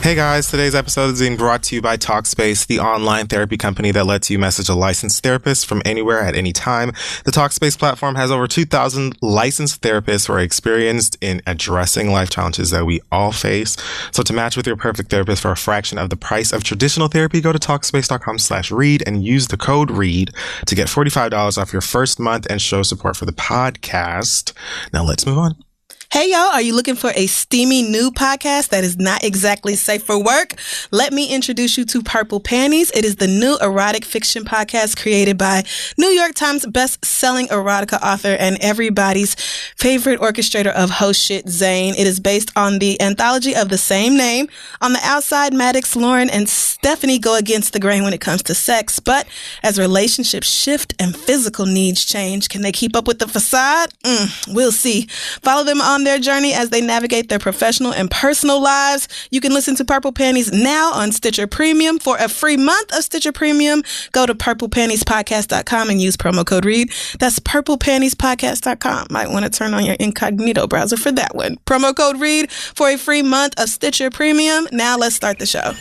Hey guys, today's episode is being brought to you by Talkspace, the online therapy company that lets you message a licensed therapist from anywhere at any time. The Talkspace platform has over 2,000 licensed therapists who are experienced in addressing life challenges that we all face. So to match with your perfect therapist for a fraction of the price of traditional therapy, go to Talkspace.com/read and use the code READ to get $45 off your first month and show support for the podcast. Now let's move on. Hey, y'all, are you looking for a steamy new podcast that is not exactly safe for work? Let me introduce you to Purple Panties. It is the new erotic fiction podcast created by New York Times best-selling erotica author and everybody's favorite orchestrator of host shit, Zane. It is based on the anthology of the same name. On the outside, Maddox, Lauren, and Stephanie go against the grain when it comes to sex, but as relationships shift and physical needs change, can they keep up with the facade? We'll see. Follow them on their journey as they navigate their professional and personal lives. You can listen to Purple Panties now on Stitcher Premium. For a free month of Stitcher Premium, go to purplepantiespodcast.com and use promo code READ. That's purplepantiespodcast.com. Might want to turn on your incognito browser for that one. Promo code READ for a free month of Stitcher Premium. Now let's start the show.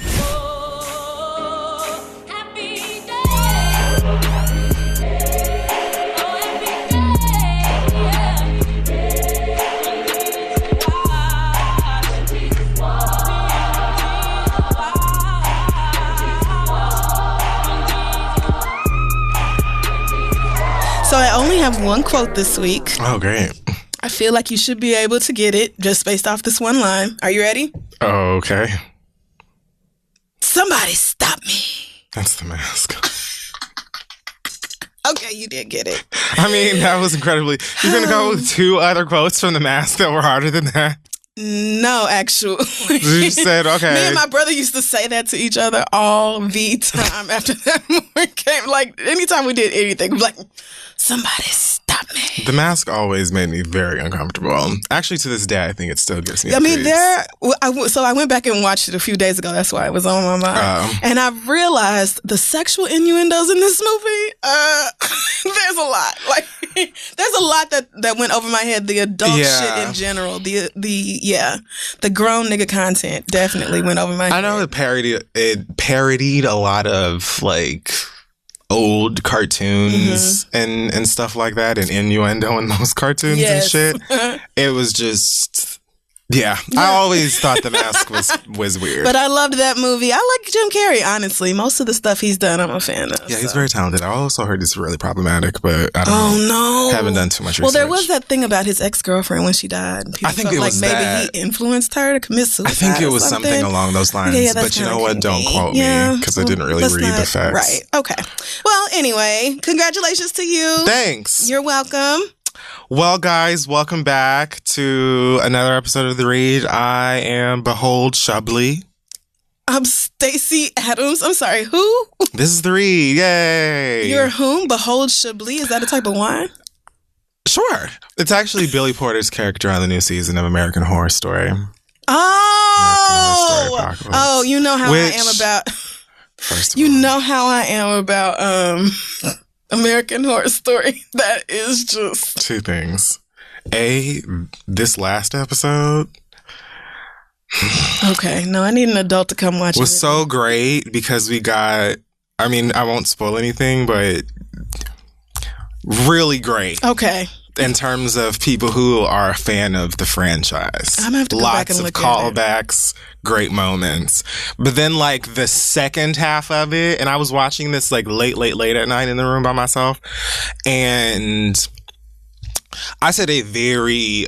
So I only have one quote this week. Oh, great. I feel like you should be able to get it just based off this one line. Are you ready? Oh, okay. Somebody stop me. That's the mask. Okay, you did get it. I mean, that was incredibly... You're going to go with two other quotes from the mask that were harder than that? No, actually. You said, okay. Me and my brother used to say that to each other all the time after that movie came. Like, anytime we did anything, we'd be like, somebody stop me. The mask always made me very uncomfortable. Actually, to this day, I think it still gives me I mean, creeps. so I went back and watched it a few days ago. That's why it was on my mind. And I realized the sexual innuendos in this movie, there's a lot. Like, there's a lot that went over my head. The adult shit in general. The grown nigga content definitely went over my head. I know it parodied a lot of, like, old cartoons and stuff like that, and innuendo in those cartoons and shit. It was just... Yeah, I always thought the mask was weird. But I loved that movie. I like Jim Carrey, honestly. Most of the stuff he's done, I'm a fan of. Yeah, he's very talented. I also heard he's really problematic, but I don't know. Haven't done too much research. Well, there was that thing about his ex-girlfriend when she died. People I think it was maybe that. He influenced her to commit suicide. I think it was something along those lines. Yeah, but you know what? Don't quote me, because I didn't really read the facts. Right. Okay. Well, anyway, congratulations to you. Thanks. You're welcome. Well, guys, welcome back to another episode of The Read. I am Behold Shubley. I'm Stacey Adams. I'm sorry, who? This is The Read. Yay. You're whom? Behold Shubley? Is that a type of wine? Sure. It's actually Billy Porter's character on the new season of American Horror Story. Oh, you know how I am about... First of all, know how I am about... American Horror Story. That is just... Two things. A, this last episode... Okay, no, I need an adult to come watch it. Was so great because we got... I mean, I won't spoil anything, but... Really great. Okay. In terms of people who are a fan of the franchise. I'm gonna have to go back and look at it. Lots of callbacks, great moments. But then, like, the second half of it, and I was watching this, like, late at night in the room by myself, and I said a very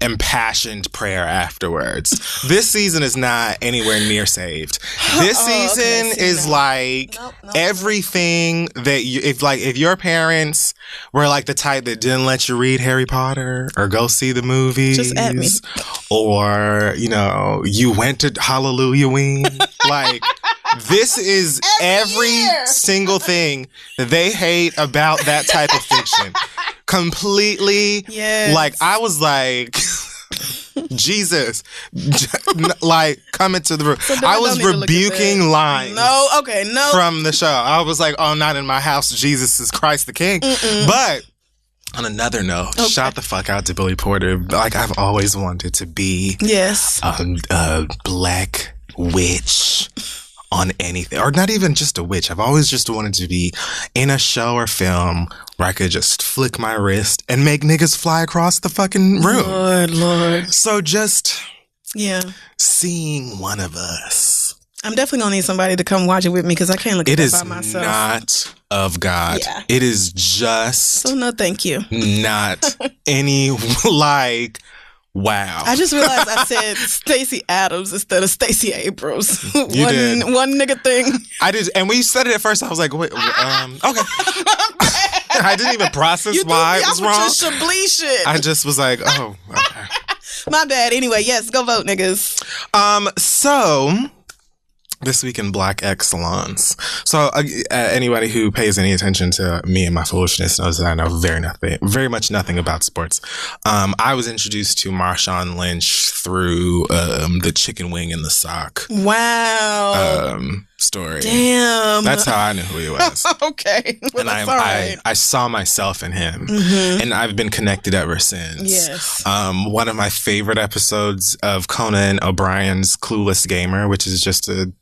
impassioned prayer afterwards. This season is not anywhere near saved. This season is like everything that you, if your parents were like the type that didn't let you read Harry Potter or go see the movies, just at me, or you went to Hallelujah-ween, like. This is every single thing that they hate about that type of fiction. Completely. Yes. Like, I was like, Jesus, like, come into the room. So I was rebuking lines. No. From the show. I was like, oh, not in my house. Jesus is Christ the King. But On another note, shout the fuck out to Billy Porter. Like, I've always wanted to be a black witch on anything. Or not even just a witch. I've always just wanted to be in a show or film where I could just flick my wrist and make niggas fly across the fucking room. Lord. So just seeing one of us. I'm definitely going to need somebody to come watch it with me because I can't look at it by myself. It is not of God. Yeah. It is just... So no thank you. Not any, like, wow. I just realized I said Stacey Adams instead of Stacey Abrams. You did. One nigga thing. I did. And when you said it at first, I was like, wait, okay. I didn't even process why it was wrong. Your Chablis shit. I just was like, oh, okay. My bad. Anyway, yes, go vote, niggas. So... This week in Black Excellence. So anybody who pays any attention to me and my foolishness knows that I know very much nothing about sports. I was introduced to Marshawn Lynch through the chicken wing in the sock. Wow. Story. Damn. That's how I knew who he was. Okay. Well, and I saw myself in him, and I've been connected ever since. Yes. One of my favorite episodes of Conan O'Brien's Clueless Gamer, which is just a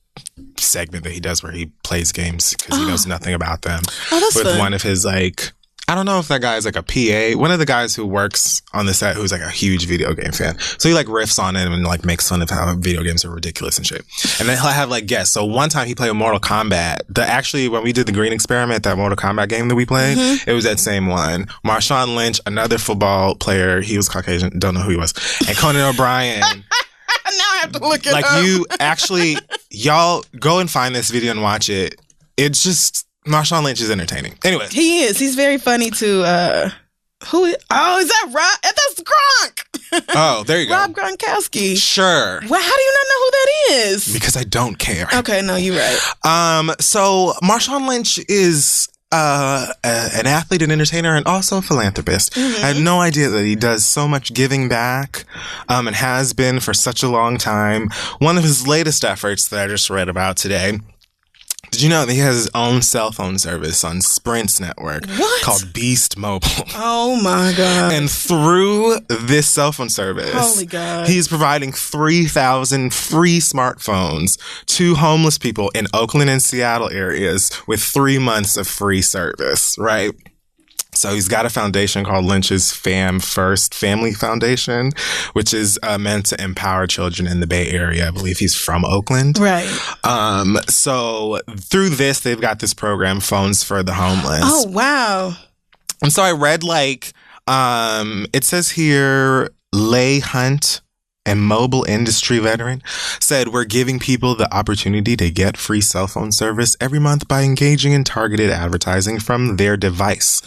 segment that he does where he plays games because he knows nothing about them. Oh, that's with fun. One of his, like, I don't know if that guy is like a PA. One of the guys who works on the set who's like a huge video game fan. So he like riffs on it and like makes fun of how video games are ridiculous and shit. And then he'll have like guests. So one time he played Mortal Kombat. Actually, when we did the Green Experiment, that Mortal Kombat game that we played, it was that same one. Marshawn Lynch, another football player. He was Caucasian. Don't know who he was. And Conan O'Brien. Now I have to look it up. Like, you actually, y'all go and find this video and watch it. It's just, Marshawn Lynch is entertaining. Anyway. He is. He's very funny too. Who? Is that Rob? That's Gronk. Oh, there you go. Rob Gronkowski. Sure. Well, how do you not know who that is? Because I don't care. Okay, no, you're right. So Marshawn Lynch is an athlete, an entertainer, and also a philanthropist. I had no idea that he does so much giving back, and has been for such a long time. One of his latest efforts that I just read about today. Did you know that he has his own cell phone service on Sprint's network called Beast Mobile? Oh my God. And through this cell phone service, holy God, he's providing 3,000 free smartphones to homeless people in Oakland and Seattle areas with 3 months of free service, right? So he's got a foundation called Lynch's First Family Foundation, which is meant to empower children in the Bay Area. I believe he's from Oakland. Right. So through this, they've got this program, Phones for the Homeless. Oh, wow. And so I read like, it says here, Leigh Hunt, a mobile industry veteran, said, "We're giving people the opportunity to get free cell phone service every month by engaging in targeted advertising from their device.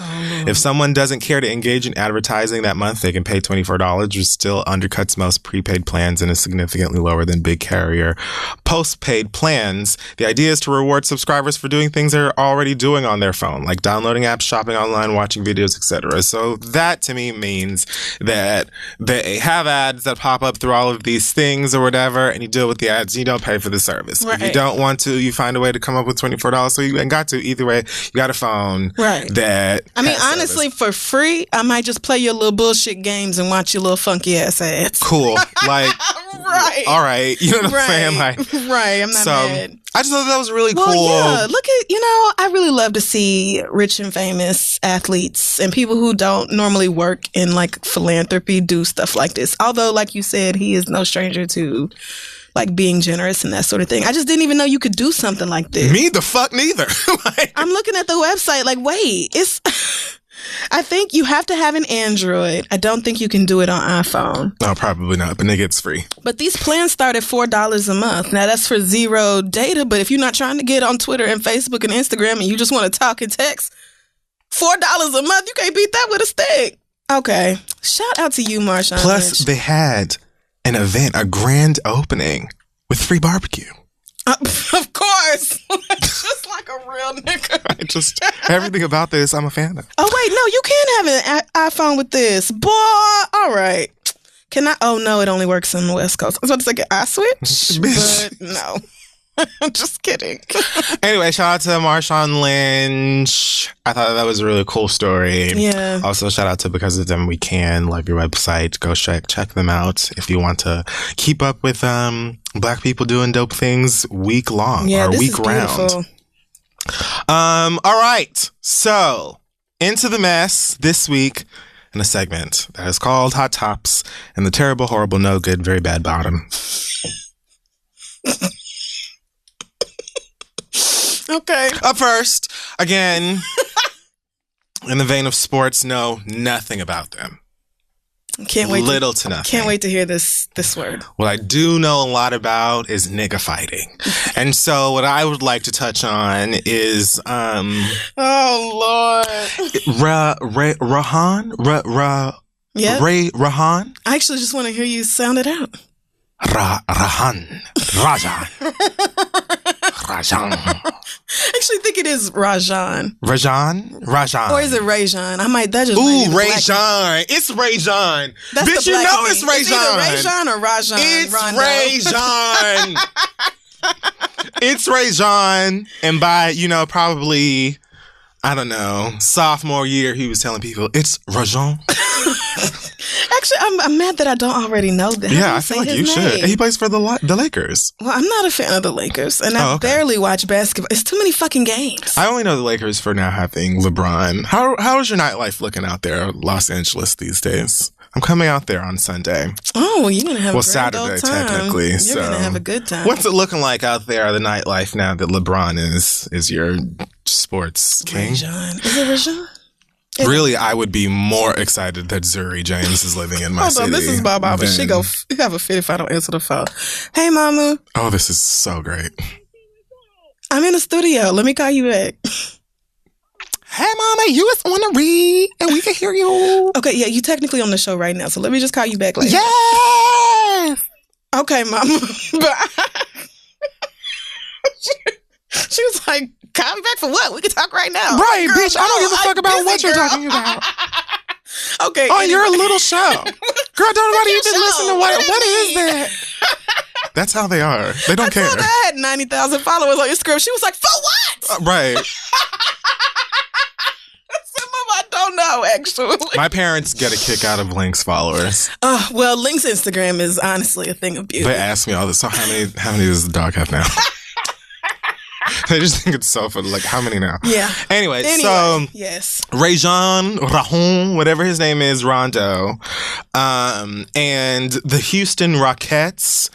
If someone doesn't care to engage in advertising that month, they can pay $24, which still undercuts most prepaid plans and is significantly lower than big carrier postpaid plans. The idea is to reward subscribers for doing things they're already doing on their phone, like downloading apps, shopping online, watching videos, etc." So that to me means that they have ads that pop up through all of these things or whatever, and you deal with the ads. You don't pay for the service. Right. If you don't want to, you find a way to come up with $24. So you ain't got to. Either way, you got a phone. Right. That I mean, honestly, for free, I might just play your little bullshit games and watch your little funky ass ads. Cool. Like, right. All right. You know what I'm saying? Like, right. I'm not mad. I just thought that was really cool. Yeah, look at, I really love to see rich and famous athletes and people who don't normally work in like philanthropy do stuff like this. Although, like you said, he is no stranger to like being generous and that sort of thing. I just didn't even know you could do something like this. Me the fuck neither. Like, I'm looking at the website like, wait, I think you have to have an Android. I don't think you can do it on iPhone. No, probably not, but nigga, it's free. But these plans start at $4 a month. Now, that's for zero data, but if you're not trying to get on Twitter and Facebook and Instagram and you just want to talk and text, $4 a month, you can't beat that with a stick. Okay. Shout out to you, Marshawn Plus, Lynch. they had an event, a grand opening with free barbecue. Of course. Just like a real nigga. Everything about this, I'm a fan of. Oh, wait, no, you can have an iPhone with this. Boy, all right. Can I? Oh, no, it only works on the West Coast. I was about to say, can I switch? But no. I'm just kidding. Anyway, shout out to Marshawn Lynch. I thought that was a really cool story. Yeah. Also, shout out to Because of Them We Can. Love your website. Go check them out if you want to keep up with Black people doing dope things week long or week round. All right. So, into the mess this week in a segment that is called Hot Tops and the Terrible, Horrible, No Good, Very Bad Bottom. Okay. Up first, again, in the vein of sports, know nothing about them. Can't wait. Little to nothing. Can't wait to hear this word. What I do know a lot about is nigga fighting. And so what I would like to touch on is oh Lord. Rahan? I actually just want to hear you sound it out. Rajan. I actually think it is Rajan. Rajan? Or is it Rajan? That just Rajan. It's Rajan. Bitch, you know it's Rajan. It's either Rajan or Rajan. It's Rajan. It's Rajan. And by, probably, I don't know, sophomore year, he was telling people, it's Rajan. Actually, I'm mad that I don't already know that. Yeah, I feel like you should. He plays for the Lakers. Well, I'm not a fan of the Lakers, and I barely watch basketball. It's too many fucking games. I only know the Lakers for now having LeBron. How is your nightlife looking out there, Los Angeles, these days? I'm coming out there on Sunday. Oh, you're going to have a Saturday, old time. Technically. You're going to have a good time. What's it looking like out there, the nightlife, now that LeBron is your sports king? Rajan. Is it Rajan? Really, I would be more excited that Zuri James is living in my city. Hold on, this is my mama. She go have a fit if I don't answer the phone. Hey, mama. Oh, this is so great. I'm in the studio. Let me call you back. Hey, mama, you was on the read, and we can hear you. Okay, yeah, you technically on the show right now, so let me just call you back later. Yes! Okay, mama. She was like, call me back for what? We can talk right now. Right, girl, bitch. I don't give a fuck about what you're talking about. Okay. Oh, you're a little show. Girl, don't nobody even listen to what is that? That's how they are. They don't care. I had 90,000 followers on Instagram. She was like, for what? Right. I said, Mama, I don't know, actually. My parents get a kick out of Link's followers. Well, Link's Instagram is honestly a thing of beauty. They ask me all this. So how many does the dog have now? They just think it's so funny. Like, how many now? Yeah. Anyway, so yes, Rahon, whatever his name is, Rondo, and the Houston Rockets,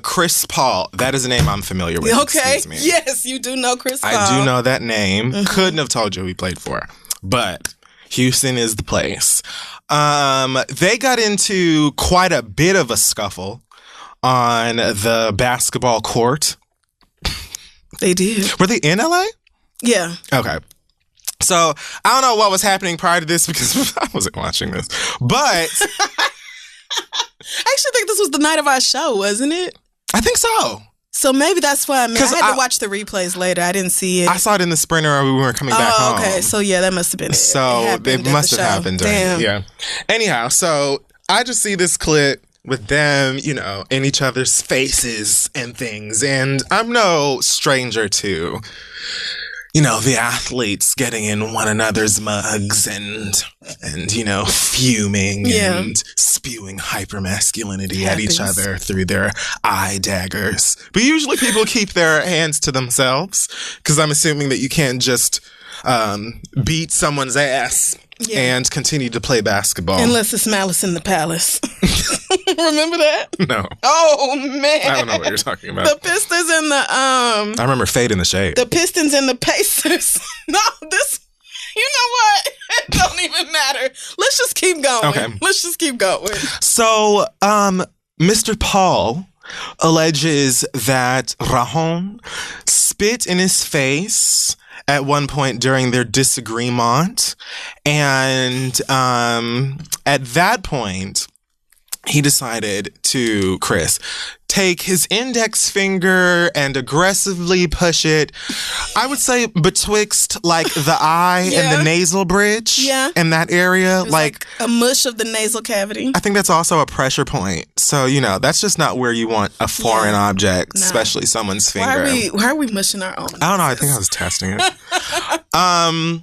Chris Paul. That is a name I'm familiar with. Okay. Yes, you do know Chris Paul. I do know that name. Mm-hmm. Couldn't have told you who he played for, but Houston is the place. They got into quite a bit of a scuffle on the basketball court. They did. Were they in LA? Yeah. Okay. So I don't know what was happening prior to this because I wasn't watching this. But I actually think this was the night of our show, wasn't it? I think so. So maybe that's why I had to watch the replays later. I didn't see it. I saw it in the Sprinter or we weren't coming back home. Okay. So yeah, that must have been it. So it must have happened during it. Yeah. Anyhow, so I just see this clip with them, in each other's faces and things. And I'm no stranger to, the athletes getting in one another's mugs and fuming and spewing hypermasculinity at each other through their eye daggers. But usually people keep their hands to themselves because I'm assuming that you can't just beat someone's ass and continue to play basketball. Unless it's Malice in the Palace. Remember that? No. Oh, man. I don't know what you're talking about. The Pistons and the... I remember Fade in the Shade. The Pistons and the Pacers. No, this... You know what? It don't even matter. Let's just keep going. Okay. Let's just keep going. So, Mr. Paul alleges that Rahon spit in his face at one point during their disagreement. And at that point, he decided to, Chris, take his index finger and aggressively push it, I would say betwixt like the eye and the nasal bridge in that area. Like a mush of the nasal cavity. I think that's also a pressure point. So, that's just not where you want a foreign object, especially someone's finger. Why are we mushing our own? I don't know. I think I was testing it.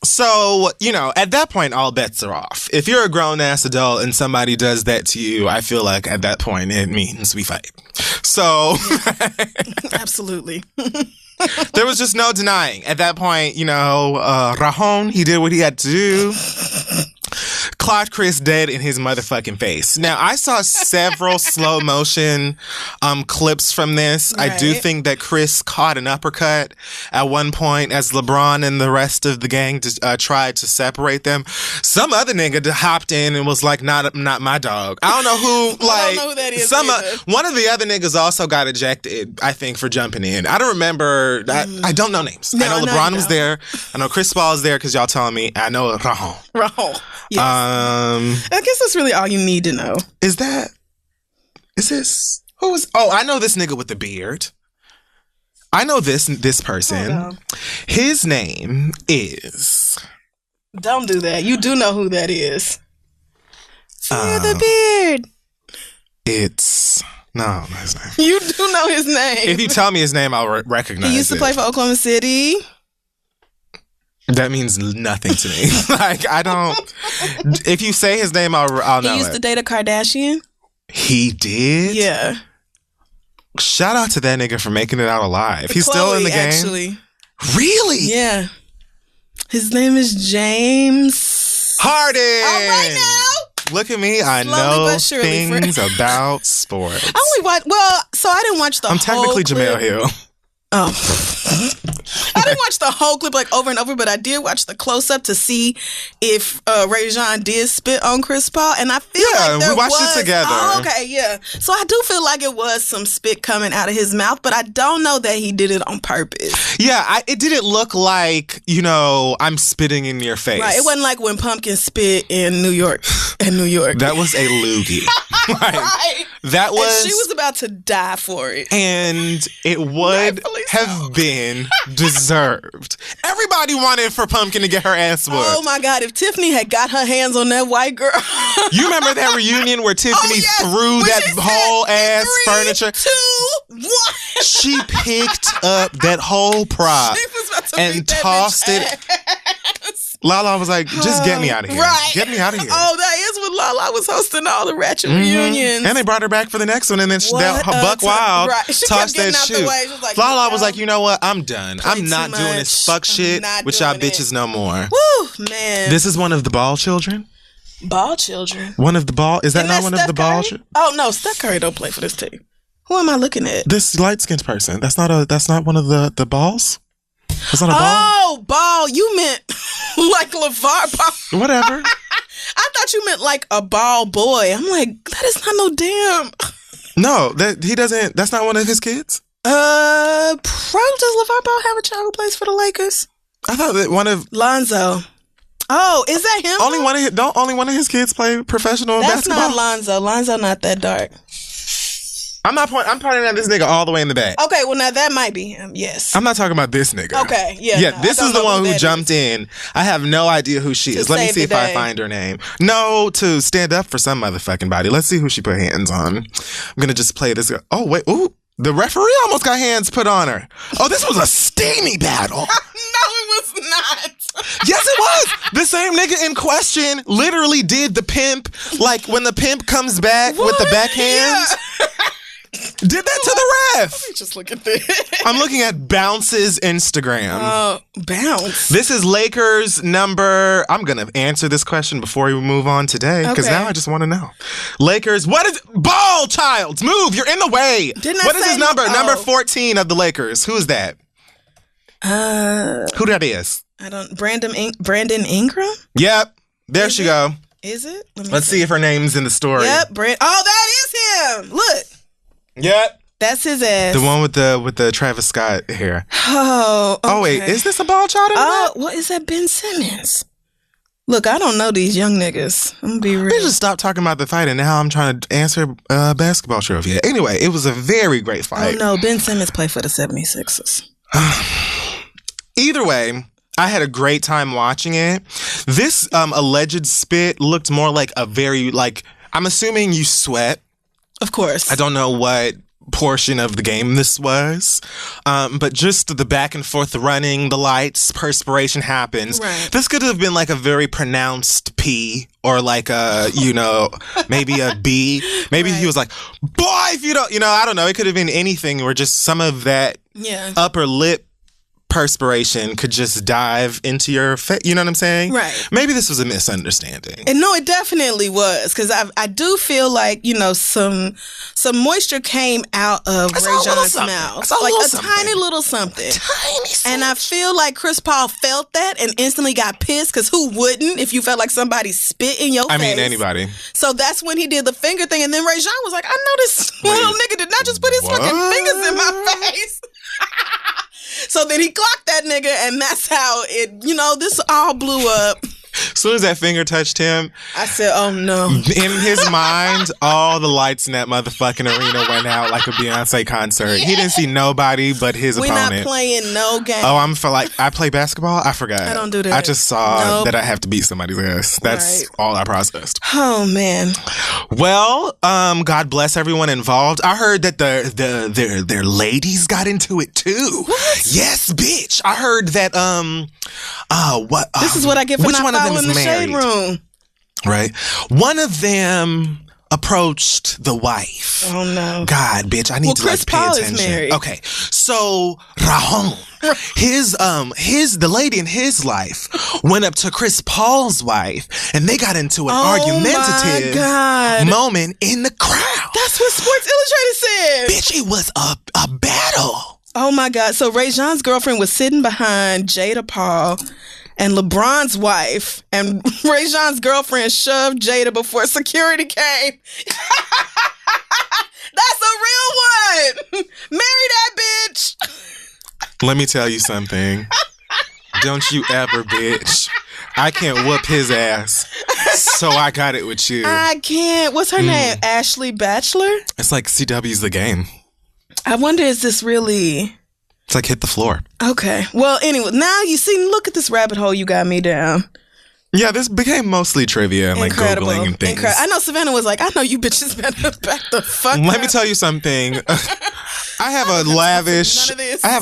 So, at that point, all bets are off. If you're a grown-ass adult and somebody does that to you, I feel like at that point it means we fight. So... Absolutely. There was just no denying. At that point, Rajon, he did what he had to do. Clocked Chris dead in his motherfucking face. Now, I saw several slow motion clips from this. Right. I do think that Chris caught an uppercut at one point as LeBron and the rest of the gang tried to separate them. Some other nigga hopped in and was like, not my dog. I don't know who, I don't know who that is. One of the other niggas also got ejected, I think, for jumping in. I don't remember. I don't know names. I know LeBron was there. I know Chris Paul is there because y'all telling me. I know Rajon. Yes. I guess that's really all you need to know. Is this I know this nigga with the beard. I know this person. His name is... Don't do that. You do know who that is. Fear the beard. It's... No, not his name. You do know his name. If you tell me his name, I'll recognize it. He used to play for Oklahoma City. That means nothing to me. I don't... If you say his name, I'll know it. He used to date a Kardashian. He did? Yeah. Shout out to that nigga for making it out alive. He's still in the game? Actually. Really? Yeah. His name is James Harden. All right now. Look at me. I know things about sports. So I didn't watch the whole I'm technically Jemele Hill. Oh. I didn't watch the whole clip over and over, but I did watch the close-up to see if Rajon did spit on Chris Paul, and I feel like we watched it together. Oh, okay, yeah. So I do feel like it was some spit coming out of his mouth, but I don't know that he did it on purpose. Yeah, it didn't look like, I'm spitting in your face. Right, it wasn't like when Pumpkin spit in New York. That was a loogie. Right. That was... And she was about to die for it. And it would have been deserved. Everybody wanted for Pumpkin to get her ass whooped. Oh my God, if Tiffany had got her hands on that white girl. You remember that reunion where Tiffany threw that whole ass 3, furniture? 2, 1. She picked up that whole prop and tossed it. Lala was like, just get me out of here. Right. Get me out of here. Oh, that is when Lala was hosting all the ratchet reunions. And they brought her back for the next one. And then that Buck Wild tossed that shoe. Like, Lala was like, you know what? I'm done. I'm not doing this fuck shit with y'all bitches no more. Woo, man. This is one of the Ball children? Ball children? One of the Ball? Is that not one of the Ball children? Oh, no. Steph Curry don't play for this team. Who am I looking at? This light-skinned person. That's not one of the Balls? That's not a ball? Oh, Ball. You meant like LeVar Ball. Whatever. I thought you meant like a ball boy. I'm like, that is not no damn. No, he doesn't. That's not one of his kids? Does LeVar Ball have a child who plays for the Lakers? I thought that one of... Lonzo. Oh, is that him? Only one of his kids play professional basketball? That's not Lonzo. Lonzo not that dark. I'm pointing at this nigga all the way in the back. Okay, well now that might be him. Yes. I'm not talking about this nigga. Okay, yeah. Yeah, this is the one who jumped in. I have no idea who she is. Let me see if I find her name. No, to stand up for some motherfucking body. Let's see who she put hands on. I'm gonna just play this. Oh wait, ooh. The referee almost got hands put on her. Oh, this was a steamy battle. No, it was not. Yes, it was. The same nigga in question literally did the pimp, like when the pimp comes back with the backhand. Yeah. Did that to the ref. Let me just look at this. I'm looking at Bounce's Instagram. Oh, Bounce. This is Lakers number... I'm going to answer this question before we move on today, because now I just want to know. Lakers, what is... Ball, Childs, move, you're in the way. What is his number? Number 14 of the Lakers. Who is that? Who that is? I don't... Brandon Ingram? Yep. There she go. Is it? Let's see if her name's in the story. Yep. Oh, that is him. Look. Yep. That's his ass. The one with the Travis Scott hair. Oh, okay. Oh, wait. Is this a Ball child? Oh, what is that? Ben Simmons. Look, I don't know these young niggas. I'm gonna be real. We just stopped talking about the fight, and now I'm trying to answer basketball trivia. Anyway, it was a very great fight. Oh no, Ben Simmons played for the 76ers. Either way, I had a great time watching it. This alleged spit looked more like a very, like, I'm assuming you sweat. Of course. I don't know what portion of the game this was, but just the back and forth running, the lights, perspiration happens. Right. This could have been like a very pronounced P or like a, you know, maybe a B. Maybe he was like, boy, if you don't, you know, I don't know. It could have been anything or just some of that upper lip perspiration could just dive into your face. You know what I'm saying? Right. Maybe this was a misunderstanding. And no, it definitely was, because I do feel like, you know, some moisture came out of Ray John's mouth, like a tiny little something. And I feel like Chris Paul felt that and instantly got pissed, because who wouldn't if you felt like somebody spit in your face? I mean, anybody. So that's when he did the finger thing, and then Ray John was like, I know this little nigga did not just put his fucking fingers in my face. So then he clocked that nigga, and that's how it, you know, this all blew up. As soon as that finger touched him, I said, oh no. In his mind, all the lights in that motherfucking arena went out like a Beyonce concert. Yeah. He didn't see nobody but his opponent. We're not playing no game. Oh, I'm for like, I play basketball? I forgot. I don't do that. I just saw that I have to beat somebody's ass. That's all I processed. Oh, man. Well, God bless everyone involved. I heard that their ladies got into it too. What? Yes, bitch. I heard that, what? This is what I get for not following the shade room. Right. One of them approached the wife. Oh no. God, bitch, I need to Chris like pay Paul attention. Is married. Okay. So Rajon, the lady in his life went up to Chris Paul's wife and they got into an argumentative moment in the crowd. That's what Sports Illustrated said. Bitch, it was a battle. Oh my God. So Ray John's girlfriend was sitting behind Jada Paul and LeBron's wife, and Ray John's girlfriend shoved Jada before security came. That's a real one. Marry that bitch. Let me tell you something. Don't you ever, bitch. I can't whoop his ass, so I got it with you. I can't. What's her name? Ashley Batchelor? It's like CW's The Game. I wonder, is this really... It's like Hit the Floor. Okay. Well, anyway, now you see, look at this rabbit hole you got me down. Yeah, this became mostly trivia and like Googling and things. I know Savannah was like, I know you bitches better back the fuck Let up. me tell you something. I have a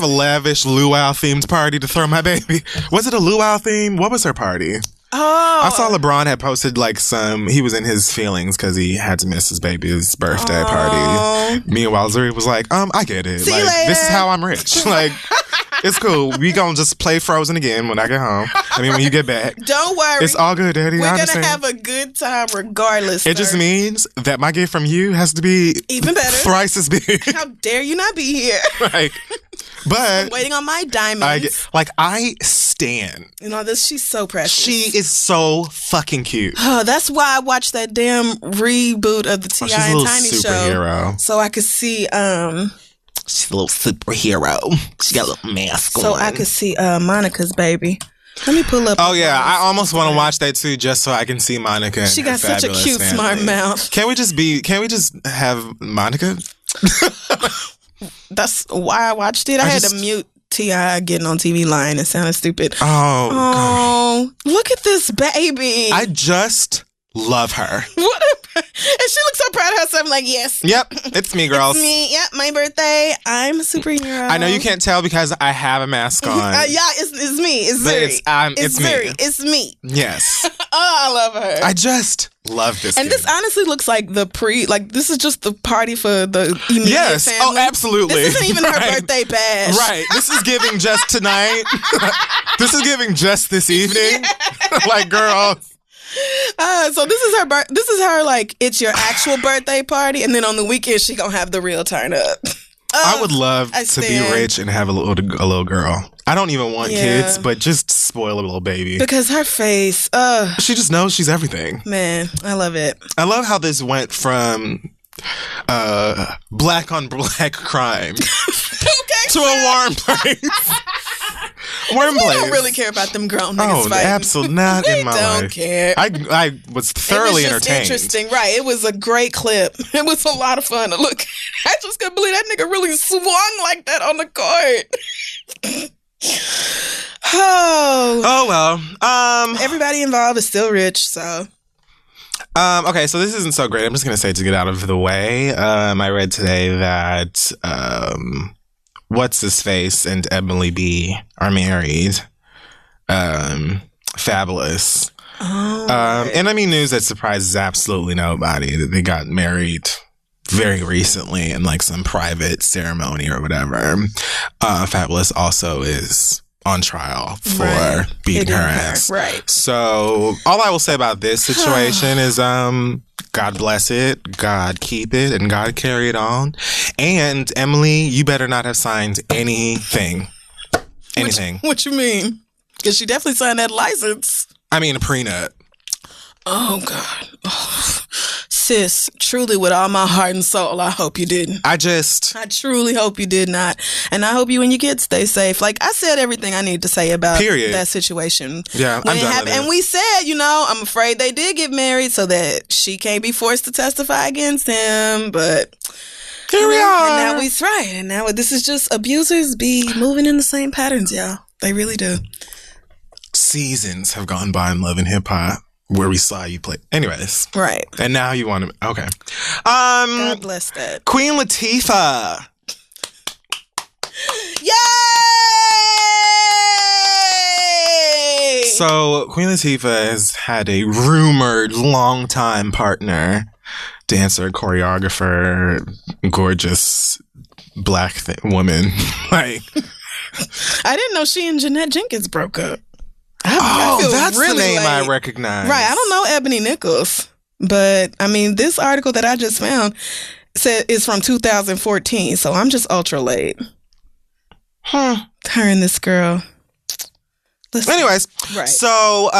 lavish luau themed party to throw my baby. Was it a luau theme? What was her party? Oh. I saw LeBron had posted like he was in his feelings because he had to miss his baby's birthday party. Meanwhile, Zuri was like, I get it. See like, you later. This is how I'm rich. Like, it's cool. We gonna just play Frozen again when I get home. I mean, when you get back. Don't worry. It's all good, Daddy. We're gonna have a good time regardless. It just means that my gift from you has to be even better. Thrice as big. How dare you not be here? Right. But I'm waiting on my diamonds. I stan. You know this. She's so precious. She is so fucking cute. Oh, that's why I watched that damn reboot of the T.I. and Tiny superhero. Show, so I could see. She's a little superhero. She got a little mask on. So I could see Monica's baby. Let me pull up. Oh yeah, I almost want to watch that too, just so I can see Monica. And she got such a cute, smart mouth. Can we just have Monica? That's why I watched it. I had to mute T.I. getting on TV lying. It sounded stupid. Oh, look at this baby. I just love her. And she looks so proud of herself. I'm like, yes. Yep, it's me, girls. It's me. Yep, my birthday. I'm a superhero. I know you can't tell because I have a mask on. Yeah, it's me. It's Zuri. It's me. me. It's me. Yes. I love her. I just love this. And this honestly looks like this is just the party for the immediate family. Oh, absolutely. This isn't even her birthday bash. Right. This is giving just tonight. This is giving just this evening. Like, girl. So this is her like it's your actual birthday party, and then on the weekend she gonna have the real turn up. I would love to be rich and have a little girl. I don't even want kids, but just spoil a little baby. Because her face, she just knows she's everything. Man, I love it. I love how this went from black on black crime to a warm place. We're in We place. don't really care about them grown niggas fighting. Absolutely not in my life. We don't care. I was thoroughly it was just entertained. Interesting, right? It was a great clip. It was a lot of fun to look. I just couldn't believe that nigga really swung like that on the court. Oh well. Everybody involved is still rich, so. Okay, so this isn't so great. I'm just gonna say to get out of the way. I read today that what's his face and Emily B are married. Fabulous. Oh. And I mean news that surprises absolutely nobody that they got married very recently in like some private ceremony or whatever. Fabulous also is on trial for beating her ass. Right. So all I will say about this situation is God bless it, God keep it, and God carry it on. And Emily, you better not have signed anything. Anything. What you mean? Because she definitely signed that license. I mean a prenup. Oh, God. Oh. Sis, truly with all my heart and soul, I hope you didn't. I truly hope you did not. And I hope you and your kids stay safe. Like, I said everything I need to say about that situation. Yeah, I'm done with it. And we said, I'm afraid they did get married so that she can't be forced to testify against him. But here we are. And now he's right. And now this is just abusers be moving in the same patterns, y'all. They really do. Seasons have gone by in Love and Hip Hop where we saw you play. Anyways. Right. And now you want to. Okay. God bless that. Queen Latifah. Yay! So Queen Latifah has had a rumored longtime partner, dancer, choreographer, gorgeous black woman. Like, I didn't know she and Jeanette Jenkins broke up. That's really the name I recognize. Right. I don't know Ebony Nichols, but I mean, this article that I just found is from 2014, so I'm just ultra late. Her and this girl. Listen. Anyways, right. So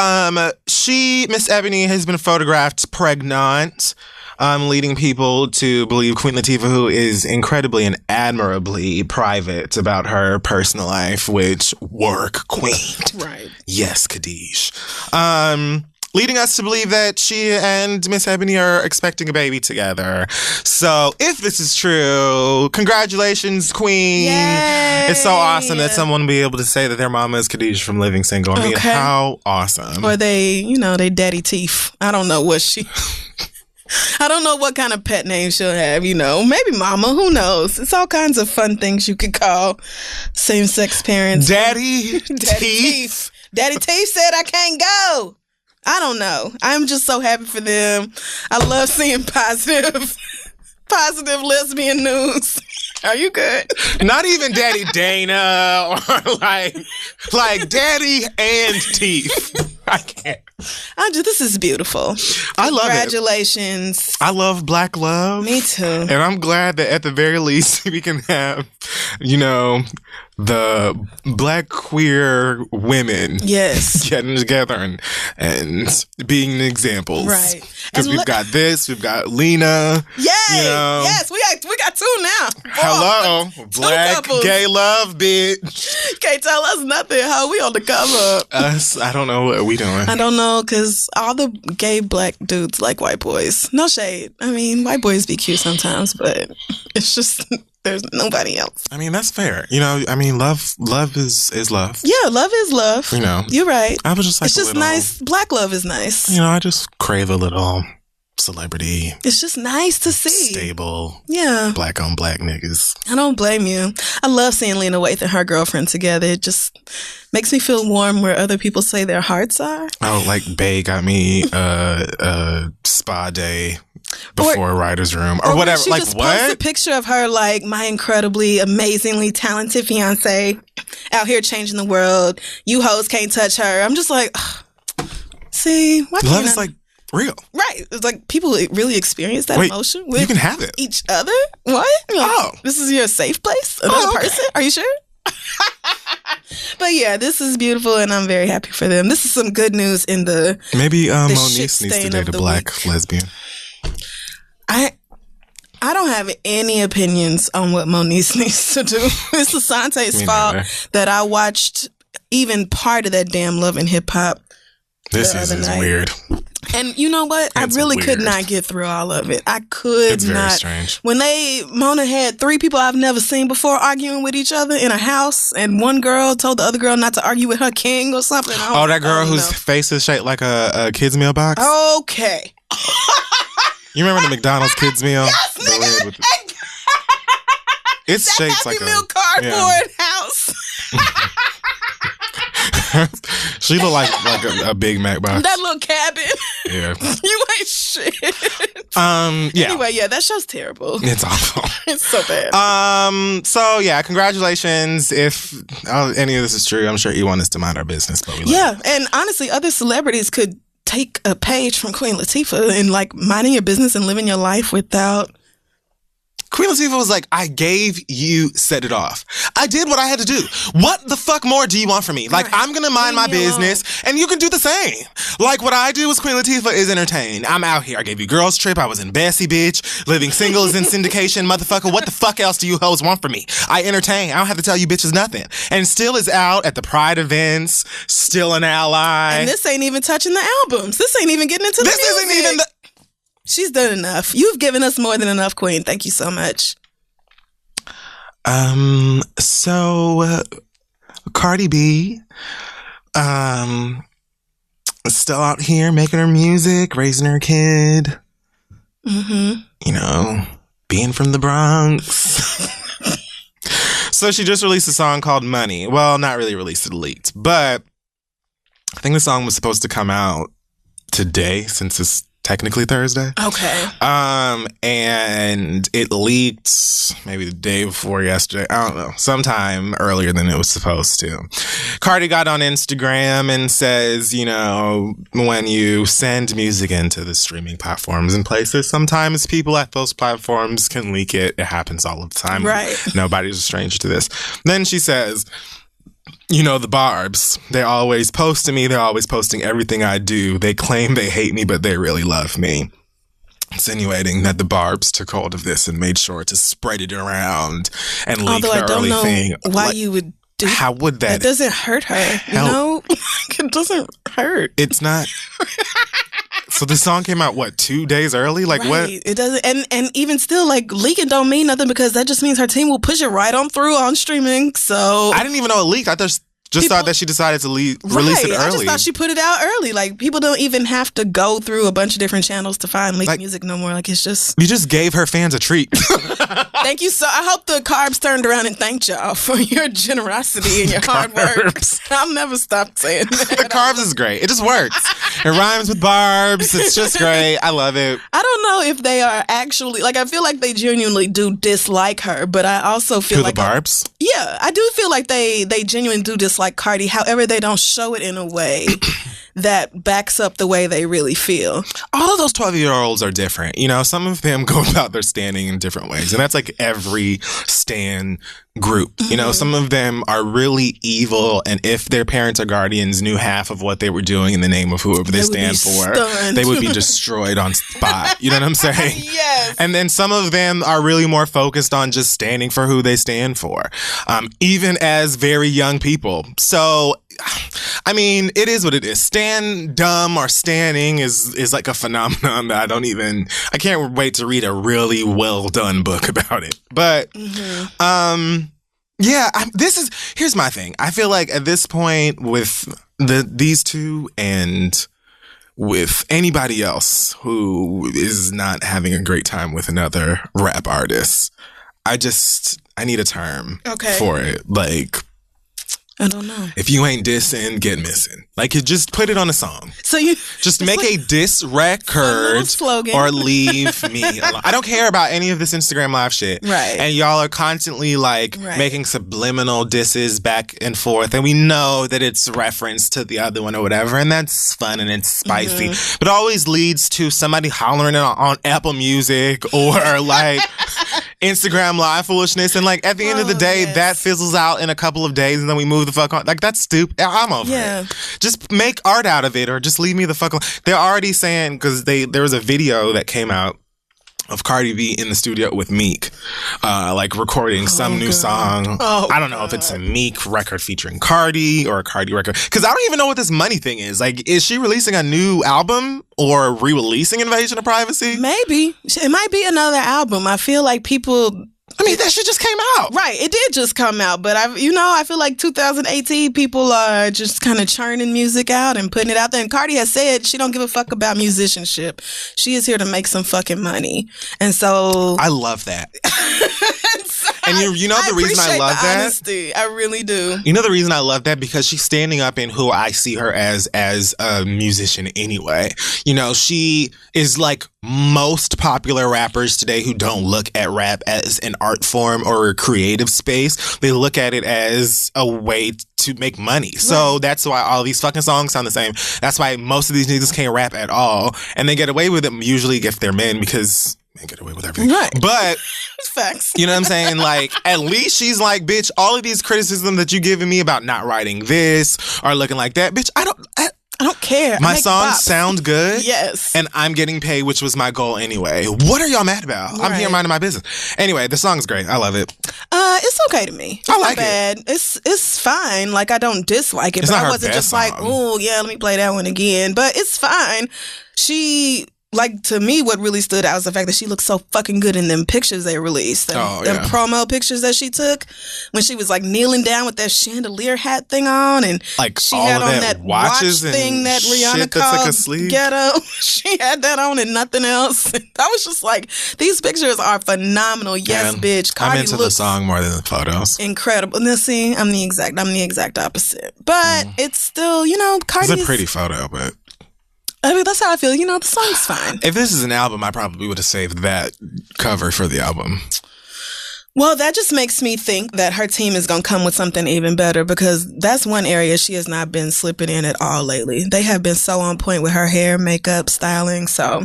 Miss Ebony has been photographed pregnant, leading people to believe Queen Latifah, who is incredibly and admirably private about her personal life, which work queen. Right. Yes, Khadij. Leading us to believe that she and Miss Ebony are expecting a baby together. So if this is true, congratulations, Queen. Yay. It's so awesome that someone will be able to say that their mama is Khadij from Living Single. I mean, how awesome. Or they daddy teeth. I don't know what I don't know what kind of pet name she'll have, Maybe mama, who knows? It's all kinds of fun things you could call same-sex parents. Daddy Teeth. Daddy Teeth said I can't go. I don't know. I'm just so happy for them. I love seeing positive lesbian news. Are you good? Not even Daddy Dana or like Daddy and Teeth. I can't. This is beautiful. I love it. Congratulations. I love black love. Me too. And I'm glad that at the very least we can have, the black queer women getting together and being examples. Right. Because we've got Lena. Yay! Yes, we got two now. Hello. Black couples. Gay love, bitch. Can't tell us nothing, ho. We on the come up. Us, I don't know what we doing. I don't know, because all the gay black dudes like white boys. No shade. I mean, white boys be cute sometimes, but it's just... There's nobody else. I mean, that's fair. Love is love. Yeah, love is love. You're right. I was just like, it's just nice. Black love is nice. I just crave a little celebrity. It's just nice to see. Stable. Yeah. Black on black niggas. I don't blame you. I love seeing Lena Waithe and her girlfriend together. It just makes me feel warm where other people say their hearts are. Oh, like Bae got me a spa day before writer's room or whatever. She just what? posts a picture of her like my incredibly, amazingly talented fiance out here changing the world. You hoes can't touch her. I'm just like, ugh. See, why can't love is like real, right? It's like people really experience that emotion with you can have it each other. What? This is your safe place. Another person? Are you sure? But yeah, this is beautiful, and I'm very happy for them. This is some good news in the maybe Moniece needs to date a black lesbian. I don't have any opinions on what Moniece needs to do. It's Asante's fault that I watched even part of that damn Love and Hip Hop. This is weird. And you know what? I really could not get through all of it. I could not. It's very strange. When Mona had 3 people I've never seen before arguing with each other in a house, and one girl told the other girl not to argue with her king or something. That girl whose face is shaped like a kid's meal box? Okay. You remember the McDonald's kids meal? Yes, nigga. It's shaped like a Happy Meal cardboard house. She looked like a Big Mac box. That little cabin. Yeah. You ain't shit. Yeah. Anyway, yeah, that show's terrible. It's awful. It's so bad. So yeah, congratulations. If any of this is true, I'm sure you want us to mind our business, but we yeah, and honestly, other celebrities could take a page from Queen Latifah and like minding your business and living your life without. Queen Latifah was like, I gave you set it off. I did what I had to do. What the fuck more do you want from me? Like, I'm going to mind my business and you can do the same. Like, what I do as Queen Latifah is entertain. I'm out here. I gave you Girls Trip. I was in Bessie, bitch. Living Single is in syndication, motherfucker. What the fuck else do you hoes want from me? I entertain. I don't have to tell you bitches nothing. And still is out at the Pride events. Still an ally. And this ain't even touching the albums. This ain't even getting into the music. This isn't even the... She's done enough. You've given us more than enough, Queen. Thank you so much. So Cardi B, still out here making her music, raising her kid. Mm-hmm. You know, being from the Bronx. So she just released a song called Money. Well, not really released, it leaked. But I think the song was supposed to come out today since it's technically Thursday. Okay. And it leaked maybe the day before yesterday. I don't know. Sometime earlier than it was supposed to. Cardi got on Instagram and says, you know, when you send music into the streaming platforms and places, sometimes people at those platforms can leak it. It happens all the time. Right. Nobody's a stranger to this. Then she says, you know, the Barbs, they always post to me. They're always posting everything I do. They claim they hate me, but they really love me. Insinuating that the Barbs took hold of this and made sure to spread it around and leak the early thing. Why you would do How would that? It doesn't hurt her. You know? It doesn't hurt. It's not. So the song came out, what, 2 days early? Like, right. what? It doesn't, and even still, like, leaking don't mean nothing because that just means her team will push it right on through on streaming. So I didn't even know it leaked. I just thought that she decided to release it early. I just thought she put it out early. Like, people don't even have to go through a bunch of different channels to find leaked music no more. Like, it's just... You just gave her fans a treat. Thank you. So I hope the Carbs turned around and thanked y'all for your generosity and your hard work. I'll never stop saying that. The Carbs is great. It just works. It rhymes with Barbs. It's just great. I love it. I don't know if they are actually... Like, I feel like they genuinely do dislike her, but I also feel like... the Barbs? Yeah, I do feel like they genuinely do dislike Cardi. However, they don't show it in a way that backs up the way they really feel. All of those 12-year-olds are different. You know, some of them go about their standing in different ways. And that's like every stan group. Mm-hmm. You know, some of them are really evil. And if their parents or guardians knew half of what they were doing in the name of whoever they stand for, they would be destroyed on spot. You know what I'm saying? Yes. And then some of them are really more focused on just standing for who they stand for, even as very young people. So, I mean, it is what it is. Stan dumb or standing is like a phenomenon that I can't wait to read a really well done book about it. But, yeah, here's my thing. I feel like at this point with these two and with anybody else who is not having a great time with another rap artist, I need a term for it. Like, I don't know. If you ain't dissing, get missing. Like, you just put it on a song. So you just make a diss record or leave me alone. I don't care about any of this Instagram Live shit. Right. And y'all are constantly like making subliminal disses back and forth. And we know that it's reference to the other one or whatever. And that's fun and it's spicy. Mm-hmm. But it always leads to somebody hollering it on Apple Music or like Instagram Live foolishness. And like at the end of the day, that fizzles out in a couple of days and then we move the fuck on. Like, that's stupid. I'm over it. Just make art out of it or just leave me the fuck alone. They're already saying, because there was a video that came out of Cardi B in the studio with Meek, like recording some new song. I don't know if it's a Meek record featuring Cardi or a Cardi record, because I don't even know what this money thing is. Like, is she releasing a new album or re-releasing Invasion of Privacy? Maybe. It might be another album. I feel like people... I mean, that shit just came out. Right. It did just come out. But, I feel like 2018 people are just kind of churning music out and putting it out there. And Cardi has said she don't give a fuck about musicianship. She is here to make some fucking money. And so... I love that. And you know the reason I love that? Honesty. I really do. You know the reason I love that? Because she's standing up in who I see her as a musician anyway. You know, she is like most popular rappers today who don't look at rap as an art form or a creative space. They look at it as a way to make money. Right. So that's why all these fucking songs sound the same. That's why most of these niggas can't rap at all. And they get away with it usually if they're men, because men get away with everything. Right. But facts. You know what I'm saying? Like, at least she's like, bitch, all of these criticism that you giving me about not writing this or looking like that, bitch, I don't care. My songs sound good. Yes. And I'm getting paid, which was my goal anyway. What are y'all mad about? Right. I'm here minding my business. Anyway, the song's great. I love it. It's okay to me. I like it. It's fine. Like, I don't dislike it. It's but not I her wasn't best just like, song. oh, yeah, let me play that one again. But it's fine. Like, to me, what really stood out was the fact that she looked so fucking good in them pictures they released. Them promo pictures that she took when she was, like, kneeling down with that chandelier hat thing on. And like, she all had of on that watch watches thing that Rihanna called like ghetto. She had that on and nothing else. I was just like, these pictures are phenomenal. Yes, bitch. Cardi I'm into the song more than the photos. Incredible. Now, see, I'm the exact opposite. But it's still, Cardi's... It's a pretty photo, but... I mean, that's how I feel. The song's fine. If this is an album, I probably would have saved that cover for the album. Well, that just makes me think that her team is going to come with something even better, because that's one area she has not been slipping in at all lately. They have been so on point with her hair, makeup, styling. So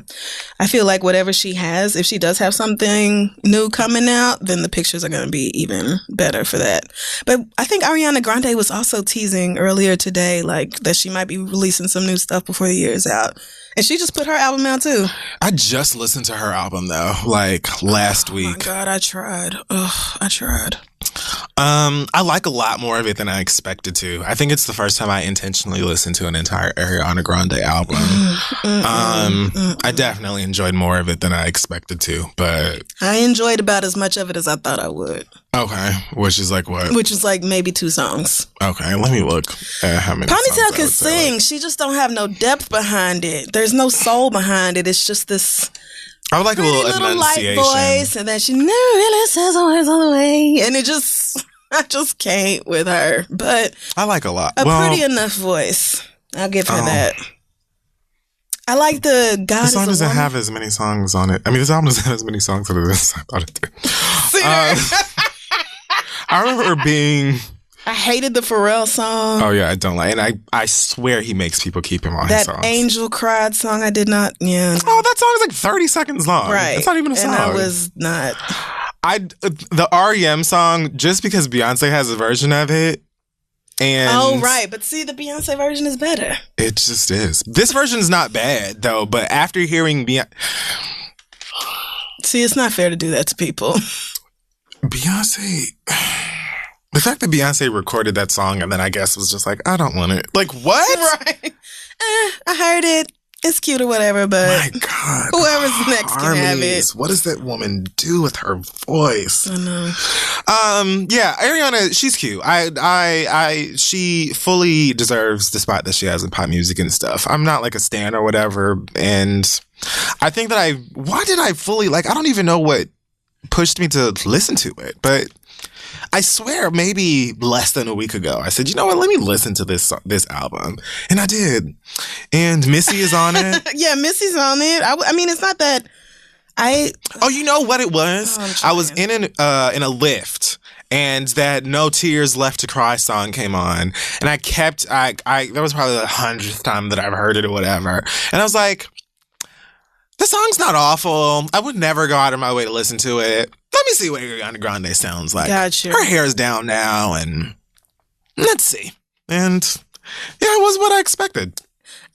I feel like whatever she has, if she does have something new coming out, then the pictures are going to be even better for that. But I think Ariana Grande was also teasing earlier today, like, that she might be releasing some new stuff before the year is out. And she just put her album out too. I just listened to her album though, like last week. Oh my God, I tried. I tried. I like a lot more of it than I expected to. I think it's the first time I intentionally listened to an entire Ariana Grande album. I definitely enjoyed more of it than I expected to, but I enjoyed about as much of it as I thought I would. Okay, which is like what? Which is like maybe 2 songs. Okay, let me look at how many. Ponytail can sing. She just don't have no depth behind it. There's no soul behind it. It's just this. I would like a little enunciation. Light voice, and then she never really says a word on the way, and I just can't with her. But I like a lot. Pretty enough voice. I'll give her that. I like the God. This song doesn't have as many songs on it. I mean, this album doesn't have as many songs on it as I thought it did. I remember being. I hated the Pharrell song. Oh yeah, I don't like, and I swear he makes people keep him on his songs. That Angel Cried song, I did not. Yeah. Oh, that song is like 30 seconds long. Right. It's not even a song. And I was not. The REM song, just because Beyonce has a version of it. And right. But see, the Beyonce version is better. It just is. This version is not bad though, but after hearing see, it's not fair to do that to people. Beyonce. The fact that Beyonce recorded that song and then I guess was just like, I don't want it. Like, what? Right. I heard it. It's cute or whatever, but my God, whoever's next can have it. What does that woman do with her voice? I know. Yeah, Ariana, she's cute. She fully deserves the spot that she has in pop music and stuff. I'm not like a stan or whatever, and I think that why did I fully I don't even know what pushed me to listen to it, but I swear maybe less than a week ago, I said, you know what, let me listen to this album. And I did. And Missy is on it. Yeah, Missy's on it. I mean, it's not that Oh, you know what it was? I was in a lift. And that No Tears Left to Cry song came on. And I that was probably the 100th time that I've heard it or whatever. And I was like, the song's not awful. I would never go out of my way to listen to it. Let me see what Ariana Grande sounds like. Gotcha. Her hair's down now, and let's see. And yeah, it was what I expected.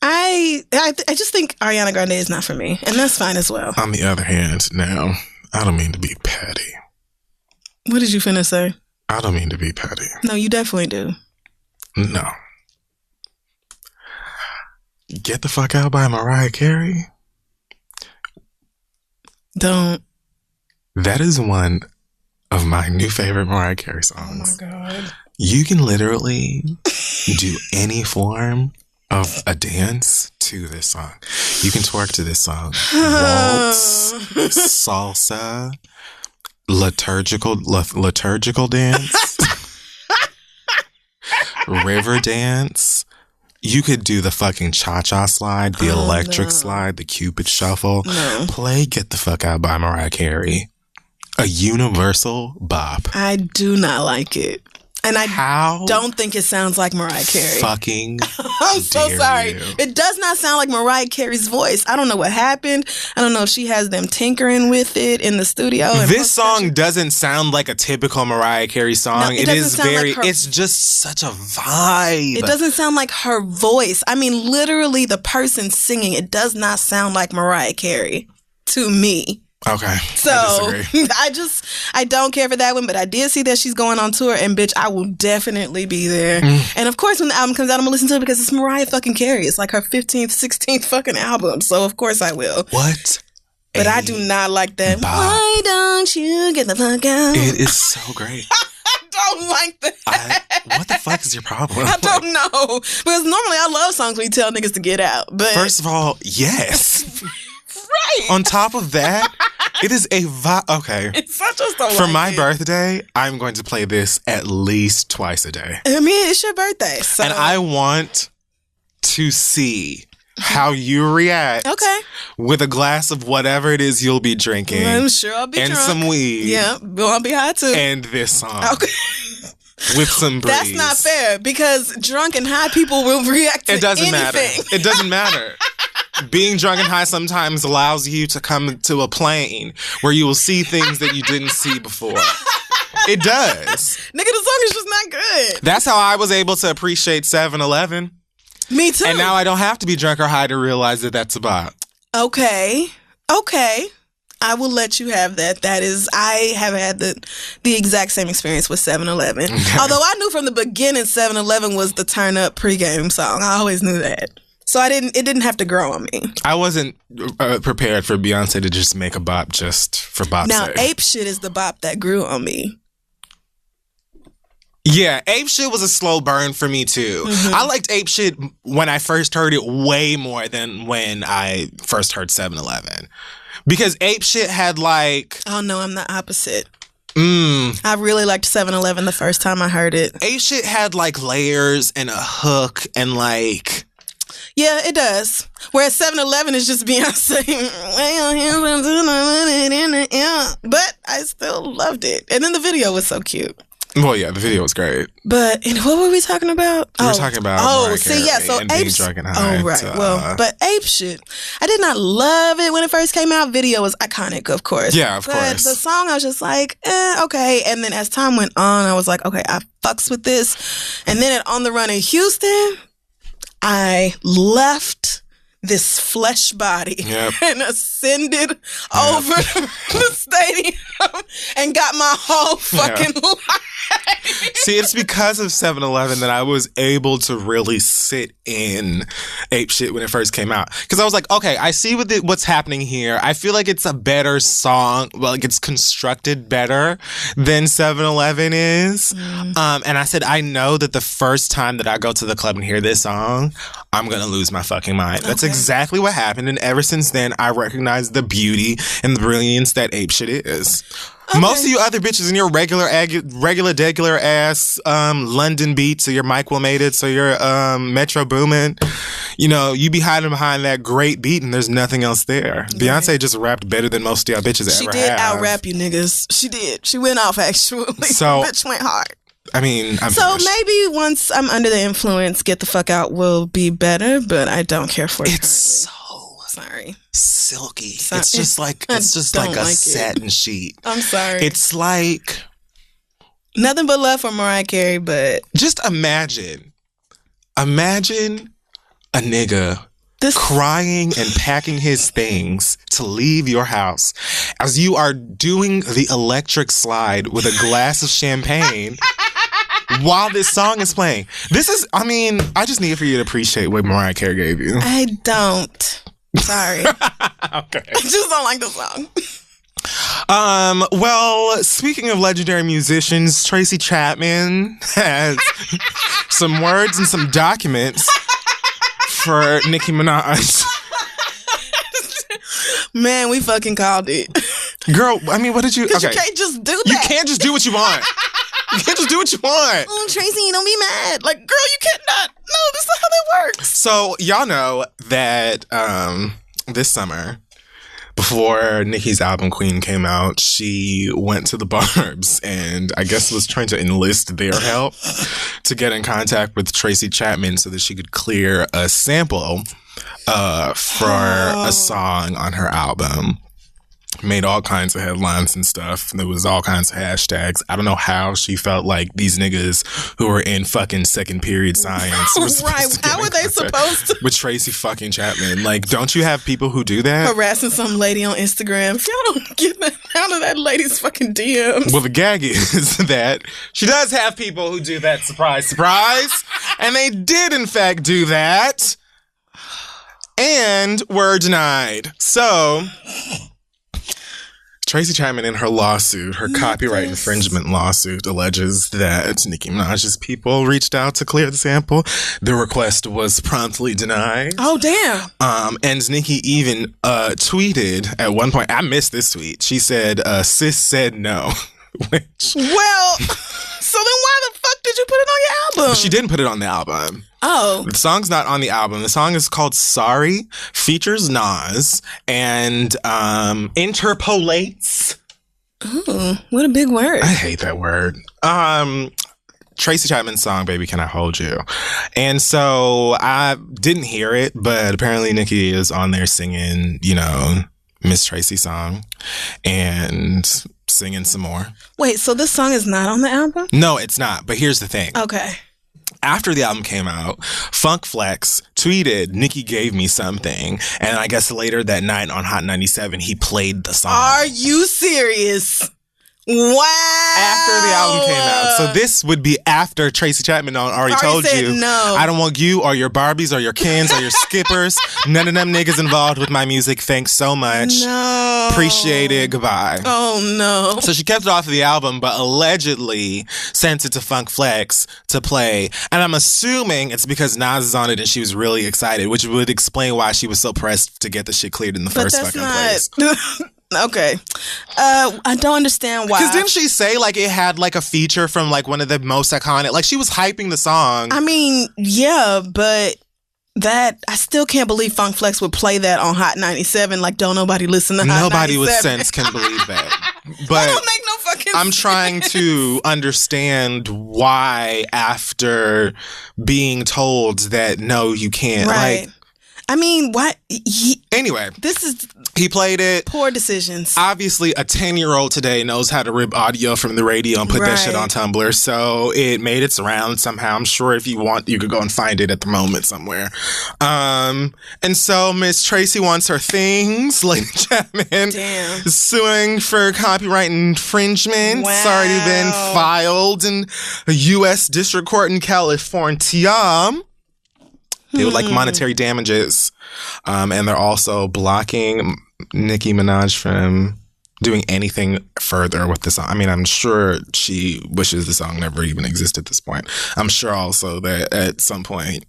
I just think Ariana Grande is not for me, and that's fine as well. On the other hand, now, I don't mean to be petty. What did you finna say? I don't mean to be petty. No, you definitely do. No. Get the Fuck Out by Mariah Carey? Don't. That is one of my new favorite Mariah Carey songs. Oh my God. You can literally do any form of a dance to this song. You can twerk to this song. Waltz, salsa, liturgical dance, river dance. You could do the fucking cha-cha slide, the electric slide, the Cupid shuffle. No. Play Get the Fuck Out by Mariah Carey. A universal bop. I do not like it. And I don't think it sounds like Mariah Carey. Fucking I'm so sorry. you. It does not sound like Mariah Carey's voice. I don't know what happened. I don't know if she has them tinkering with it in the studio. This song doesn't sound like a typical Mariah Carey song. No, it is very, it's just such a vibe. It doesn't sound like her voice. I mean, literally the person singing, it does not sound like Mariah Carey to me. Okay. So I don't care for that one, but I did see that she's going on tour, and bitch, I will definitely be there. And of course, when the album comes out, I'm gonna listen to it because it's Mariah fucking Carey. It's like her 15th, 16th fucking album. So of course I will. What? But I do not like that. Bop. Why don't you get the fuck out? It is so great. I don't like that. What the fuck is your problem? I don't know. Because normally I love songs when you tell niggas to get out. But First of all, yes. right. On top of that, it is a vibe. Okay. It's I just don't For like my it. birthday, I'm going to play this at least twice a day. I mean, it's your birthday. So. And I want to see how you react with a glass of whatever it is you'll be drinking. I'm sure I'll be and drunk. some weed. Yeah, I'll be high too. And this song. Okay. With some breeze. That's not fair because drunk and high people will react to anything. It doesn't matter. It doesn't matter. Being drunk and high sometimes allows you to come to a plane where you will see things that you didn't see before. It does. Nigga, the song is just not good. That's how I was able to appreciate 7-Eleven. Me too. And now I don't have to be drunk or high to realize that that's a bop. Okay. I will let you have that. That is, I have had the exact same experience with 7-Eleven. Okay. Although I knew from the beginning 7-Eleven was the turn up pregame song. I always knew that. So it didn't have to grow on me. I wasn't prepared for Beyonce to just make a bop just for bop's sake. Now, sake. Ape Shit is the bop that grew on me. Yeah, Ape Shit was a slow burn for me too. Mm-hmm. I liked Ape Shit when I first heard it way more than when I first heard 7-Eleven. Because Ape Shit had like... Oh no, I'm the opposite. I really liked 7-Eleven the first time I heard it. Ape Shit had like layers and a hook and like... Yeah, it does. Whereas 7-Eleven is just Beyonce. But I still loved it. And then the video was so cute. Well, yeah, the video was great. But what were we talking about? We were talking about Mariah Carey so and Ape being drunk and high. Oh, right. But Ape Shit, I did not love it when it first came out. Video was iconic, of course. Yeah, of course. But the song, I was just like, okay. And then as time went on, I was like, okay, I fucks with this. And then at On the Run in Houston, I left this flesh body and ascended over the stadium and got my whole fucking life. See, it's because of 7-Eleven that I was able to really sit in Ape Shit when it first came out. Because I was like, okay, I see what's happening here. I feel like it's a better song. Well, like it's constructed better than 7-Eleven is. And I said, I know that the first time that I go to the club and hear this song, I'm going to lose my fucking mind. That's exactly what happened. And ever since then, I recognize the beauty and the brilliance that Ape Shit is. Okay. Most of you other bitches in your regular degular ass London beats or your Mike Wilmated or your Metro Boomin, you know, you be hiding behind that great beat and there's nothing else there. Right. Beyonce just rapped better than most of y'all bitches ever have. She did out-rap you niggas. She did. She went off actually. So, bitch went hard. I mean, maybe once I'm under the influence, Get the Fuck Out will be better, but I don't care for it. It's currently. Sorry. Silky. It's just like a satin sheet. I'm sorry. It's like nothing but love for Mariah Carey, but just imagine a nigga crying and packing his things to leave your house as you are doing the electric slide with a glass of champagne while this song is playing. This is, I mean, I just need for you to appreciate what Mariah Carey gave you. I don't. Sorry. Okay. I just don't like the song. Well, speaking of legendary musicians, Tracy Chapman has some words and some documents for Nicki Minaj. Man, we fucking called it. Girl, I mean, what did you... Because you can't just do that. You can't just do what you want. You can't just do what you want. Oh, Tracy, don't be mad. Like, girl, you cannot. No, that's not how that works. So, y'all know that this summer, before Nicki's album Queen came out, she went to the Barbs and I guess was trying to enlist their help to get in contact with Tracy Chapman so that she could clear a sample for a song on her album. Made all kinds of headlines and stuff. There was all kinds of hashtags. I don't know how she felt like these niggas who were in fucking second period science were right. How were they supposed to? With Tracy fucking Chapman. Like, don't you have people who do that? Harassing some lady on Instagram. If y'all don't get out of that lady's fucking DMs. Well, the gag is that she does have people who do that. Surprise, surprise. And they did, in fact, do that. And were denied. So... Tracy Chapman, in her lawsuit, her copyright infringement lawsuit, alleges that Nicki Minaj's people reached out to clear the sample. The request was promptly denied. Oh, damn. And Nicki even tweeted at one point, I missed this tweet. She said, sis said no. Which, well, so then why the fuck did you put it on your album? She didn't put it on the album. Oh. The song's not on the album. The song is called Sorry, features Nas, and interpolates. Ooh, what a big word. I hate that word. Tracy Chapman's song, Baby Can I Hold You? And so I didn't hear it, but apparently Nicki is on there singing, you know, Miss Tracy song and singing some more. Wait, so this song is not on the album? No, it's not. But here's the thing. Okay. After the album came out, Funk Flex tweeted, Nicki gave me something. And I guess later that night on Hot 97, he played the song. Are you serious? Wow. After the album came out. So this would be after Tracy Chapman already told you, no. I don't want you or your Barbies or your Kens or your Skippers. None of them niggas involved with my music. Thanks so much. No. Appreciate it. Goodbye. Oh, no. So she kept it off of the album, but allegedly sent it to Funk Flex to play. And I'm assuming it's because Nas is on it and she was really excited, which would explain why she was so pressed to get the shit cleared in the first fucking place. Okay. I don't understand why. Because didn't she say like it had like a feature from like one of the most iconic, like she was hyping the song. I mean, yeah, but that, I still can't believe Funk Flex would play that on Hot 97. Like, don't nobody listen to Hot 97. Nobody with sense can believe that. But that don't make no fucking I'm sense. trying to understand why after being told that no, you can't. Right. Like, I mean, what? Anyway, This is he played it. poor decisions. Obviously, a 10-year-old today knows how to rip audio from the radio and put that shit on Tumblr. So it made its round somehow. I'm sure if you want, you could go and find it at the moment somewhere. And so Miss Tracy wants her things. Lady Chapman is suing for copyright infringement. Wow. It's already been filed in a U.S. District Court in California. They would like monetary damages. And they're also blocking Nicki Minaj from doing anything further with the song. I mean, I'm sure she wishes the song never even existed at this point. I'm sure also that at some point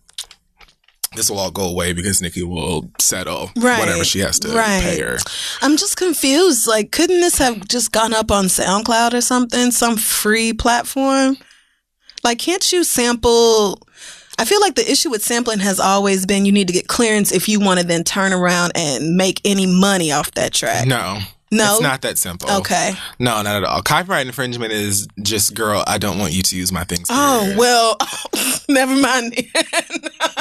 this will all go away because Nicki will settle whatever she has to pay her. I'm just confused. Like, couldn't this have just gone up on SoundCloud or something? Some free platform? Like, can't you sample... I feel like the issue with sampling has always been you need to get clearance if you want to then turn around and make any money off that track. No. It's not that simple. Okay. No, not at all. Copyright infringement is just, girl, I don't want you to use my things. Oh, well, never mind.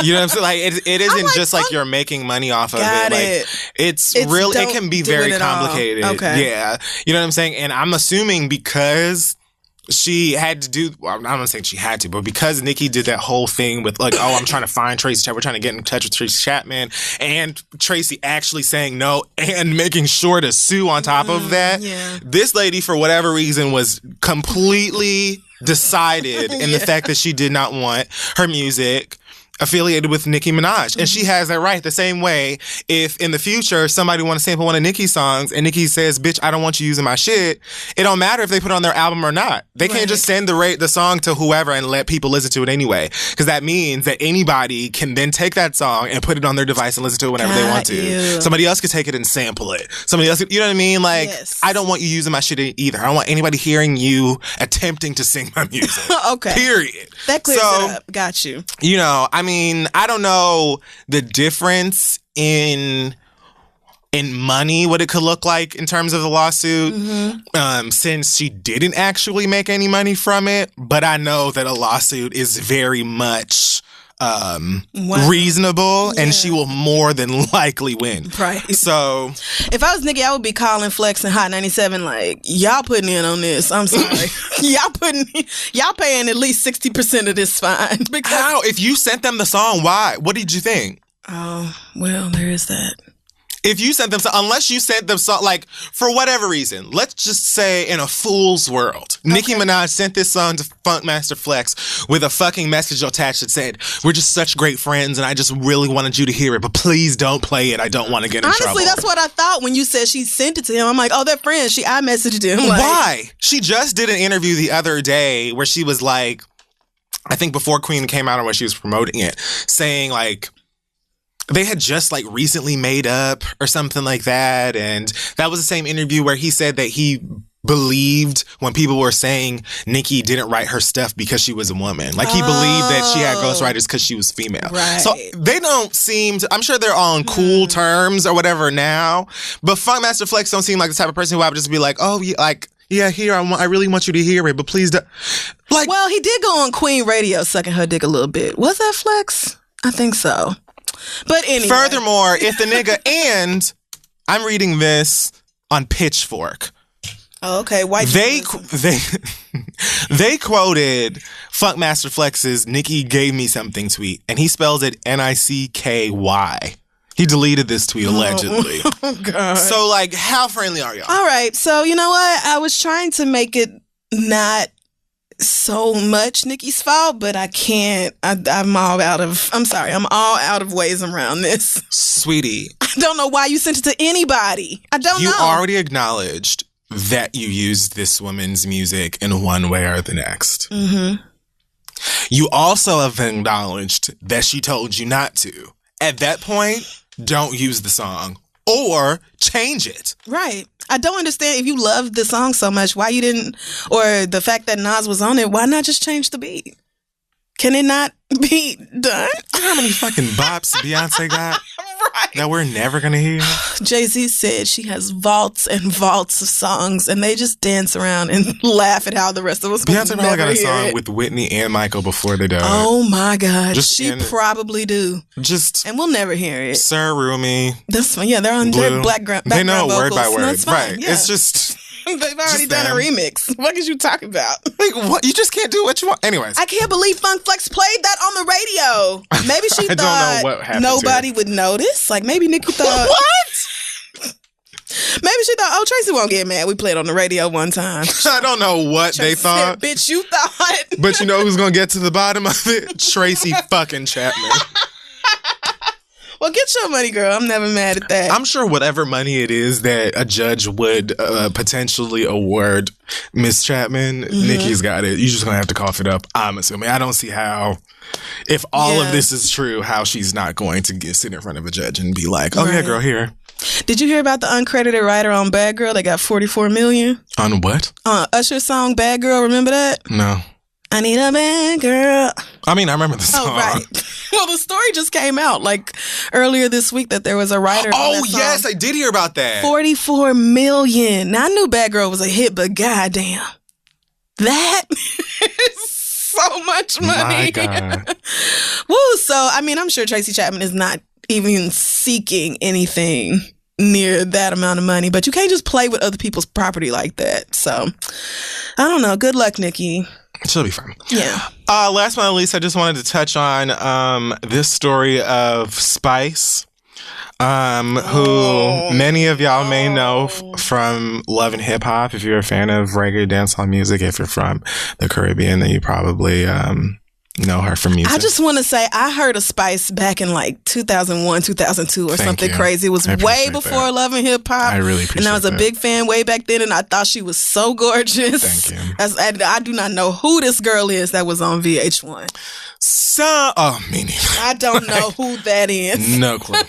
You know what I'm saying? Like, it isn't like, just like you're making money off of it. Like, it's real. It can be very complicated. Okay. Yeah. You know what I'm saying? And I'm assuming because she had to do, well, I'm not saying she had to, but because Nicki did that whole thing with like, oh, I'm trying to find Tracy Chapman, we're trying to get in touch with Tracy Chapman, and Tracy actually saying no and making sure to sue on top of that, this lady, for whatever reason, was completely decided in the fact that she did not want her music affiliated with Nicki Minaj. And she has that right. The same way, if in the future somebody want to sample one of Nicki's songs and Nicki says, bitch, I don't want you using my shit, it don't matter if they put it on their album or not. They can't just send the song to whoever and let people listen to it anyway. Because that means that anybody can then take that song and put it on their device and listen to it whenever they want to. Somebody else could take it and sample it. Somebody else could, you know what I mean? Like, I don't want you using my shit either. I don't want anybody hearing you attempting to sing my music. Okay. Period. That clears it up. Got you. You know, I mean, I don't know the difference in money, what it could look like in terms of the lawsuit, since she didn't actually make any money from it. But I know that a lawsuit is very much reasonable, and she will more than likely win. Right. So if I was Nicki, I would be calling Flex and Hot 97 like, y'all putting in on this. I'm sorry. y'all paying at least 60% of this fine. Because how? If you sent them the song, why? What did you think? Oh, well, there is that. If you sent them, unless you sent them, like, for whatever reason, let's just say in a fool's world, Nicki Minaj sent this song to Funkmaster Flex with a fucking message attached that said, we're just such great friends and I just really wanted you to hear it, but please don't play it. I don't want to get in trouble. Honestly, that's what I thought when you said she sent it to him. I'm like, oh, they're friends. I messaged him. Like, why? She just did an interview the other day where she was like, I think before Queen came out or when she was promoting it, saying like, they had just like recently made up or something like that. And that was the same interview where he said that he believed when people were saying Nicki didn't write her stuff because she was a woman. Like he believed that she had ghostwriters because she was female. Right. So they don't seem to, I'm sure they're on cool terms or whatever now, but Funkmaster Flex don't seem like the type of person who I would just be like, oh, yeah, like, yeah, here, I really want you to hear it, but please don't. Like, well, he did go on Queen Radio sucking her dick a little bit. Was that Flex? I think so. But anyway. Furthermore, if the nigga, and I'm reading this on Pitchfork. Oh, okay. White they quoted Funkmaster Flex's "Nicki gave me something" tweet, and he spells it Nicky. He deleted this tweet allegedly. Oh God. So, like, how friendly are y'all? All right. So, you know what? I was trying to make it not so much Nicki's fault, but I can't. I'm all out of ways around this. Sweetie. I don't know why you sent it to anybody. I don't know. You already acknowledged that you used this woman's music in one way or the next. Mm-hmm. You also have acknowledged that she told you not to. At that point, don't use the song or change it. Right. I don't understand if you love the song so much, why you didn't, or the fact that Nas was on it, why not just change the beat? Can it not be done? You know how many fucking bops Beyonce got? Right. That we're never going to hear? Jay-Z said she has vaults and vaults of songs, and they just dance around and laugh at how the rest of us Beyonce probably got a song with Whitney and Michael before they died. Oh my God. She probably do. And we'll never hear it. Sir Rumi. That's fine. Yeah, they're on their background They know vocals. word by word. No, it's fine. Right. Yeah. It's just... They've already done a remix. What is you talking about? Like, what? You just can't do what you want. Anyways. I can't believe Funk Flex played that on the radio. Maybe she thought nobody would notice. Like, maybe Nicki thought... What? Maybe she thought, oh, Tracy won't get mad. We played on the radio one time. I don't know what Tracy they thought. Said, bitch, you thought. But you know who's going to get to the bottom of it? Tracy fucking Chapman. Well, get your money, girl. I'm never mad at that. I'm sure whatever money it is that a judge would potentially award Miss Chapman, Nicki's got it. You're just going to have to cough it up, I'm assuming. I don't see how, if all of this is true, how she's not going to sit in front of a judge and be like, oh, yeah, girl, here. Did you hear about the uncredited writer on Bad Girl that got $44 million? On what? Usher's song, Bad Girl. Remember that? No. I need a bad girl. I mean, I remember the song. Oh, right. Well, the story just came out like earlier this week that there was a writer. Oh, yes, I did hear about that. $44 million. Now, I knew Bad Girl was a hit, but goddamn, that is so much money. My God. Woo. So, I mean, I'm sure Tracy Chapman is not even seeking anything near that amount of money, but you can't just play with other people's property like that. So, I don't know. Good luck, Nikki. She'll be fine. Yeah. Last but not least, I just wanted to touch on this story of Spice, who many of y'all may know from Love and Hip Hop. If you're a fan of reggae dancehall music, if you're from the Caribbean, then you probably know her from music. I just want to say I heard of Spice back in like 2001, 2002 or something crazy. It was way before Love and Hip Hop. I really appreciate that. And I was a big fan way back then, and I thought she was so gorgeous. Thank you. I do not know who this girl is that was on VH1. Me neither. I don't know who that is. No clue.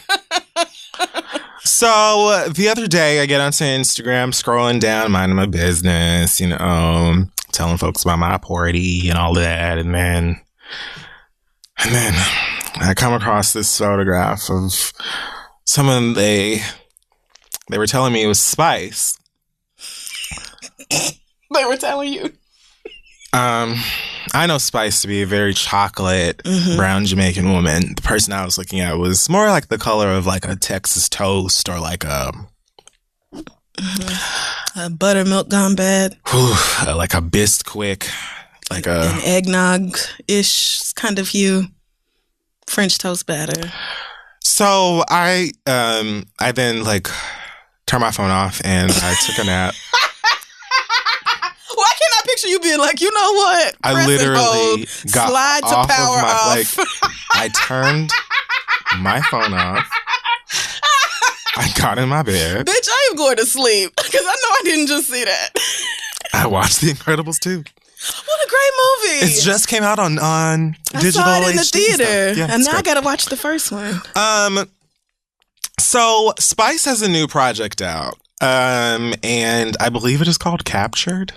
So the other day I get onto Instagram, scrolling down, minding my business, telling folks about my party and all that. And then I come across this photograph of someone they were telling me it was Spice. They were telling you? I know Spice to be a very chocolate, brown Jamaican woman. The person I was looking at was more like the color of like a Texas toast or like a buttermilk gone bad. Like a Bisquick. Like an eggnog-ish kind of hue. French toast batter. So I then like turned my phone off and I took a nap. Why can't I picture you being like, you know what? I literally got slide to off power of my off. like I turned my phone off. I got in my bed. Bitch, I am going to sleep because I know I didn't just see that. I watched The Incredibles too. What a great movie! It just came out on digital. I saw it in the HD theater, yeah, and now great. I gotta watch the first one. So Spice has a new project out, and I believe it is called Captured.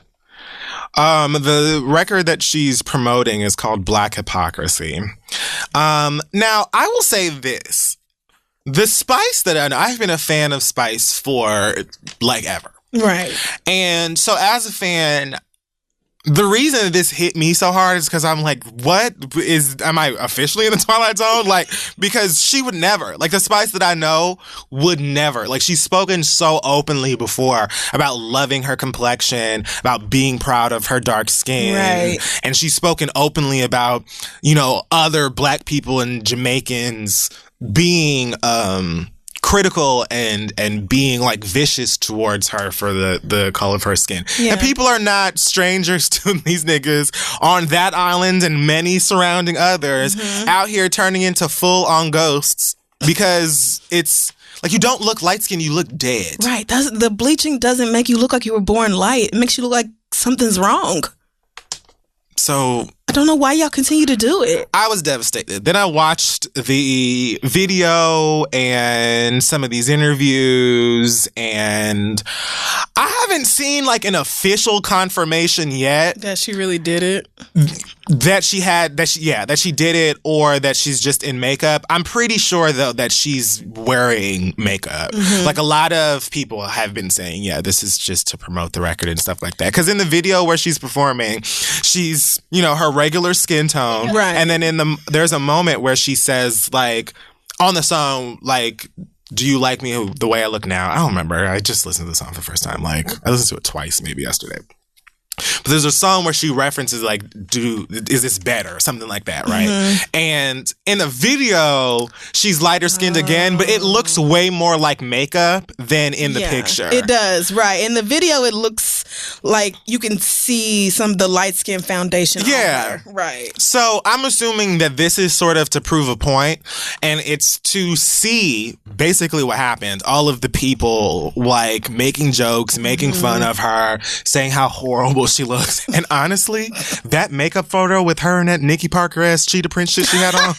The record that she's promoting is called Black Hypocrisy. Now I will say this: the Spice that I know, I've been a fan of Spice for like ever, right? And so as a fan, the reason that this hit me so hard is because I'm like, am I officially in the Twilight Zone? Like, because she would never, like the Spice that I know would never, like she's spoken so openly before about loving her complexion, about being proud of her dark skin. Right. And she's spoken openly about, other Black people and Jamaicans being, critical and being like vicious towards her for the color of her skin. Yeah. And people are not strangers to these niggas on that island and many surrounding others out here turning into full on ghosts because it's like you don't look light skinned, you look dead. Right. The bleaching doesn't make you look like you were born light. It makes you look like something's wrong. So I don't know why y'all continue to do it. I was devastated. Then I watched the video and some of these interviews, and I haven't seen like an official confirmation yet that she really did it. That she did it, or that she's just in makeup. I'm pretty sure though that she's wearing makeup. Like a lot of people have been saying, yeah, this is just to promote the record and stuff like that. Because in the video where she's performing, she's her regular skin tone, right? And then there's a moment where she says like on the song like, do you like me the way I look now? I don't remember. I just listened to the song for the first time. Like I listened to it twice maybe yesterday. But there's a song where she references like, is this better? Or something like that, right? And in the video, she's lighter skinned again, but it looks way more like makeup than in the picture. It does, right. In the video, it looks like you can see some of the light skin foundation on her. Right. So I'm assuming that this is sort of to prove a point, and it's to see basically what happened. All of the people like making jokes, making fun of her, saying how horrible she looks. And honestly, that makeup photo with her and that Nikki Parker-ass cheetah print shit she had on,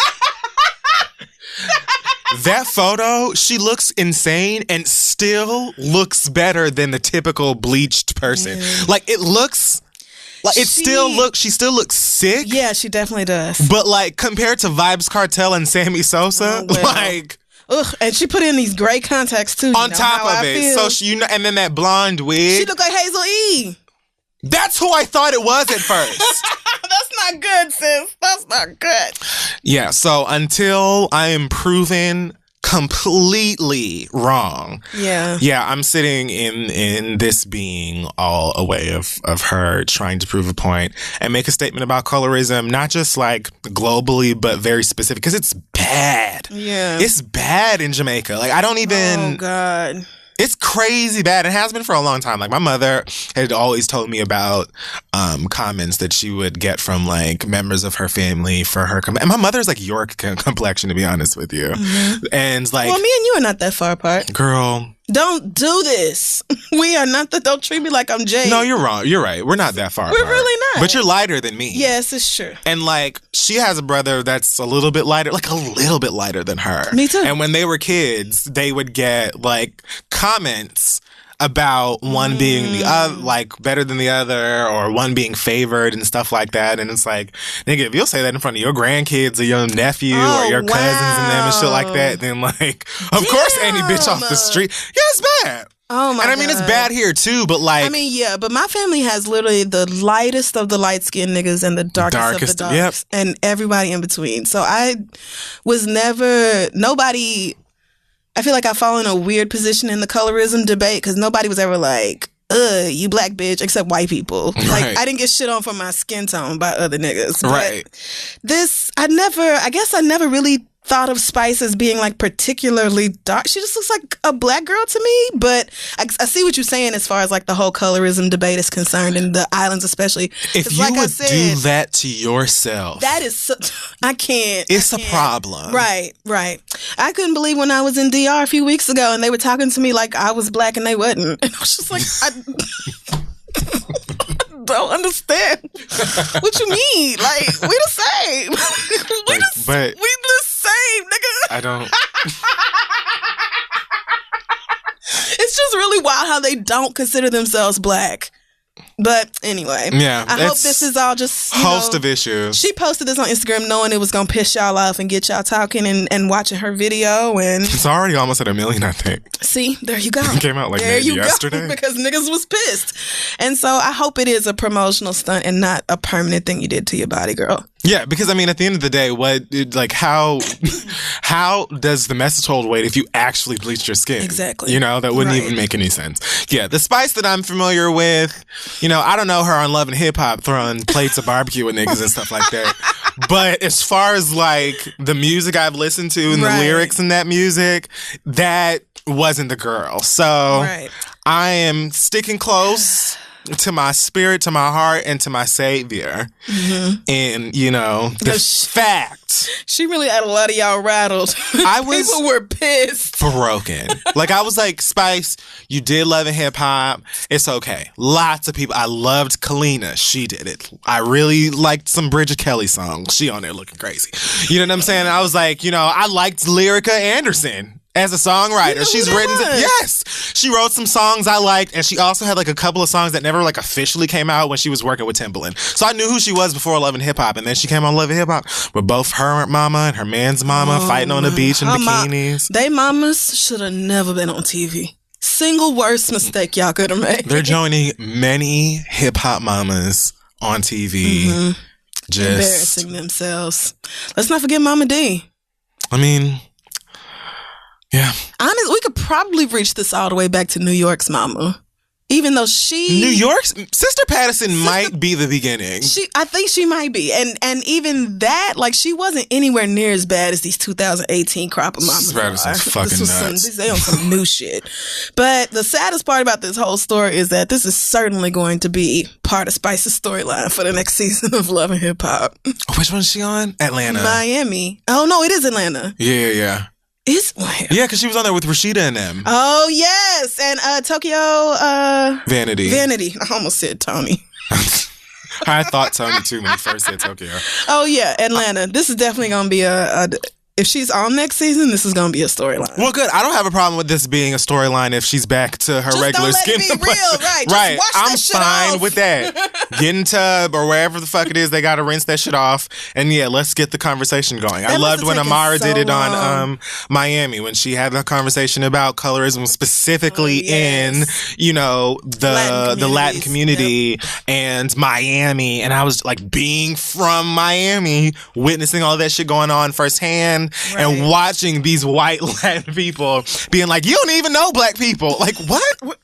that photo, she looks insane and still looks better than the typical bleached person. Like it looks like she still looks sick. Yeah, she definitely does. But like compared to Vibes Cartel and Sammy Sosa, like ugh, and she put in these gray contacts too. On top of it. So she, and then that blonde wig. She looked like Hazel E. That's who I thought it was at first. That's not good, sis. That's not good. Yeah, so until I am proven completely wrong. Yeah. Yeah, I'm sitting in this being all a way of her trying to prove a point and make a statement about colorism, not just like globally, but very specific, because it's bad. Yeah. It's bad in Jamaica. Like, I don't even... Oh, God. It's crazy bad. It has been for a long time. Like, my mother had always told me about comments that she would get from like members of her family for her. And my mother's like York complexion, to be honest with you. Mm-hmm. And like, well, me and you are not that far apart, girl. Don't do this. We are not that. Don't treat me like I'm Jade. No, you're wrong. You're right. We're not that far apart. We're really not. But you're lighter than me. Yes, it's true. And like, she has a brother that's a little bit lighter, like a little bit lighter than her. Me too. And when they were kids, they would get like comments about one being the other, like better than the other, or one being favored and stuff like that. And it's like, nigga, if you'll say that in front of your grandkids or your nephew or your cousins and them and shit like that, then like, of course any bitch off the street. Yeah, it's bad. Oh my God. And I mean, it's bad here too, but like, I mean, yeah, but my family has literally the lightest of the light-skinned niggas and the darkest of the darks, and everybody in between. So I was never, nobody, I feel like I fall in a weird position in the colorism debate, because nobody was ever like, you black bitch, except white people. Like, right. I didn't get shit on for my skin tone by other niggas. Right. But this, I guess I never really thought of Spice as being like particularly dark. She just looks like a black girl to me. But I see what you're saying as far as like the whole colorism debate is concerned, in the islands especially. If you like would do that to yourself, that is I can't. It's a problem. Right. I couldn't believe when I was in DR a few weeks ago and they were talking to me like I was black and they wasn't. And I was just like, I don't understand what you mean. Like, we the same. we the same, nigga. I don't. It's just really wild how they don't consider themselves black. But anyway, yeah, I hope this is all just host of issues. She posted this on Instagram knowing it was gonna piss y'all off and get y'all talking and watching her video, and it's already almost at 1 million, I think. See, there you go. It came out like maybe yesterday because niggas was pissed, and so I hope it is a promotional stunt and not a permanent thing you did to your body, girl. Yeah, because I mean, at the end of the day, how does the message hold weight if you actually bleach your skin? Exactly. You know, that wouldn't even make any sense. Yeah, the Spice that I'm familiar with, you know, I don't know her on Love and Hip Hop throwing plates of barbecue with niggas and stuff like that. But as far as like the music I've listened to and the lyrics in that music, that wasn't the girl. So I am sticking close to my spirit, to my heart, and to my savior. Mm-hmm. And, you know, the fact. She really had a lot of y'all rattled. People were pissed. Broken. Like, I was like, Spice, you did Love and Hip Hop. It's okay. Lots of people. I loved Kalina. She did it. I really liked some Bridget Kelly songs. She on there looking crazy. You know what I'm saying? I was like, you know, I liked Lyrica Anderson as a songwriter. She's written, yes, she wrote some songs I liked, and she also had like a couple of songs that never like officially came out when she was working with Timbaland. So I knew who she was before Love and Hip Hop, and then she came on Love and Hip Hop with both her mama and her man's mama fighting on the beach in bikinis. They mamas should have never been on TV. Single worst mistake y'all could have made. They're joining many hip hop mamas on TV. Mm-hmm. Just embarrassing themselves. Let's not forget Mama D. I mean, yeah. Honestly, we could probably reach this all the way back to New York's mama. Even though New York's Sister Patterson might be the beginning. I think she might be. And even that, like, she wasn't anywhere near as bad as these 2018 crop of mamas. Patterson's fucking nuts. They on some new shit. But the saddest part about this whole story is that this is certainly going to be part of Spice's storyline for the next season of Love and Hip Hop. Which one's she on? Atlanta. Miami. Oh, no, it is Atlanta. Yeah. Yeah, because she was on there with Rashida and them. Oh, yes. And Tokyo... Vanity. I almost said Tony. I thought Tony, too, when he first said Tokyo. Oh, yeah, Atlanta. This is definitely going to be if she's on next season, this is going to be a storyline. Well, good. I don't have a problem with this being a storyline if she's back to her regular skin. Just don't let it be real, right? Right. Just wash I'm that shit fine off. with that. Get in tub or wherever the fuck it is, they got to rinse that shit off. And yeah, let's get the conversation going. I loved when Amara did it on Miami, when she had the conversation about colorism specifically in, you know, the Latin community and Miami. And I was like, being from Miami, witnessing all that shit going on firsthand, and watching these white Latin people being like, you don't even know black people. Like, what? What?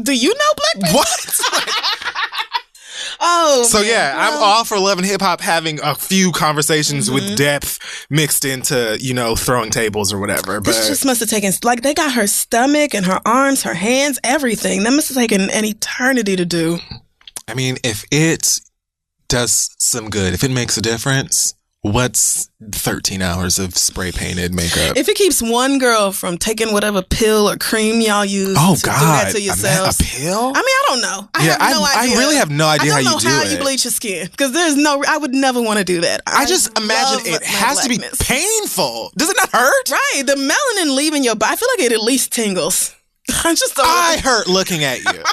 Do you know black people? What? So yeah, I'm all for Love and Hip Hop having a few conversations with depth mixed into, throwing tables or whatever. But this just must have taken, like, they got her stomach and her arms, her hands, everything. That must have taken an eternity to do. I mean, if it does some good, if it makes a difference, what's 13 hours of spray painted makeup? If it keeps one girl from taking whatever pill or cream y'all use to do that to yourselves. A pill? I mean, I don't know. I have no idea. I really have no idea how you do it. I don't know how you bleach your skin, because I would never want to do that. I just imagine it has to be painful. Does it not hurt? Right. The melanin leaving your body, I feel like it at least tingles. I hurt looking at you.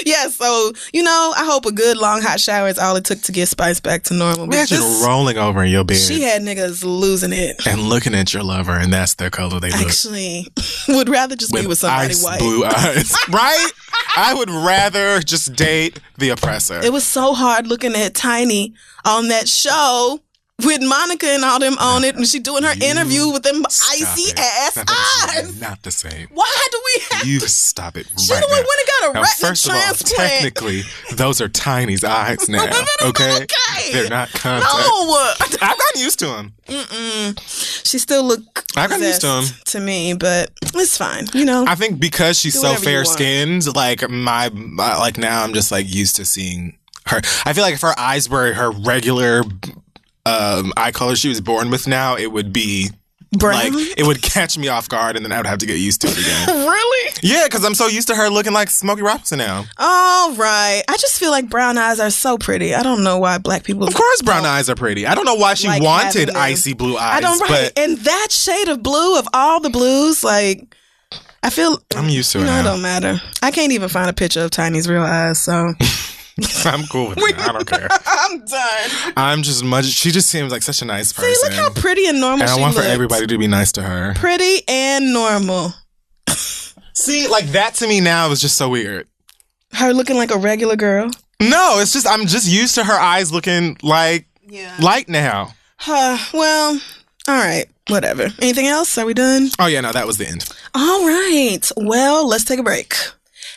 Yeah, so, I hope a good long hot shower is all it took to get Spice back to normal. Imagine rolling over in your bed. She had niggas losing it. And looking at your lover, and that's their color they look. Actually, would rather just be with somebody ice white. Blue eyes. Right? I would rather just date the oppressor. It was so hard looking at Tiny on that show with Monica and all them on it, and she doing her interview with them icy ass eyes. Not the same. Why do we have You to? stop it She right the one now. went and got a retina First of all, transplant. technically, those are Tiny's eyes now. Okay? They're not contact. No. I've gotten used to them. She still look I've gotten used to them. to me, but it's fine. I think because she's so whatever you fair want. skinned, like now I'm just like used to seeing her. I feel like if her eyes were her regular eye color she was born with now, it would be brown. like it would catch me off guard, and then I would have to get used to it again. Really? Yeah, because I'm so used to her looking like Smokey Robinson now. All right. I just feel like brown eyes are so pretty. I don't know why black people. Of course, brown eyes are pretty. I don't know why she like wanted icy blue eyes. I don't. Right. But and that shade of blue of all the blues, like. I feel I'm used to it now. It don't matter. I can't even find a picture of Tiny's real eyes, so I'm cool with that. I don't care. I'm done. I'm just she just seems like such a nice person. See, look how pretty and normal and she I want looks. for everybody to be nice to her. Pretty and normal. See, like that to me now is just so weird. Her looking like a regular girl? No, it's just I'm just used to her eyes looking like light now. Well, all right. Whatever. Anything else? Are we done? Oh yeah, no, that was the end. All right. Well, let's take a break.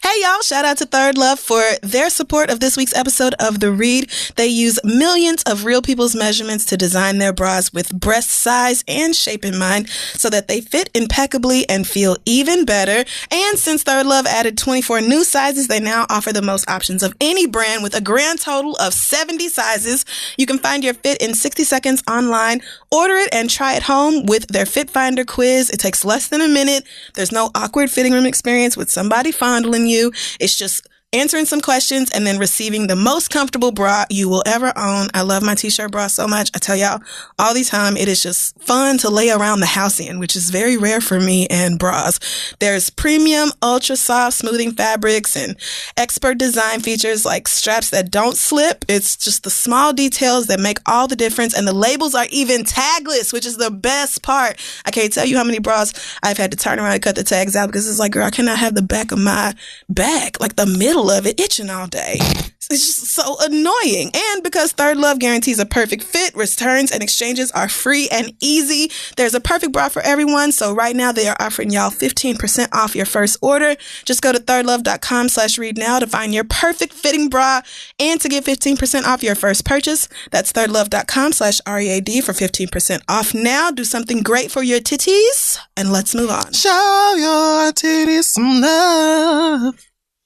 Hey, y'all. Shout out to Third Love for their support of this week's episode of The Read. They use millions of real people's measurements to design their bras with breast size and shape in mind so that they fit impeccably and feel even better. And since Third Love added 24 new sizes, they now offer the most options of any brand with a grand total of 70 sizes. You can find your fit in 60 seconds online. Order it and try it home with their Fit Finder quiz. It takes less than a minute. There's no awkward fitting room experience with somebody fondling you. It's just answering some questions and then receiving the most comfortable bra you will ever own. I love my t-shirt bra so much. I tell y'all all the time, it is just fun to lay around the house in, which is very rare for me and bras. There's premium, ultra soft smoothing fabrics and expert design features like straps that don't slip. It's just the small details that make all the difference. And the labels are even tagless, which is the best part. I can't tell you how many bras I've had to turn around and cut the tags out because it's like, girl, I cannot have the back of my back, like the middle of it, itching all day. It's just so annoying. And because Third Love guarantees a perfect fit, returns and exchanges are free and easy. There's a perfect bra for everyone. So right now they are offering y'all 15% off your first order. Just go to thirdlove.com/read now to find your perfect fitting bra and to get 15% off your first purchase. That's thirdlove.com/READ for 15% off now. Do something great for your titties and let's move on. Show your titties some love.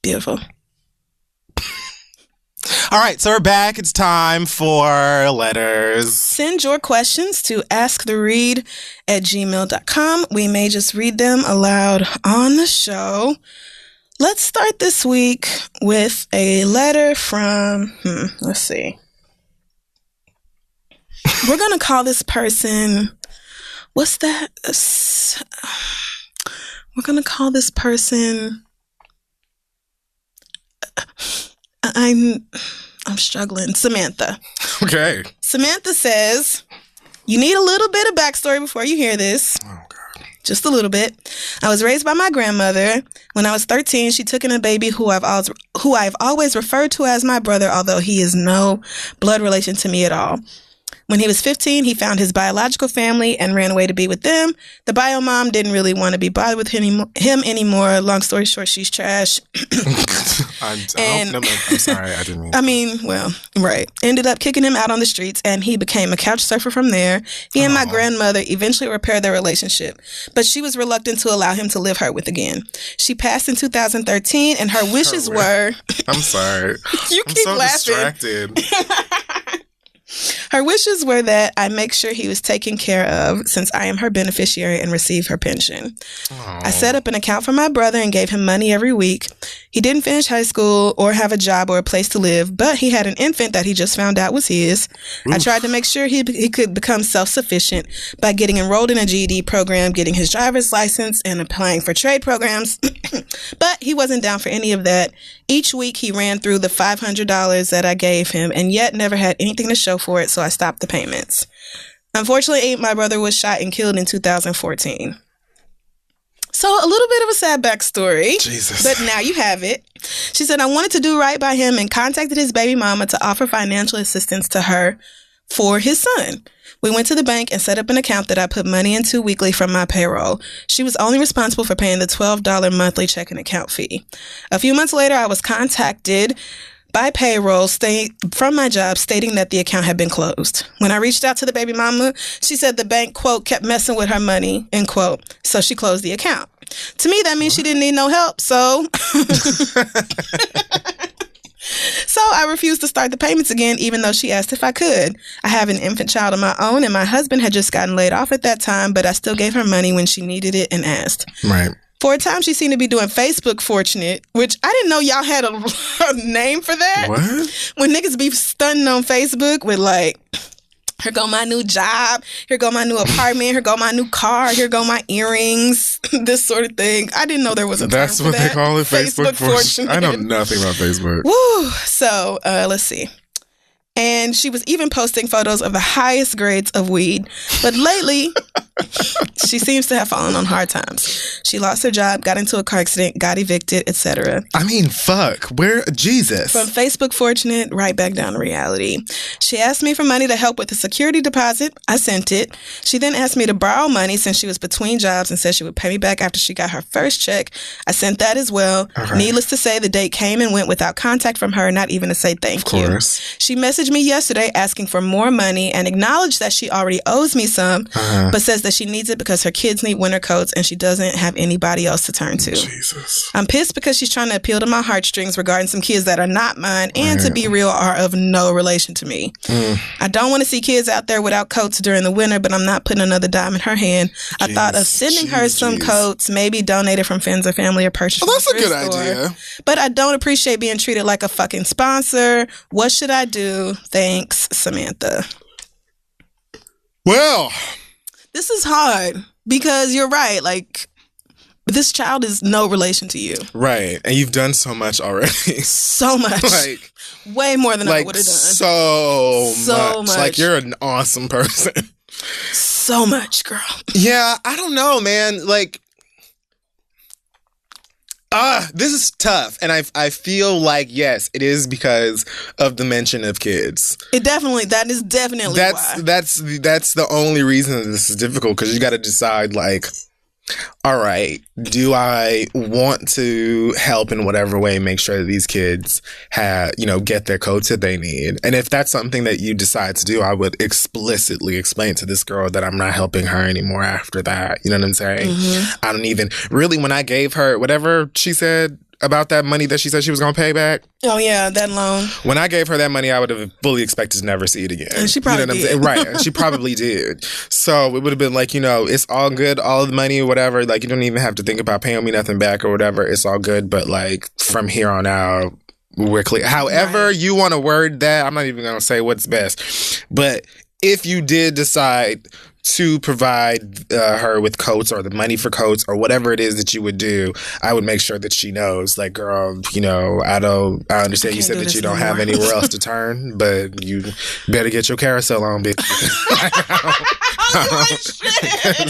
Beautiful. All right, so we're back. It's time for letters. Send your questions to asktheread@gmail.com. We may just read them aloud on the show. Let's start this week with a letter from, let's see. We're going to call this person, what's that? We're going to call this person... I'm struggling. Samantha. Okay. Samantha says, you need a little bit of backstory before you hear this. Oh, God. Just a little bit. I was raised by my grandmother. When I was 13, she took in a baby who I've always referred to as my brother, although he is no blood relation to me at all. When he was 15, he found his biological family and ran away to be with them. The bio mom didn't really want to be bothered with him anymore. Long story short, she's trash. I'm sorry, I didn't mean. I mean, well, right. Ended up kicking him out on the streets, and he became a couch surfer from there. He and my grandmother eventually repaired their relationship, but she was reluctant to allow him to live her with again. She passed in 2013, and her wishes were... I'm sorry. You keep so laughing. Distracted. Her wishes were that I make sure he was taken care of since I am her beneficiary and receive her pension. Aww. I set up an account for my brother and gave him money every week. He didn't finish high school or have a job or a place to live, but he had an infant that he just found out was his. Oof. I tried to make sure he could become self-sufficient by getting enrolled in a GED program, getting his driver's license, and applying for trade programs. But he wasn't down for any of that. Each week he ran through the $500 that I gave him and yet never had anything to show for it, so I stopped the payments. Unfortunately, my brother was shot and killed in 2014. So a little bit of a sad backstory. Jesus. But now you have it. She said, I wanted to do right by him and contacted his baby mama to offer financial assistance to her for his son. We went to the bank and set up an account that I put money into weekly from my payroll. She was only responsible for paying the $12 monthly checking account fee. A few months later, I was contacted by payroll from my job stating that the account had been closed. When I reached out to the baby mama, she said the bank, quote, kept messing with her money, end quote. So she closed the account. To me, that means she didn't need no help. So I refused to start the payments again, even though she asked if I could. I have an infant child of my own, and my husband had just gotten laid off at that time, but I still gave her money when she needed it and asked. Right. For a time, she seemed to be doing Facebook Fortunate, which I didn't know y'all had a name for that. What? When niggas be stunning on Facebook with like, here go my new job, here go my new apartment, here go my new car, here go my earrings, this sort of thing. I didn't know there was a term for that. They call it, Facebook Fortunate. I know nothing about Facebook. Woo! So, let's see. And she was even posting photos of the highest grades of weed. But lately, she seems to have fallen on hard times. She lost her job, got into a car accident, got evicted, etc. I mean, fuck. Where? Jesus. From Facebook Fortunate, right back down to reality. She asked me for money to help with the security deposit. I sent it. She then asked me to borrow money since she was between jobs and said she would pay me back after she got her first check. I sent that as well. Okay. Needless to say, the date came and went without contact from her, not even to say thank you. Of course. She messaged me yesterday asking for more money and acknowledged that she already owes me some, but says that she needs it because her kids need winter coats and she doesn't have anybody else to turn to. Jesus. I'm pissed because she's trying to appeal to my heartstrings regarding some kids that are not mine and, to be real, are of no relation to me. I don't want to see kids out there without coats during the winter, but I'm not putting another dime in her hand. I thought of sending her some coats, maybe donated from friends or family or purchased from that's a a good store. idea. But I don't appreciate being treated like a fucking sponsor. What should I do? Thanks, Samantha. Well, this is hard because you're right. Like, this child is no relation to you. Right. And you've done so much already. So much. Like, way more than I would have done. So much. Like, you're an awesome person. So much, girl. Yeah, I don't know, man. Like, this is tough. And I feel like, yes, it is because of the mention of kids. That is definitely why. That's the only reason this is difficult, because you got to decide, like, all right, do I want to help in whatever way make sure that these kids get their coats that they need? And if that's something that you decide to do, I would explicitly explain to this girl that I'm not helping her anymore after that. You know what I'm saying? Mm-hmm. I don't even really, when I gave her whatever she said about that money that she said she was going to pay back. Oh, yeah, that loan. When I gave her that money, I would have fully expected to never see it again. And she probably did. Right, and she probably did. So it would have been like, it's all good, all of the money, whatever. Like, you don't even have to think about paying me nothing back or whatever. It's all good, but, like, from here on out, we're clear. However you want to word that, I'm not even going to say what's best. But if you did decide to provide her with coats or the money for coats or whatever it is that you would do, I would make sure that she knows, like, girl, you know, I understand you said that you don't have anywhere else to turn, but you better get your carousel on, bitch.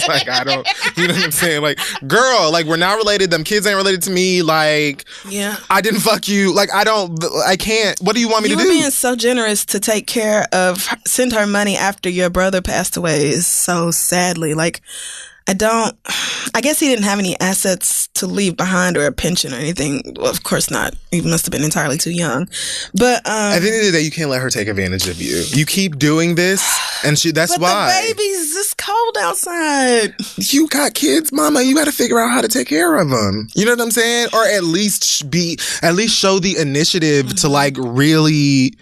Like, I don't, you know what I'm saying? Like, girl, like, we're not related. Them kids ain't related to me. Like, yeah, I didn't fuck you. Like, I can't. What do you want me to do? You were being so generous to take care of, send her money after your brother passed away. So sadly, like, I guess he didn't have any assets to leave behind or a pension or anything. Well, of course not. He must have been entirely too young. But at the end of the day, you can't let her take advantage of you. You keep doing this, and that's why. The baby's just cold outside. You got kids, mama. You got to figure out how to take care of them. You know what I'm saying? Or at least show the initiative to, like, really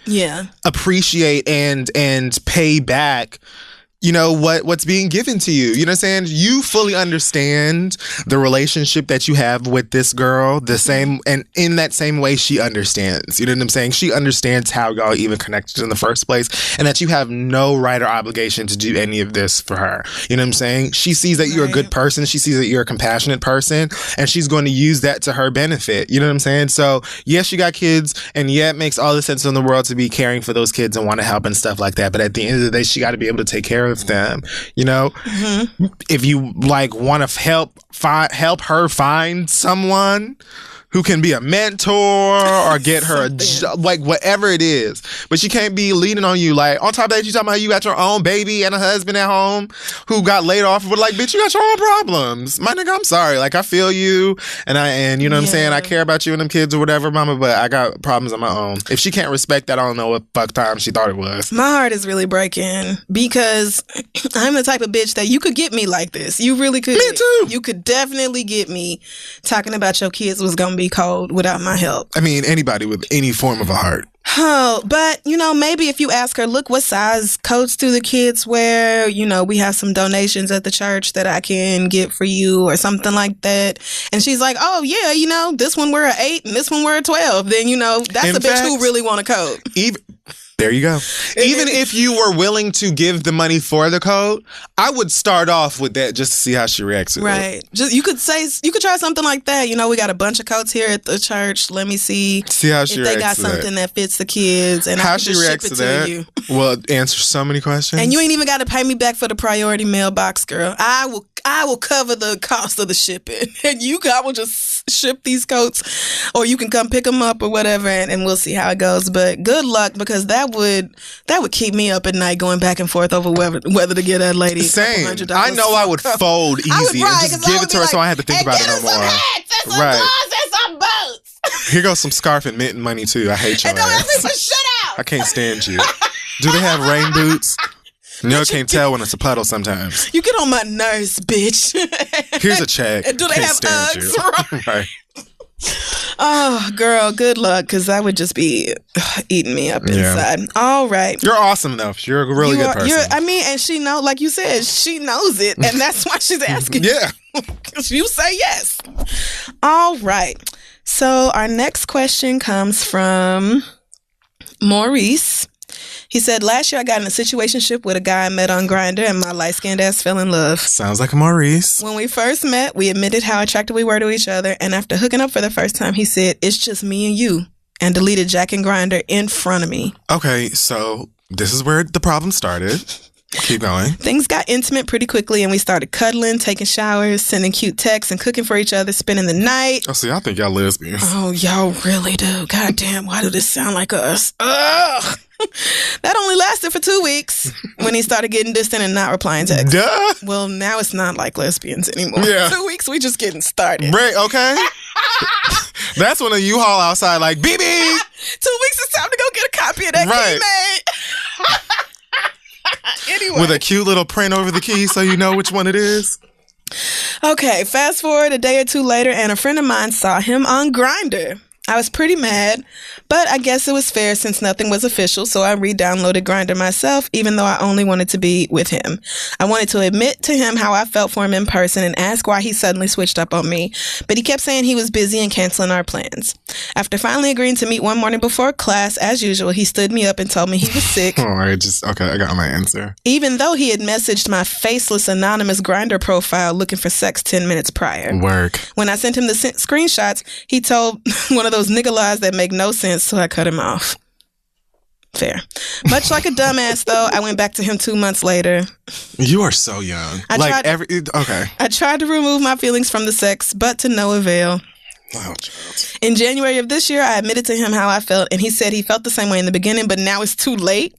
appreciate and pay back, you know, what's being given to you. You know what I'm saying? You fully understand the relationship that you have with this girl, the same, and in that same way she understands. You know what I'm saying? She understands how y'all even connected in the first place, and that you have no right or obligation to do any of this for her. You know what I'm saying? She sees that you're a good person. She sees that you're a compassionate person, and she's going to use that to her benefit. You know what I'm saying? So, yes, you got kids, and yeah, it makes all the sense in the world to be caring for those kids and want to help and stuff like that. But at the end of the day, she got to be able to take care of them, you know. If you, like, want to help her find someone who can be a mentor or get her a job, like, whatever it is. But she can't be leaning on you. Like, on top of that, you talking about how you got your own baby and a husband at home who got laid off. But, like, bitch, you got your own problems. My nigga, I'm sorry. Like, I feel you, and you know what I'm saying? I care about you and them kids or whatever, mama, but I got problems of my own. If she can't respect that, I don't know what fuck time she thought it was. My heart is really breaking because I'm the type of bitch that you could get me like this. You really could. Me too. You could definitely get me talking about your kids was going to be cold without my help. I mean, anybody with any form of a heart. Oh, but, you know, maybe if you ask her, look, what size coats do the kids wear? You know, we have some donations at the church that I can get for you or something like that. And she's like, oh, yeah, you know, this one wear an 8 and this one wear a 12. Then, you know, that's a bitch who really want a coat. There you go. Even if you were willing to give the money for the coat, I would start off with that just to see how she reacts to it. Right. Just you could try something like that. You know, we got a bunch of coats here at the church. Let me see how she reacts to that. If they got something that fits the kids, and how she reacts to that. You. Well, answer so many questions. And you ain't even got to pay me back for the priority mailbox, girl. I will cover the cost of the shipping, and I will just ship these coats, or you can come pick them up or whatever, and we'll see how it goes. But good luck, because that would keep me up at night going back and forth over whether to get that lady Same. I know I would fold easy and just give it to her, so I had to think about it no more. Some boots. Here goes some scarf and mint money too. I hate you. And don't ask me for shit out. I can't stand you. Do they have rain boots? No, can't tell when it's a puddle sometimes. You get on my nerves, bitch. Here's a check. And do they have Uggs? Right. Oh, girl, good luck, because that would just be eating me up inside. All right. You're awesome, though. You're a really good person. And she knows, like you said, she knows it, and that's why she's asking. Yeah. Because you say yes. All right. So our next question comes from Maurice. He said, last year I got in a situationship with a guy I met on Grindr, and my light-skinned ass fell in love. Sounds like a Maurice. When we first met, we admitted how attracted we were to each other, and after hooking up for the first time, he said, it's just me and you, and deleted Jack and Grindr in front of me. Okay, so this is where the problem started. Keep going. Things got intimate pretty quickly, and we started cuddling, taking showers, sending cute texts, and cooking for each other, spending the night. Oh, see, I think y'all lesbians. Oh, y'all really do. God damn, why do this sound like us? Ugh. That only lasted for 2 weeks when he started getting distant and not replying to texts. Duh. Well, now it's not like lesbians anymore. Yeah. 2 weeks, we just getting started. Right, okay. That's when a U-Haul outside like, BB! 2 weeks is time to go get a copy of that key, man. Anyway. With a cute little print over the key so you know which one it is. Okay, fast forward a day or two later, and a friend of mine saw him on Grindr. I was pretty mad, but I guess it was fair since nothing was official, so I re-downloaded Grindr myself, even though I only wanted to be with him. I wanted to admit to him how I felt for him in person and ask why he suddenly switched up on me, but he kept saying he was busy and canceling our plans. After finally agreeing to meet one morning before class, as usual, he stood me up and told me he was sick. I got my answer. Even though he had messaged my faceless anonymous Grindr profile looking for sex 10 minutes prior. Work. When I sent him the screenshots, he told one of those nigga lies that make no sense, so I cut him off. Fair. Much like a dumbass, though, I went back to him 2 months later. You are so young. I tried to remove my feelings from the sex, but to no avail. Oh, child. In January of this year, I admitted to him how I felt, and he said he felt the same way in the beginning, but now it's too late.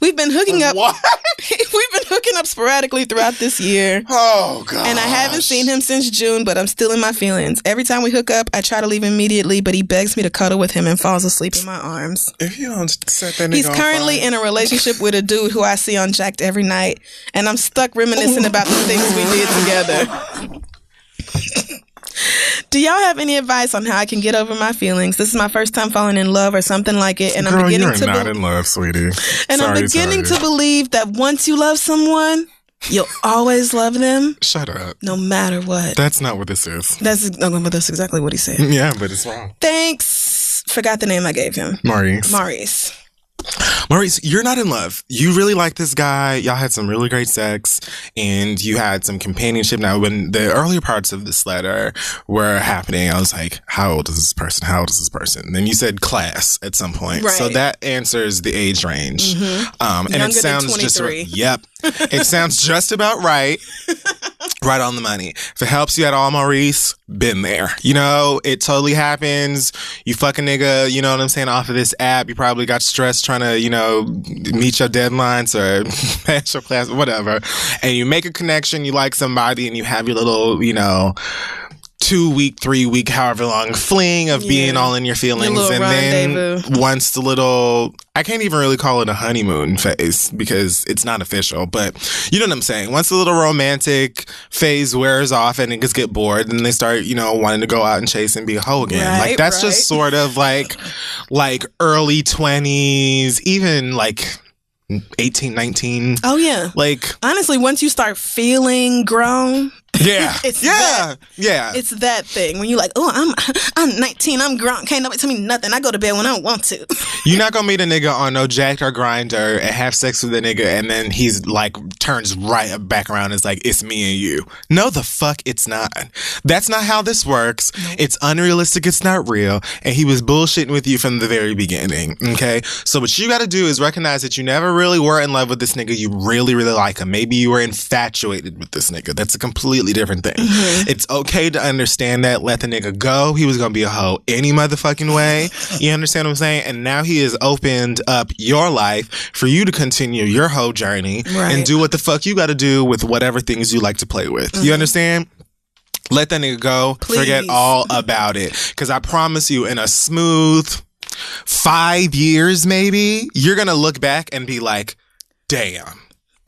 We've been hooking up. What? We've been hooking up sporadically throughout this year. Oh, God. And I haven't seen him since June, but I'm still in my feelings. Every time we hook up, I try to leave immediately, but he begs me to cuddle with him and falls asleep in my arms. If you don't set that nigga He's on currently fire. in a relationship with a dude who I see on Jacked every night, and I'm stuck reminiscing about the things we did together. Do y'all have any advice on how I can get over my feelings? This is my first time falling in love or something like it, and Girl, I'm beginning you're not in love, sweetie. And I'm beginning to believe that once you love someone, you'll always love them. Shut up. No matter what. That's not what this is. That's exactly what he said. Yeah, but it's wrong. Thanks. Forgot the name I gave him. Maurice, you're not in love. You really like this guy. Y'all had some really great sex and you had some companionship. Now, when the earlier parts of this letter were happening, I was like, how old is this person? How old is this person? And then you said class at some point. Right. So that answers the age range. Mm-hmm. And it sounds just, yep. It sounds just about right. Right on the money. If it helps you at all, Maurice, been there. You know, it totally happens. You fuck a nigga, you know what I'm saying, off of this app. You probably got stressed trying to, you know, meet your deadlines or pass your class, whatever. And you make a connection, you like somebody, and you have your little, you know, 2 week, 3 week, however long fling of being all in your feelings. Your and rendezvous. Then once the little, I can't even really call it a honeymoon phase because it's not official, but you know what I'm saying? Once the little romantic phase wears off and niggas get bored, then they start, you know, wanting to go out and chase and be a hoe again. Right, like that's just sort of like early 20s, even like 18, 19. Oh, yeah. Like, honestly, once you start feeling grown, yeah, it's yeah. It's that thing when you're like, oh, I'm 19, I'm grown, can't nobody tell me nothing. I go to bed when I want to. You're not gonna meet a nigga on no Jacked or Grindr and have sex with a nigga and then he's like turns right back around and is like, it's me and you. No, the fuck, it's not. That's not how this works. Nope. It's unrealistic. It's not real. And he was bullshitting with you from the very beginning. Okay, so what you got to do is recognize that you never really were in love with this nigga. You really, really like him. Maybe you were infatuated with this nigga. That's a completely different thing. Mm-hmm. It's okay to understand that. Let the nigga go. He was gonna be a hoe any motherfucking way. You understand what I'm saying? And now he has opened up your life for you to continue your hoe journey and do what the fuck you gotta do with whatever things you like to play with. Mm-hmm. You understand? Let that nigga go. Please. Forget all about it. Because I promise you, in a smooth 5 years maybe, you're gonna look back and be like, damn.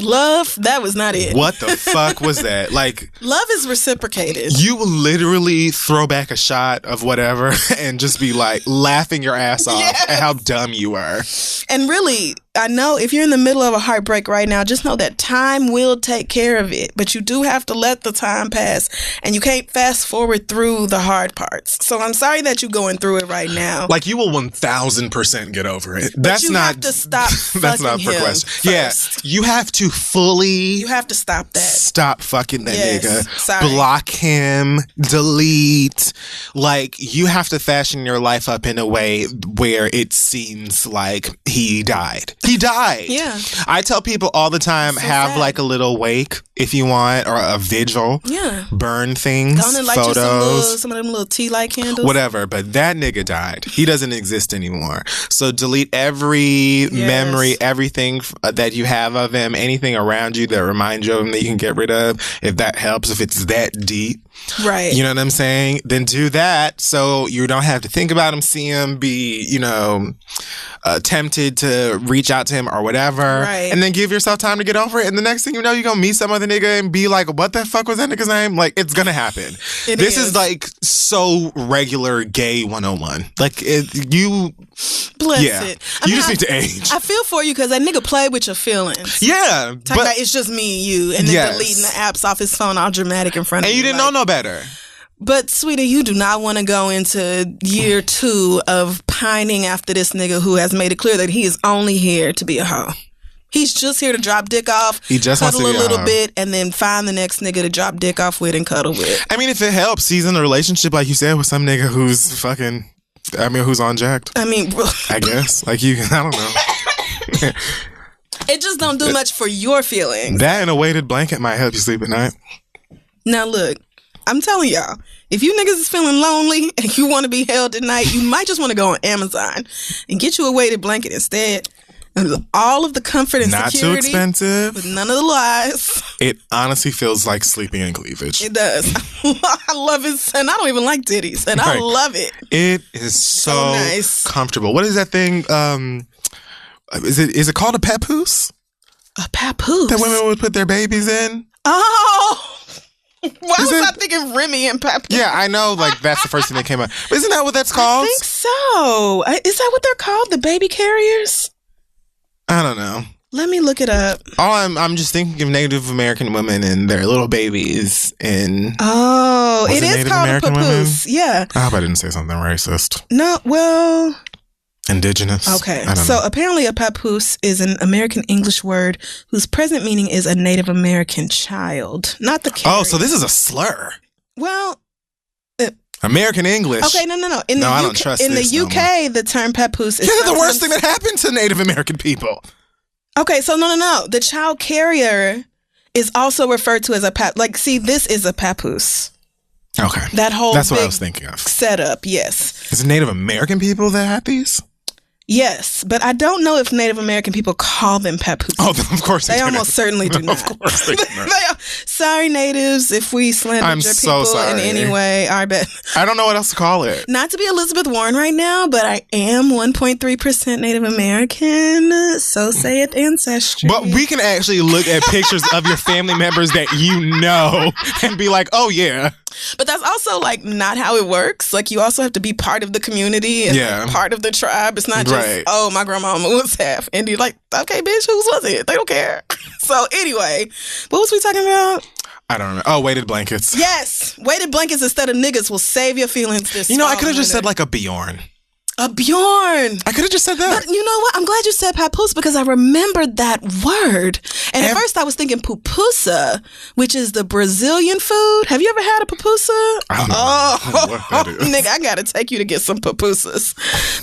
Love, that was not it. What the fuck was that? Like, love is reciprocated. You will literally throw back a shot of whatever and just be like laughing your ass off at how dumb you were. And really, I know if you're in the middle of a heartbreak right now, just know that time will take care of it. But you do have to let the time pass. And you can't fast forward through the hard parts. So I'm sorry that you're going through it right now. Like, you will 1000% get over it. But you have to stop that's not for question. Yeah, you have to fully... You have to stop that. Stop fucking that nigga. Sorry. Block him. Delete. Like, you have to fashion your life up in a way where it seems like he died. He died. Yeah. I tell people all the time, have sad. Like a little wake if you want, or a vigil. Yeah. Burn things, photos. Some of them little tea light candles. Whatever. But that nigga died. He doesn't exist anymore. So delete every memory, everything that you have of him, anything around you that reminds you of him that you can get rid of. If that helps, if it's that deep. Right. You know what I'm saying? Then do that so you don't have to think about him, see him, be, tempted to reach out to him or whatever. Right. And then give yourself time to get over it. And the next thing you know, you're going to meet some other nigga and be like, what the fuck was that nigga's name? Like, it's going to happen. This is like so regular gay 101. Like, you... Bless yeah. it. You just need to age. I feel for you because that nigga played with your feelings. Yeah. Talking about it's just me and you. And then yes. deleting the apps off his phone all dramatic in front of you. And you didn't know no better. But, sweetie, you do not want to go into year 2 of pining after this nigga who has made it clear that he is only here to be a hoe. He's just here to drop dick off, he just cuddle wants to a little bit, and then find the next nigga to drop dick off with and cuddle with. I mean, if it helps, he's in a relationship, like you said, with some nigga who's fucking... who's on jacked? I mean... I guess. Like, I don't know. It just don't do much for your feelings. That and a weighted blanket might help you sleep at night. Now, look, I'm telling y'all, if you niggas is feeling lonely and you want to be held at night, you might just want to go on Amazon and get you a weighted blanket instead. And all of the comfort and not security. Not too expensive. With none of the lies. It honestly feels like sleeping in cleavage. It does. I love it. And I don't even like titties. And I love it. It is so nice. Comfortable. What is that thing? Is it called a papoose? A papoose? That women would put their babies in? Oh! Why was I thinking Remy and papoose? Yeah, I know. Like, that's the first thing that came up. But isn't that what that's called? I think so. Is that what they're called? The baby carriers? I don't know. Let me look it up. I'm just thinking of Native American women and their little babies. And it is Native called American a papoose. Women? Yeah. I hope I didn't say something racist. No, well... Indigenous. Okay. So apparently a papoose is an American English word whose present meaning is a Native American child, not the carrier. Oh, so this is a slur. Well... American English. Okay, no. In the I UK, don't trust in the this UK, the term papoose is the worst thing that happened to Native American people. Okay, so no. The child carrier is also referred to as a this is a papoose. Okay. That's what I was thinking of. Setup, yes. Is it Native American people that had these? Yes, but I don't know if Native American people call them papooses. Oh, of course they almost certainly do not. Of course they do not. Sorry, natives, if we slandered your people in any way. I bet. I don't know what else to call it. Not to be Elizabeth Warren right now, but I am 1.3% Native American. So saith ancestry. But we can actually look at pictures of your family members that you know and be like, oh, yeah. But that's also like not how it works. Like you also have to be part of the community and like, part of the tribe. It's not just, oh, my grandmama was half. And you're like, okay, bitch, whose was it? They don't care. So anyway, what was we talking about? I don't remember. Oh, weighted blankets. Yes. Weighted blankets instead of niggas will save your feelings this I could have just said like a Bjorn. A Bjorn. I could have just said that. But you know what? I'm glad you said papoose because I remembered that word. And at first I was thinking pupusa, which is the Brazilian food. Have you ever had a pupusa? I don't know what that is. Nigga, I got to take you to get some pupusas.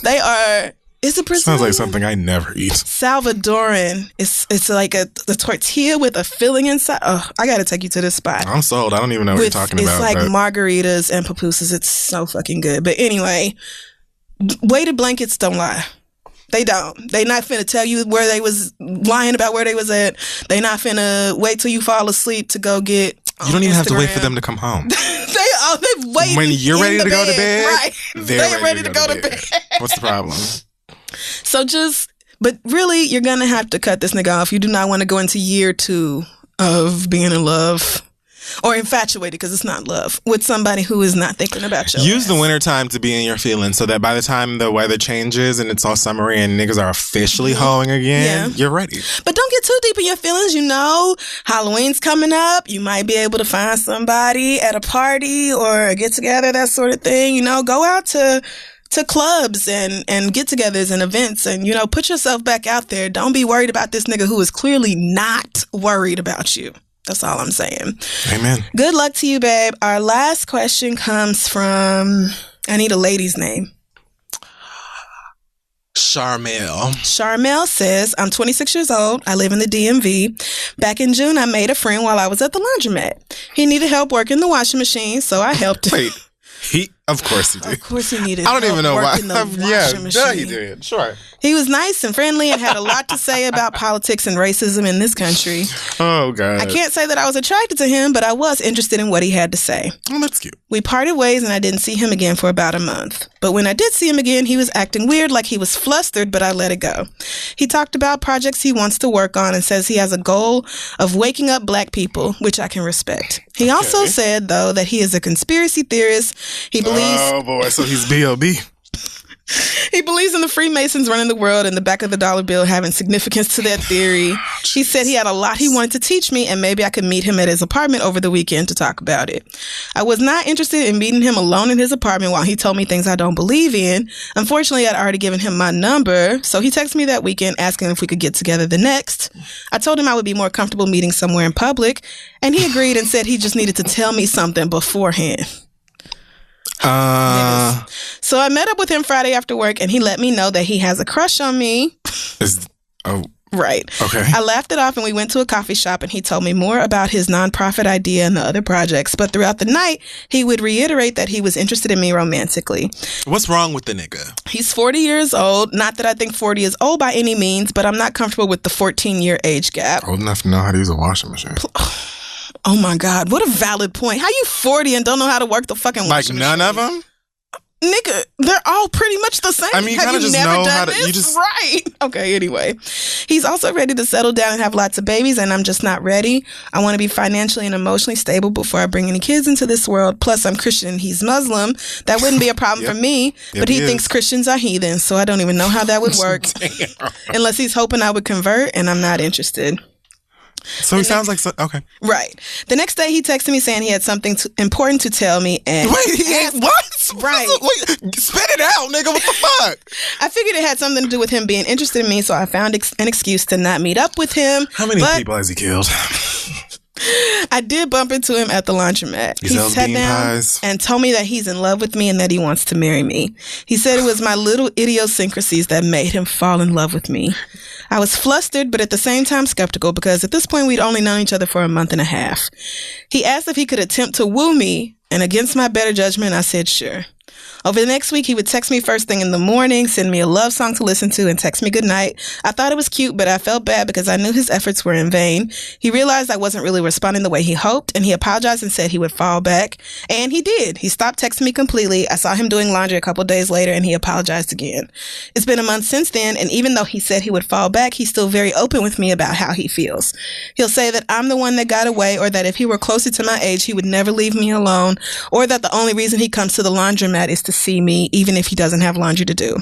They are... Is it Brazilian? Sounds like something I never eat. Salvadoran. It's like a tortilla with a filling inside. Oh, I got to take you to this spot. I'm sold. I don't even know what you're talking about. It's like margaritas and pupusas. It's so fucking good. But anyway... Weighted blankets don't lie. They don't. They not finna tell you where they was lying about where they was at. They not finna wait till you fall asleep to go get. You don't even have to wait for them to come home. they wait when you're ready to go to bed. Right, they're ready to go to bed. What's the problem? So but really, you're gonna have to cut this nigga off. You do not want to go into year 2 of being in love. Or infatuated, because it's not love, with somebody who is not thinking about you. Use the wintertime to be in your feelings so that by the time the weather changes and it's all summery and niggas are officially hoeing again, you're ready. But don't get too deep in your feelings. Halloween's coming up. You might be able to find somebody at a party or a get-together, that sort of thing. Go out to clubs and get-togethers and events and, put yourself back out there. Don't be worried about this nigga who is clearly not worried about you. That's all I'm saying. Amen. Good luck to you, babe. Our last question comes from, I need a lady's name. Charmel. Charmel says, I'm 26 years old. I live in the DMV. Back in June, I made a friend while I was at the laundromat. He needed help working the washing machine, so I helped him. Wait. Of course he did. Of course he needed I don't even know why. in the washing machine. He did. Sure. He was nice and friendly and had a lot to say about politics and racism in this country. Oh, God. I can't say that I was attracted to him, but I was interested in what he had to say. Oh, that's cute. We parted ways and I didn't see him again for about a month. But when I did see him again, he was acting weird, like he was flustered, but I let it go. He talked about projects he wants to work on and says he has a goal of waking up black people, which I can respect. He also said, though, that he is a conspiracy theorist. He believes... Oh, boy. So he's B.O.B. He believes in the Freemasons running the world and the back of the dollar bill having significance to that theory. He said he had a lot he wanted to teach me and maybe I could meet him at his apartment over the weekend to talk about it. I was not interested in meeting him alone in his apartment while he told me things I don't believe in. Unfortunately, I'd already given him my number, so he texted me that weekend asking if we could get together the next. I told him I would be more comfortable meeting somewhere in public, and he agreed and said he just needed to tell me something beforehand. So I met up with him Friday after work and he let me know that he has a crush on me. Right. Okay. I laughed it off and we went to a coffee shop and he told me more about his nonprofit idea and the other projects. But throughout the night, he would reiterate that he was interested in me romantically. What's wrong with the nigga? He's 40 years old. Not that I think 40 is old by any means, but I'm not comfortable with the 14-year age gap. Old enough to know how to use a washing machine. Oh my God, what a valid point. How you 40 and don't know how to work the fucking washing machine? Like none of them? Nigga, they're all pretty much the same. I mean, you kind of just know how to... You just... Right. Okay, anyway. He's also ready to settle down and have lots of babies, and I'm just not ready. I want to be financially and emotionally stable before I bring any kids into this world. Plus, I'm Christian and he's Muslim. That wouldn't be a problem for me, but he thinks Christians are heathens, so I don't even know how that would work. Unless he's hoping I would convert, and I'm not interested. So he sounds like... Okay. Right. The next day, he texted me saying he had something important to tell me. And wait, he had what? Right. Wait, spit it out, nigga. What the fuck? I figured it had something to do with him being interested in me, so I found an excuse to not meet up with him. How many people has he killed? I did bump into him at the laundromat. He sat down and told me that he's in love with me and that he wants to marry me. He said it was my little idiosyncrasies that made him fall in love with me. I was flustered, but at the same time skeptical because at this point we'd only known each other for a month and a half. He asked if he could attempt to woo me, and against my better judgment, I said sure. Over the next week, he would text me first thing in the morning, send me a love song to listen to, and text me goodnight. I thought it was cute, but I felt bad because I knew his efforts were in vain. He realized I wasn't really responding the way he hoped, and he apologized and said he would fall back. And he did. He stopped texting me completely. I saw him doing laundry a couple days later, and he apologized again. It's been a month since then, and even though he said he would fall back, he's still very open with me about how he feels. He'll say that I'm the one that got away, or that if he were closer to my age, he would never leave me alone, or that the only reason he comes to the laundromat is to see me, even if he doesn't have laundry to do.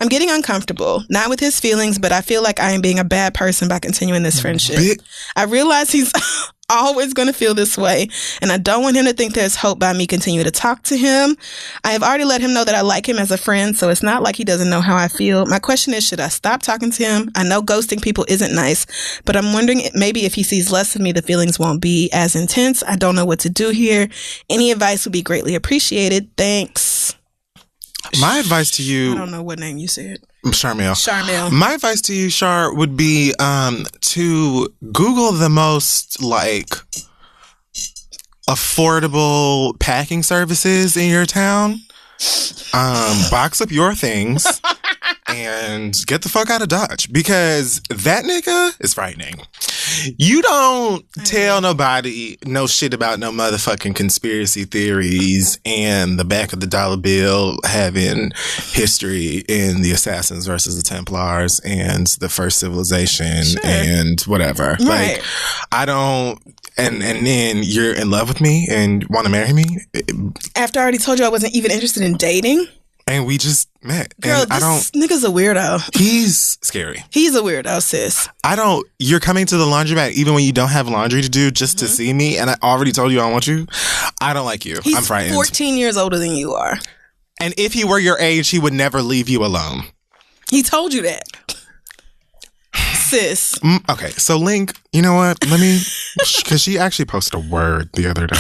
I'm getting uncomfortable, not with his feelings, but I feel like I am being a bad person by continuing this friendship. I realize he's always going to feel this way, and I don't want him to think there's hope by me continuing to talk to him. I have already let him know that I like him as a friend, so it's not like he doesn't know how I feel. My question is, should I stop talking to him? I know ghosting people isn't nice, but I'm wondering maybe if he sees less of me, the feelings won't be as intense. I don't know what to do here. Any advice would be greatly appreciated. Thanks. My advice to you... I don't know what name you said. Charmel. My advice to you, Char, would be to Google the most, affordable packing services in your town. Box up your things and get the fuck out of Dodge, because that nigga is frightening. You don't tell nobody no shit about no motherfucking conspiracy theories and the back of the dollar bill having history in the Assassins versus the Templars and the first civilization and whatever. Right. I don't... And then you're in love with me and want to marry me? After I already told you I wasn't even interested in dating? And we just met. Girl, and this nigga's a weirdo. He's scary. He's a weirdo, sis. You're coming to the laundromat even when you don't have laundry to do just to see me, and I already told you I want you. I don't like you. I'm frightened. He's 14 years older than you are. And if he were your age, he would never leave you alone. He told you that. Sis. Okay, so Link, you know what? Let me... Because she actually posted a word the other day.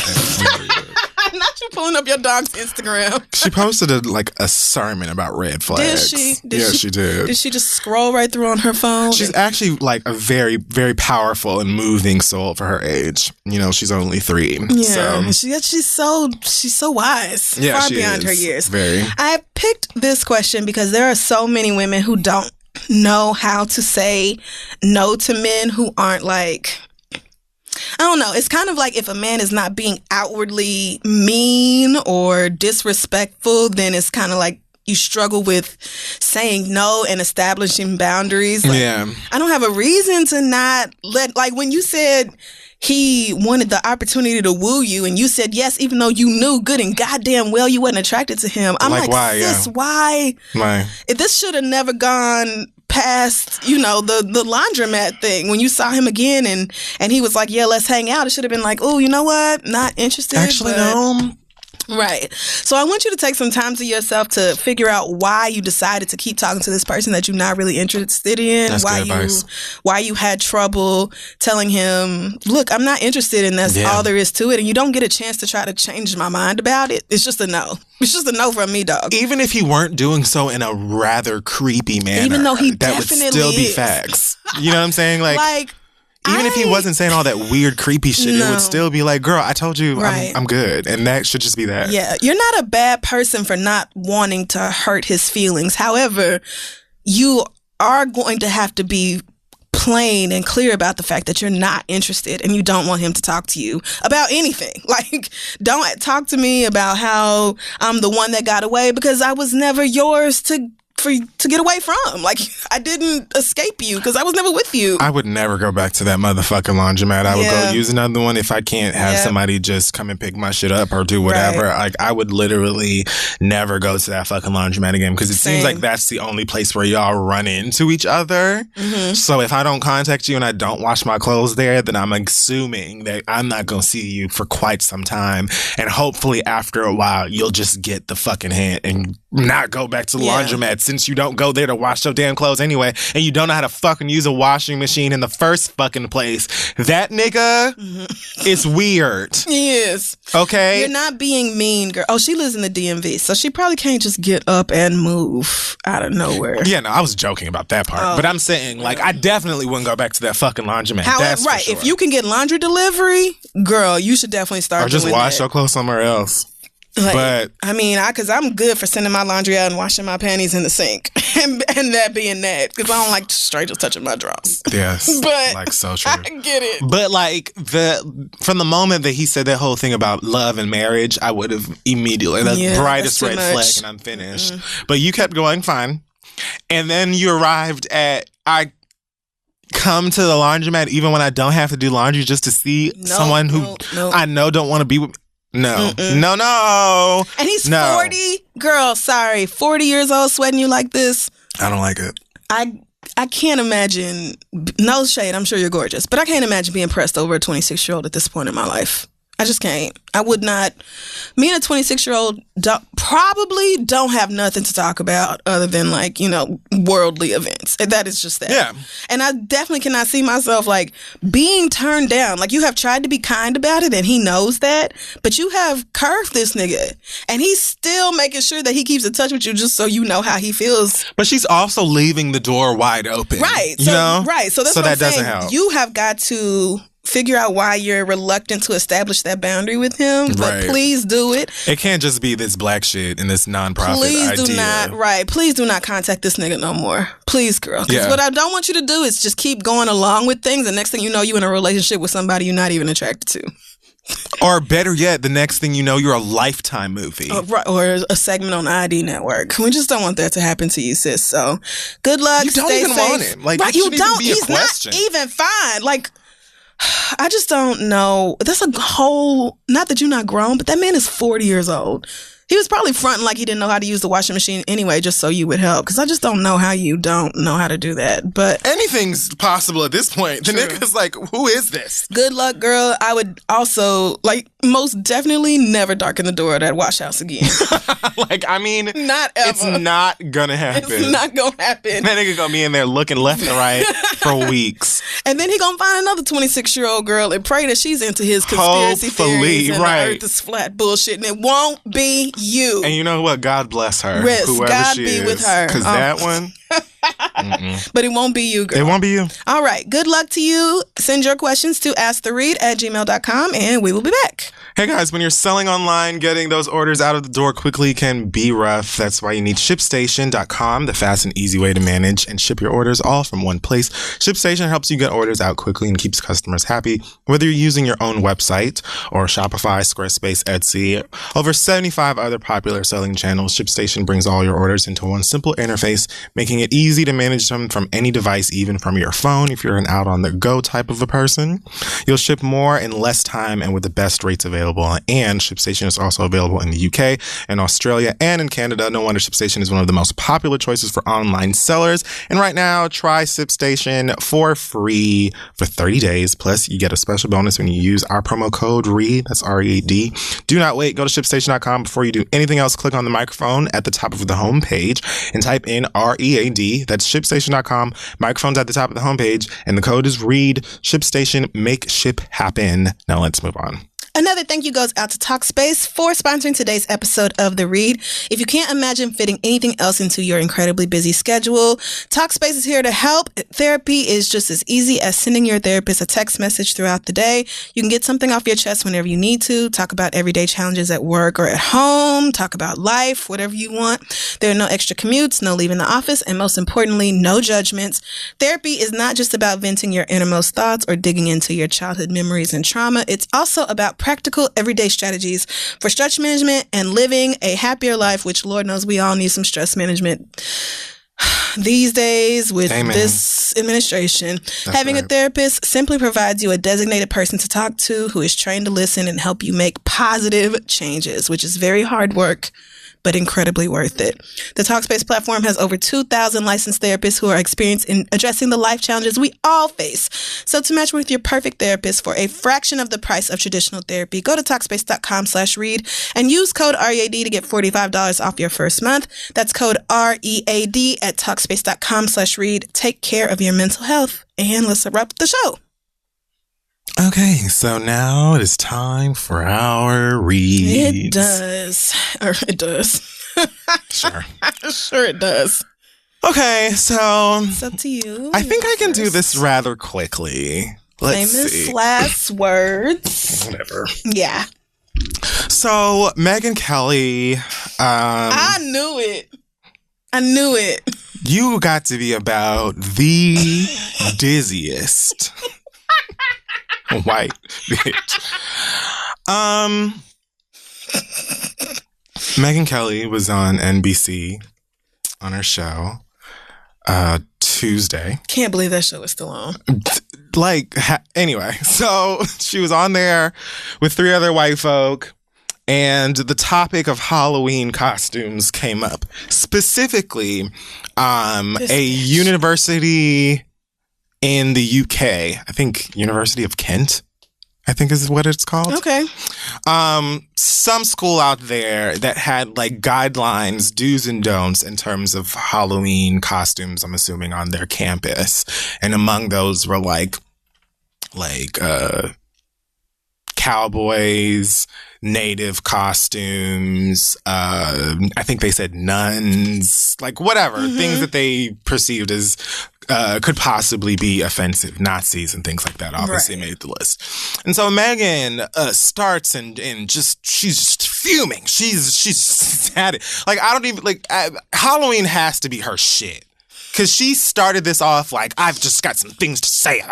Not You pulling up your dog's Instagram. She posted a sermon about red flags. Did she? She did. Did she just scroll right through on her phone? She's actually a very, very powerful and moving soul for her age. She's only 3. Yeah, she's so wise. Yeah, far she beyond is. her years. Very. I picked this question because there are so many women who don't know how to say no to men who aren't I don't know. It's kind of like if a man is not being outwardly mean or disrespectful, then it's kind of like you struggle with saying no and establishing boundaries. Yeah. I don't have a reason to not let, when you said he wanted the opportunity to woo you and you said yes, even though you knew good and goddamn well you wasn't attracted to him. I'm why? Sis, why? Why? If this should have never gone past, the laundromat thing. When you saw him again and he was like, yeah, let's hang out. It should have been like, oh, you know what? Not interested. Actually, no. Right. So I want you to take some time to yourself to figure out why you decided to keep talking to this person that you're not really interested in. That's good advice. Why you had trouble telling him, look, I'm not interested and that's all there is to it. And you don't get a chance to try to change my mind about it. It's just a no. It's just a no from me, dog. Even if he weren't doing so in a rather creepy manner. Even though he that would definitely still be is. Facts. You know what I'm saying? Even if he wasn't saying all that weird, creepy shit, it would still be like, girl, I told you I'm good. And that should just be that. Yeah. You're not a bad person for not wanting to hurt his feelings. However, you are going to have to be plain and clear about the fact that you're not interested and you don't want him to talk to you about anything. Don't talk to me about how I'm the one that got away because I was never yours to get away from. I didn't escape you because I was never with you. I would never go back to that motherfucking laundromat. I would go use another one if I can't have somebody just come and pick my shit up or do whatever. Right. I would literally never go to that fucking laundromat again because it seems like that's the only place where y'all run into each other. Mm-hmm. So if I don't contact you and I don't wash my clothes there, then I'm assuming that I'm not going to see you for quite some time. And hopefully after a while, you'll just get the fucking hint and not go back to the laundromat since you don't go there to wash your damn clothes anyway and you don't know how to fucking use a washing machine in the first fucking place. That nigga is weird. He is. Okay? You're not being mean, girl. Oh, she lives in the DMV, so she probably can't just get up and move out of nowhere. Yeah, no, I was joking about that part. But I'm saying, I definitely wouldn't go back to that fucking laundromat. That's right. for sure. If you can get laundry delivery, girl, you should definitely start or just doing wash that. your clothes somewhere else. But because I'm good for sending my laundry out and washing my panties in the sink, and that being that, because I don't like strangers touching my drawers. Yes, but so true. I get it. But from the moment that he said that whole thing about love and marriage, I would have immediately the brightest red flag, and I'm finished. Mm-hmm. But you kept going fine, and then you arrived at I come to the laundromat even when I don't have to do laundry just to see someone who I know don't want to be with me. No. Mm-mm. No. And he's 40. Girl, sorry. 40 years old sweating you like this. I don't like it. I can't imagine. No shade. I'm sure you're gorgeous. But I can't imagine being pressed over a 26-year-old at this point in my life. I just can't. I would not. Me and a 26-year-old probably don't have nothing to talk about other than worldly events. And that is just that. Yeah. And I definitely cannot see myself being turned down. You have tried to be kind about it and he knows that, but you have curved this nigga and he's still making sure that he keeps in touch with you just so you know how he feels. But she's also leaving the door wide open. Right. Right. So that's what I'm saying. Doesn't help. You have got to figure out why you're reluctant to establish that boundary with him, but please do it. It can't just be this black shit and this nonprofit idea. Please do not contact this nigga no more. Please, girl. Because what I don't want you to do is just keep going along with things, and next thing you know, you're in a relationship with somebody you're not even attracted to. Or better yet, the next thing you know, you're a Lifetime movie. Or a segment on ID Network. We just don't want that to happen to you, sis. So, good luck. You don't even want it. You don't. He's not even fine. I just don't know. That's a whole, not that you're not grown, but that man is 40 years old. He was probably fronting like he didn't know how to use the washing machine anyway, just so you would help. Because I just don't know how you don't know how to do that. But anything's possible at this point. The nigga's like, who is this? Good luck, girl. I would also, like, most definitely never darken the door of that wash house again. Like, I mean, not ever. It's not gonna happen. It's not gonna happen. That nigga gonna be in there looking left and right for weeks. And then he gonna find another 26-year-old girl and pray that she's into his conspiracy theories and the earth is flat bullshit. And it won't be you. And you know what? God bless her. Yes, whoever God she be is. with her. Because that one... But it won't be you, girl. It won't be you. All right. Good luck to you. Send your questions to asktheread@gmail.com and we will be back. Hey guys, when you're selling online, getting those orders out of the door quickly can be rough. That's why you need ShipStation.com, the fast and easy way to manage and ship your orders all from one place. ShipStation helps you get orders out quickly and keeps customers happy. Whether you're using your own website or Shopify, Squarespace, Etsy, over 75 other popular selling channels, ShipStation brings all your orders into one simple interface, making it easy to manage them from any device, even from your phone if you're an out-on-the-go type of a person. You'll ship more in less time and with the best rates available. And ShipStation is also available in the UK and Australia and in Canada. No wonder ShipStation is one of the most popular choices for online sellers. And right now, try ShipStation for free for 30 days. Plus, you get a special bonus when you use our promo code READ. That's READ. Do not wait. Go to ShipStation.com before you do anything else. Click on the microphone at the top of the homepage and type in READ. That's ShipStation.com. Microphone's at the top of the homepage and the code is READ. ShipStation, make ship happen. Now let's move on. Another thank you goes out to Talkspace for sponsoring today's episode of The Read. If you can't imagine fitting anything else into your incredibly busy schedule, Talkspace is here to help. Therapy is just as easy as sending your therapist a text message throughout the day. You can get something off your chest whenever you need to, talk about everyday challenges at work or at home, talk about life, whatever you want. There are no extra commutes, no leaving the office, and most importantly, no judgments. Therapy is not just about venting your innermost thoughts or digging into your childhood memories and trauma. It's also about practical everyday strategies for stress management and living a happier life, which Lord knows we all need some stress management these days with this administration. Having a therapist simply provides you a designated person to talk to who is trained to listen and help you make positive changes, which is very hard work, but incredibly worth it. The Talkspace platform has over 2,000 licensed therapists who are experienced in addressing the life challenges we all face. So to match with your perfect therapist for a fraction of the price of traditional therapy, go to Talkspace.com/read and use code READ to get $45 off your first month. That's code READ at Talkspace.com/read. Take care of your mental health. And let's wrap up the show. Okay, so now it is time for our reads. It does. Or it does. Sure. Sure it does. Okay, so It's up to you. I think I can do this rather quickly. Let's Famous see. last words. Whatever. Yeah. So Megyn Kelly, I knew it. I knew it. you got to be about the dizziest white bitch. Megyn Kelly was on NBC on her show Tuesday. Can't believe that show is still on. Anyway, so she was on there with 3 other white folk, and the topic of Halloween costumes came up. Specifically, a university in the UK, I think University of Kent, I think is what it's called. Okay. Some school out there that had like guidelines, do's and don'ts in terms of Halloween costumes, I'm assuming, on their campus. And among those were like cowboys, native costumes, I think they said nuns, like whatever, things that they perceived as could possibly be offensive. Nazis and things like that obviously made the list. And so Megyn starts and she's just fuming. She's had it. Like, I don't even, like, Halloween has to be her shit. Because she started this off like, I've just got some things to say.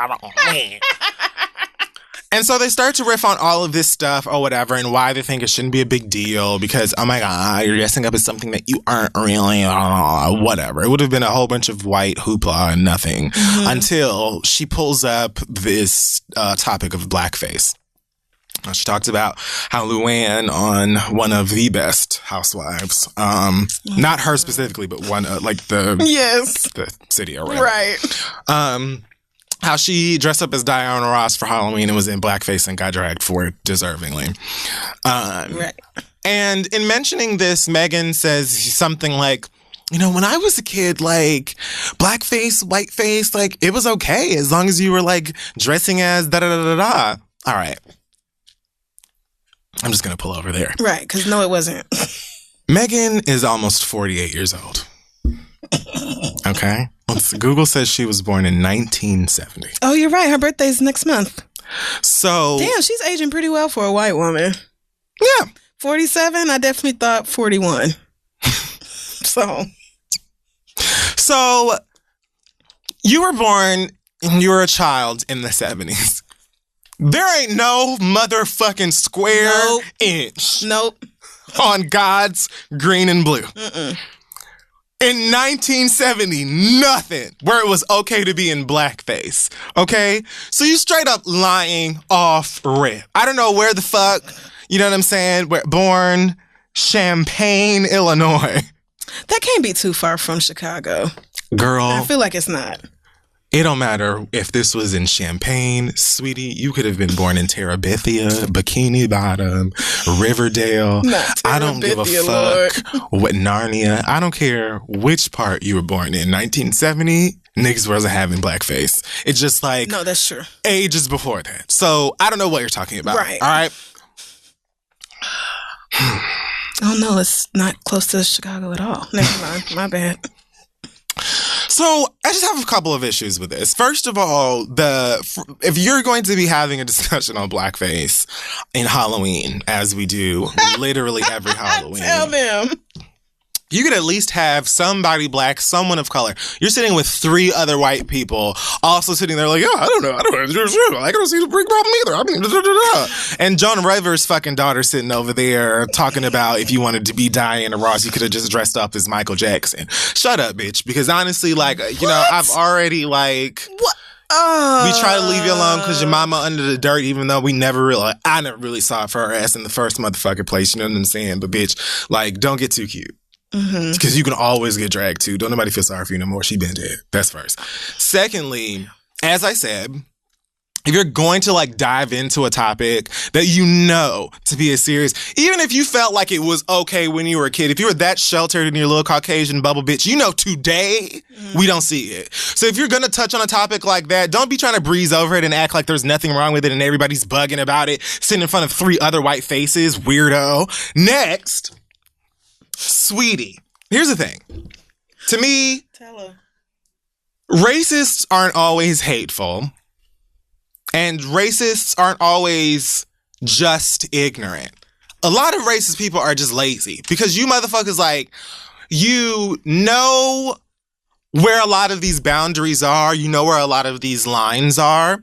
And so they start to riff on all of this stuff or whatever and why they think it shouldn't be a big deal because, oh my God, you're dressing up as something that you aren't really, whatever. It would have been a whole bunch of white hoopla and nothing until she pulls up this topic of blackface. She talked about how Luann on one of the best housewives, not her specifically, but one like the city or whatever. Right. How she dressed up as Diana Ross for Halloween and was in blackface and got dragged for it deservingly. Right. And in mentioning this, Megan says something like, you know, when I was a kid, like, blackface, whiteface, like, it was okay as long as you were, like, dressing as da-da-da-da-da. All right. I'm just going to pull over there. Right, because no, it wasn't. Megan is almost 48 years old. Okay? Google says she was born in 1970. Oh, you're right. Her birthday's next month. So... Damn, she's aging pretty well for a white woman. Yeah. 47? I definitely thought 41. So, you were born and you were a child in the 70s. There ain't no motherfucking square inch on God's green and blue. Mm-mm. In 1970, nothing where it was okay to be in blackface. Okay? So you straight up lying off rip. I don't know where the fuck, you know what I'm saying? Born Champaign, Illinois. That can't be too far from Chicago. Girl. I feel like it's not. It don't matter if this was in Champaign, sweetie. You could have been born in Terabithia, Bikini Bottom, Riverdale. I don't give a fuck what Narnia. I don't care which part you were born in. 1970, niggas wasn't having blackface. It's just like... No, that's true. Ages before that. So I don't know what you're talking about. Right. All right? Oh, no, it's not close to Chicago at all. Never mind. My bad. So I just have a couple of issues with this. First of all, if you're going to be having a discussion on blackface in Halloween, as we do literally every Halloween, tell them. You could at least have somebody black, someone of color. You're sitting with 3 other white people, also sitting there like, yeah, I don't know. I don't see the big problem either. I mean, da-da-da-da. And Joan Rivers' fucking daughter sitting over there talking about if you wanted to be Diana Ross, you could have just dressed up as Michael Jackson. Shut up, bitch. Because honestly, like, you know, I've already like... What? We try to leave you alone because your mama under the dirt, even though I never really saw it for her ass in the first motherfucking place. You know what I'm saying? But bitch, like, don't get too cute. Because you can always get dragged too. Don't nobody feel sorry for you no more. She been dead. That's first. Secondly, as I said, if you're going to like dive into a topic that you know to be as serious, even if you felt like it was okay when you were a kid, if you were that sheltered in your little Caucasian bubble, bitch, you know today we don't see it. So if you're going to touch on a topic like that, don't be trying to breeze over it and act like there's nothing wrong with it and everybody's bugging about it, sitting in front of 3 other white faces, weirdo. Next, sweetie, here's the thing. To me, tell her. Racists aren't always hateful. And racists aren't always just ignorant. A lot of racist people are just lazy because you motherfuckers, like, you know where a lot of these boundaries are. You know where a lot of these lines are.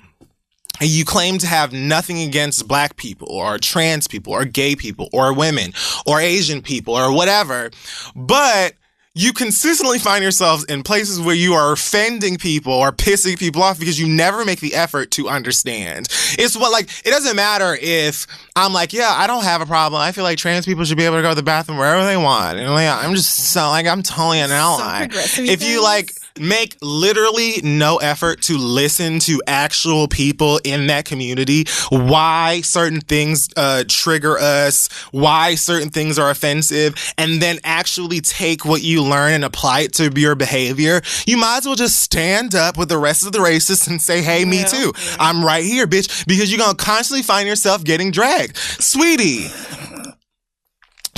And you claim to have nothing against black people or trans people or gay people or women or Asian people or whatever. But you consistently find yourselves in places where you are offending people or pissing people off because you never make the effort to understand. It's what, like, it doesn't matter if I'm like, yeah, I don't have a problem. I feel like trans people should be able to go to the bathroom wherever they want. And like, I'm just so, like, I'm totally an ally. If you, like, make literally no effort to listen to actual people in that community, why certain things trigger us, why certain things are offensive, and then actually take what you learn and apply it to your behavior, you might as well just stand up with the rest of the racists and say, hey, me too. Yeah. I'm right here, bitch, because you're going to constantly find yourself getting dragged. Sweetie,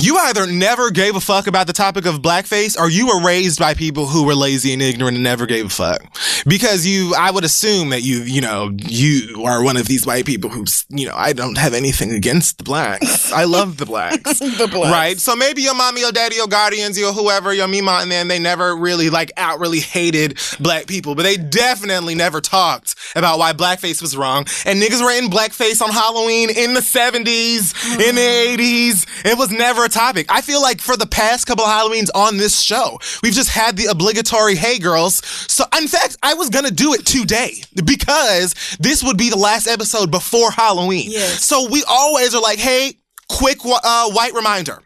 you either never gave a fuck about the topic of blackface or you were raised by people who were lazy and ignorant and never gave a fuck. Because I would assume that you are one of these white people who's, I don't have anything against the blacks. I love the blacks. The blacks. Right? So maybe your mommy, your daddy, your guardians, your whoever, your mima, and then they never really really hated black people. But they definitely never talked about why blackface was wrong. And niggas were in blackface on Halloween in the 70s, in the 80s. It was never a topic. I feel like for the past couple of Halloweens on this show, we've just had the obligatory, hey girls. So in fact, I was going to do it today because this would be the last episode before Halloween. Yes. So we always are like, hey, quick white reminder.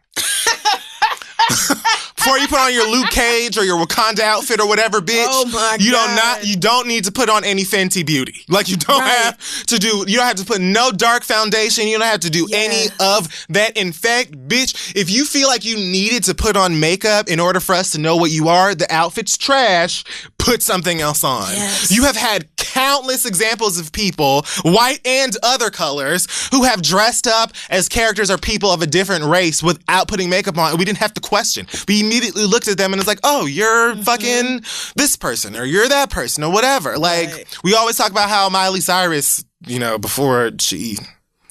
Before you put on your Luke Cage or your Wakanda outfit or whatever, bitch, oh my God. You don't need to put on any Fenty Beauty. Like you don't have to put no dark foundation. You don't have to do any of that. In fact, bitch, if you feel like you needed to put on makeup in order for us to know what you are, the outfit's trash, put something else on. Yes. You have had countless examples of people, white and other colors, who have dressed up as characters or people of a different race without putting makeup on. We didn't have to question. We immediately looked at them and it's like, oh, you're fucking this person or you're that person or whatever. Like, we always talk about how Miley Cyrus, before she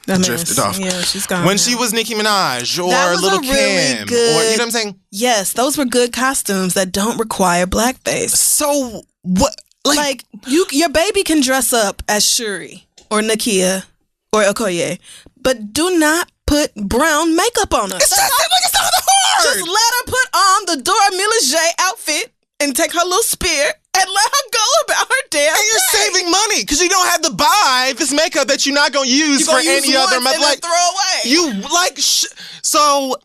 drifted off. Yeah, she's gone. When she was Nicki Minaj or Little Kim. Really good, or, you know what I'm saying? Yes, those were good costumes that don't require blackface. So, what? Like your baby can dress up as Shuri or Nakia or Okoye, but do not put brown makeup on her. It's not hard. Just let her put on the Dora Milaje outfit and take her little spear and let her go about her damn And you're day. saving money because you don't have to buy this makeup that you're not going to use for any other month. Like throw away. You like so.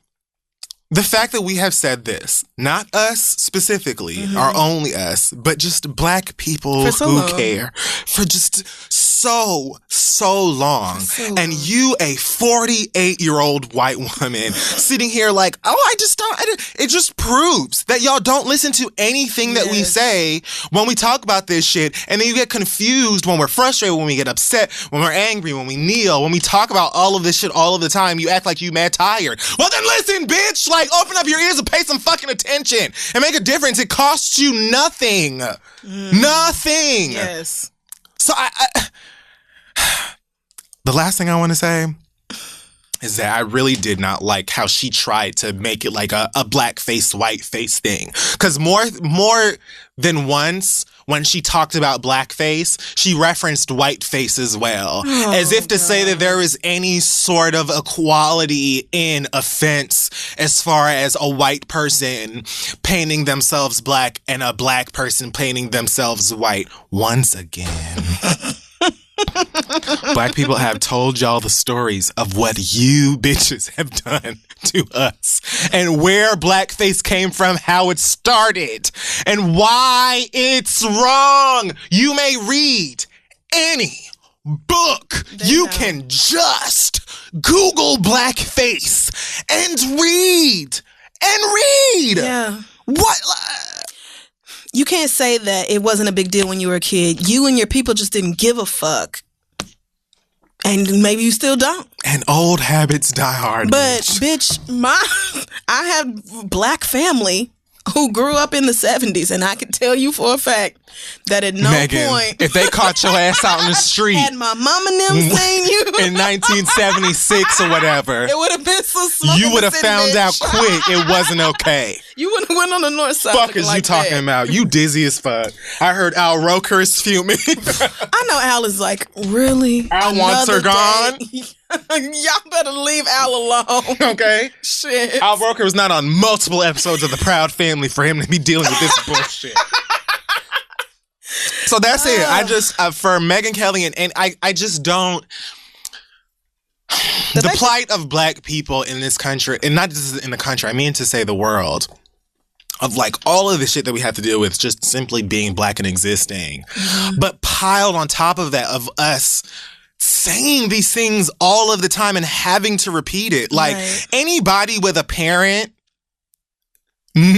The fact that we have said this, not us specifically, or only us, but just black people who care for just so long. And you, a 48-year-old white woman, sitting here like, it just proves that y'all don't listen to anything that we say when we talk about this shit. And then you get confused when we're frustrated, when we get upset, when we're angry, when we kneel, when we talk about all of this shit all of the time. You act like you mad tired. Well, then listen, bitch. Like, open up your ears and pay some fucking attention and make a difference. It costs you nothing. Nothing. Yes. So the last thing I want to say is that I really did not like how she tried to make it like a black face, white face thing. Because more than once, when she talked about blackface, she referenced whiteface as well. As if to say that there is any sort of equality in offense as far as a white person painting themselves black and a black person painting themselves white. Once again. Black people have told y'all the stories of what you bitches have done to us and where blackface came from, how it started, and why it's wrong. You may read any book. You can just Google blackface and read. Yeah. What? You can't say that it wasn't a big deal when you were a kid. You and your people just didn't give a fuck. And maybe you still don't. And old habits die hard. But, bitch, I have black family who grew up in the 70s, and I can tell you for a fact that at no Megan, point... if they caught your ass out in the street... Had my mama and them seen you... in 1976 or whatever... It would have been so slow. You would have found out quick it wasn't okay. You would have went on the north side. Fuck is like you talking about? You dizzy as fuck. I heard Al Roker is fuming. I know Al is like, really? Al wants her gone? Y'all better leave Al alone. Okay. Shit. Al Roker was not on multiple episodes of The Proud Family for him to be dealing with this bullshit. So that's it. I just, for Megyn Kelly, and I just don't... The plight of black people in this country, and not just in the country, I mean to say the world, of like all of the shit that we have to deal with just simply being black and existing. But piled on top of that, of us saying these things all of the time and having to repeat it. Like anybody with a parent,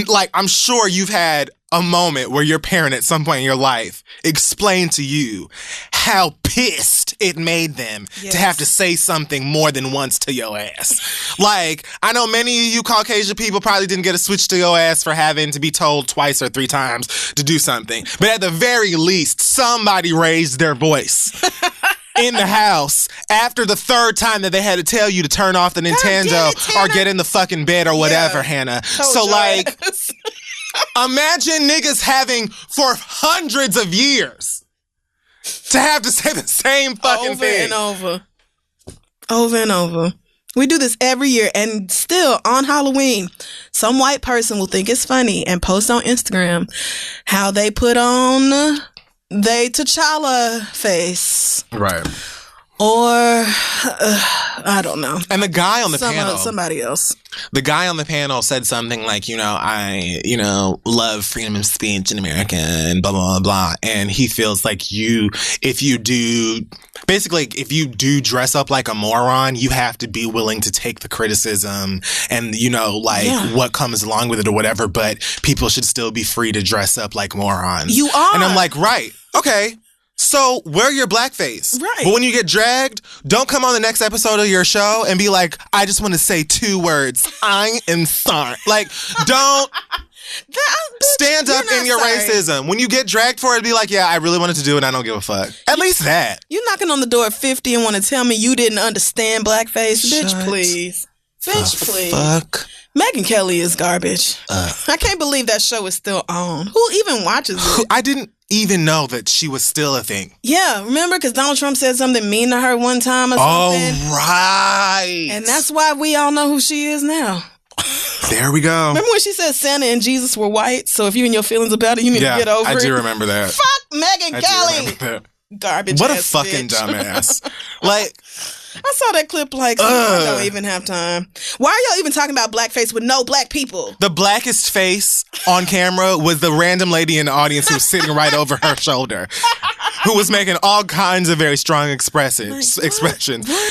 like I'm sure you've had a moment where your parent at some point in your life explained to you how pissed it made them to have to say something more than once to your ass. Like, I know many of you Caucasian people probably didn't get a switch to your ass for having to be told twice or three times to do something. But at the very least, somebody raised their voice. In the house after the third time that they had to tell you to turn off the Nintendo or get in the fucking bed or whatever, Hannah. So like, imagine niggas having for hundreds of years to have to say the same fucking thing. Over and over. We do this every year, and still on Halloween, some white person will think it's funny and post on Instagram how they put on they T'Challa face. Right. Or, I don't know. And the guy on the panel. Somebody else. The guy on the panel said something like, I, love freedom of speech in America and blah, blah, blah, blah. And he feels like if you do dress up like a moron, you have to be willing to take the criticism and, what comes along with it or whatever. But people should still be free to dress up like morons. You are. And I'm like, right. Okay. So wear your blackface. Right. But when you get dragged, don't come on the next episode of your show and be like, I just want to say 2 words. I am sorry. Like, don't stand up in your racism. When you get dragged for it, be like, yeah, I really wanted to do it and I don't give a fuck. At least that. You knocking on the door at 50 and want to tell me you didn't understand blackface? Bitch, please. Bitch, please. Fuck. Megyn Kelly is garbage. I can't believe that show is still on. Who even watches it? I didn't even know that she was still a thing. Yeah, remember? Because Donald Trump said something mean to her one time or something. Oh, right. And that's why we all know who she is now. There we go. Remember when she said Santa and Jesus were white? So if you're in your feelings about it, you need to get over it. I do remember that. Fuck Megyn Kelly. Garbage. What a fucking dumbass. Like, I saw that clip like, I don't even have time. Why are y'all even talking about blackface with no black people? The blackest face on camera was the random lady in the audience who was sitting right over her shoulder, who was making all kinds of very strong expressions.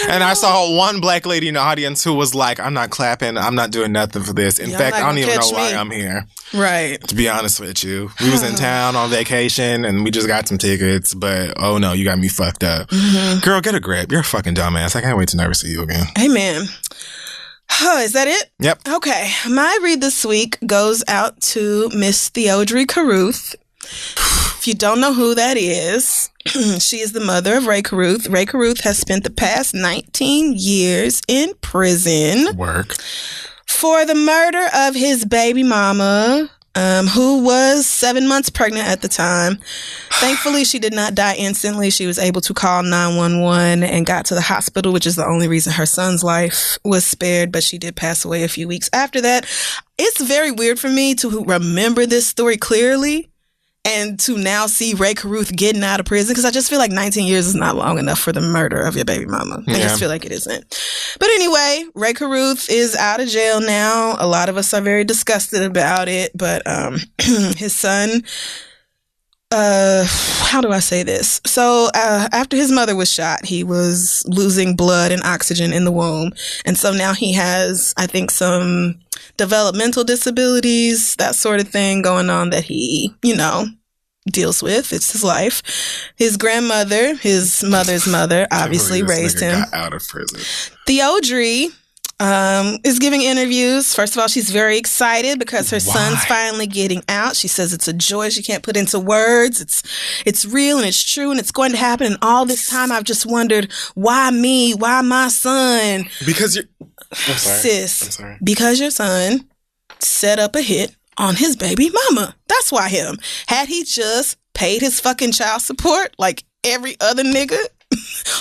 And I saw one black lady in the audience who was like, I'm not clapping. I'm not doing nothing for this. In fact, I don't even know why I'm here. Right. To be honest with you. We was in town on vacation and we just got some tickets, but oh no, you got me fucked up. Mm-hmm. Girl, get a grip. You're a fucking dumbass. I can't wait to never see you again. Amen. Is that it? Yep. Okay. My read this week goes out to Miss Theodore Carruth. If you don't know who that is, she is the mother of Ray Carruth. Ray Carruth has spent the past 19 years in prison. Work. For the murder of his baby mama, who was 7 months pregnant at the time. Thankfully, she did not die instantly. She was able to call 911 and got to the hospital, which is the only reason her son's life was spared, but she did pass away a few weeks after that. It's very weird for me to remember this story clearly and to now see Ray Carruth getting out of prison, because I just feel like 19 years is not long enough for the murder of your baby mama. I just feel like it isn't. But anyway, Ray Carruth is out of jail now. A lot of us are very disgusted about it, but his son, how do I say this? So after his mother was shot, he was losing blood and oxygen in the womb. And so now he has, I think, some developmental disabilities, that sort of thing going on that he, deals with. It's his life. His grandmother, his mother's mother, obviously raised him. Got out of prison. Theodore is giving interviews. First of all, she's very excited because her son's finally getting out. She says it's a joy she can't put into words. It's real and it's true and it's going to happen. And all this time I've just wondered, why me? Why my son? Because you're... I'm sorry. Sis, I'm sorry. because your son set up a hit on his baby mama. That's why him. Had he just paid his fucking child support like every other nigga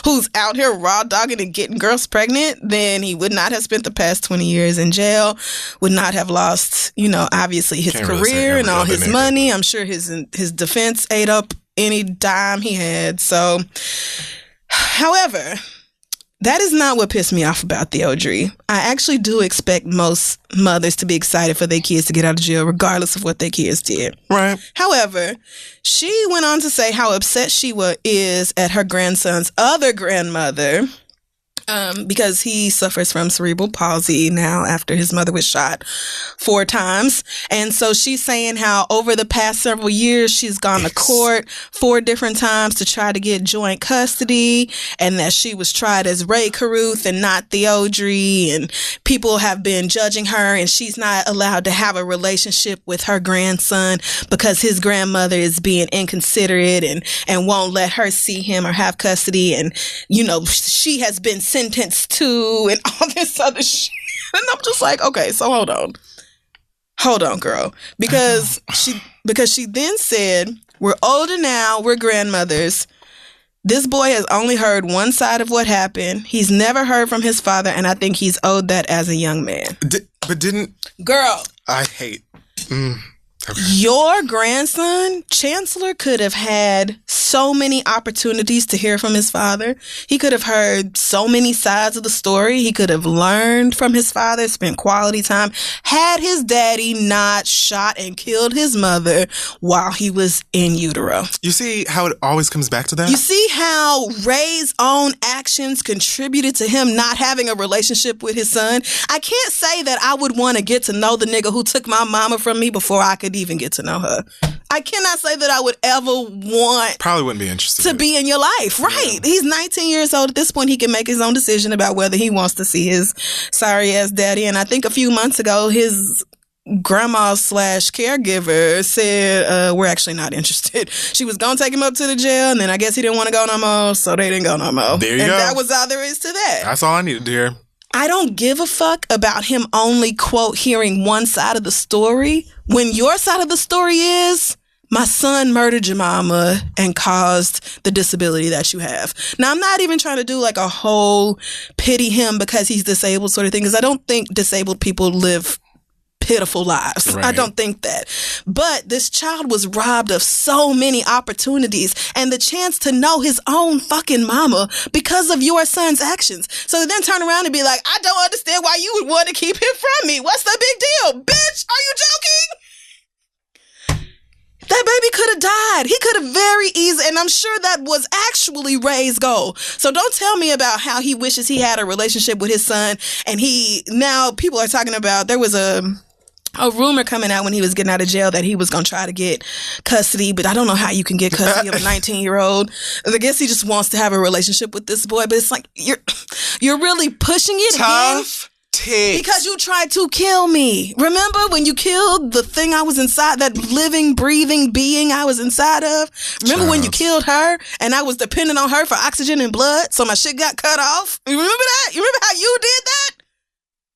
who's out here raw dogging and getting girls pregnant, then he would not have spent the past 20 years in jail, would not have lost, obviously his career and all his money. I'm sure his defense ate up any dime he had. So, however, that is not what pissed me off about Theodore. I actually do expect most mothers to be excited for their kids to get out of jail, regardless of what their kids did. Right. However, she went on to say how upset she is at her grandson's other grandmother, because he suffers from cerebral palsy now after his mother was shot 4 times. And so she's saying how over the past several years, she's gone to court 4 different times to try to get joint custody, and that she was tried as Ray Carruth and not Theodore, and people have been judging her, and she's not allowed to have a relationship with her grandson because his grandmother is being inconsiderate and won't let her see him or have custody. And, she has been sentenced to and all this other shit. And I'm just like, okay, so hold on, girl. Because she then said, we're older now, we're grandmothers. This boy has only heard one side of what happened. He's never heard from his father, and I think he's owed that as a young man. Girl. I hate... Okay. Your grandson, Chancellor, could have had so many opportunities to hear from his father. He could have heard so many sides of the story. He could have learned from his father, spent quality time, had his daddy not shot and killed his mother while he was in utero. You see how it always comes back to that? You see how Ray's own actions contributed to him not having a relationship with his son? I can't say that I would want to get to know the nigga who took my mama from me before I could even get to know her. I cannot say that I would ever want... Probably wouldn't be interested. ...to be in your life. Right. Yeah. He's 19 years old. At this point, he can make his own decision about whether he wants to see his sorry-ass daddy. And I think a few months ago, his grandma/caregiver said, we're actually not interested. She was going to take him up to the jail, and then I guess he didn't want to go no more, so they didn't go no more. There you go. And that was all there is to that. That's all I needed to hear. I don't give a fuck about him only, quote, hearing one side of the story when your side of the story is, my son murdered your mama and caused the disability that you have. Now, I'm not even trying to do like a whole pity him because he's disabled sort of thing, because I don't think disabled people live pitiful lives. Right. I don't think that. But this child was robbed of so many opportunities and the chance to know his own fucking mama because of your son's actions. So then turn around and be like, I don't understand why you would want to keep him from me. What's the big deal? Bitch, are you joking? That baby could have died. He could have very easily, and I'm sure that was actually Ray's goal. So don't tell me about how he wishes he had a relationship with his son. And now people are talking about, there was a rumor coming out when he was getting out of jail that he was going to try to get custody, but I don't know how you can get custody of a 19-year-old. I guess he just wants to have a relationship with this boy, but it's like, you're really pushing it Tough again. Because you tried to kill me. Remember when you killed the thing I was inside, that living, breathing being I was inside of? Remember when you killed her and I was dependent on her for oxygen and blood, so my shit got cut off? You remember that? You remember how you did that?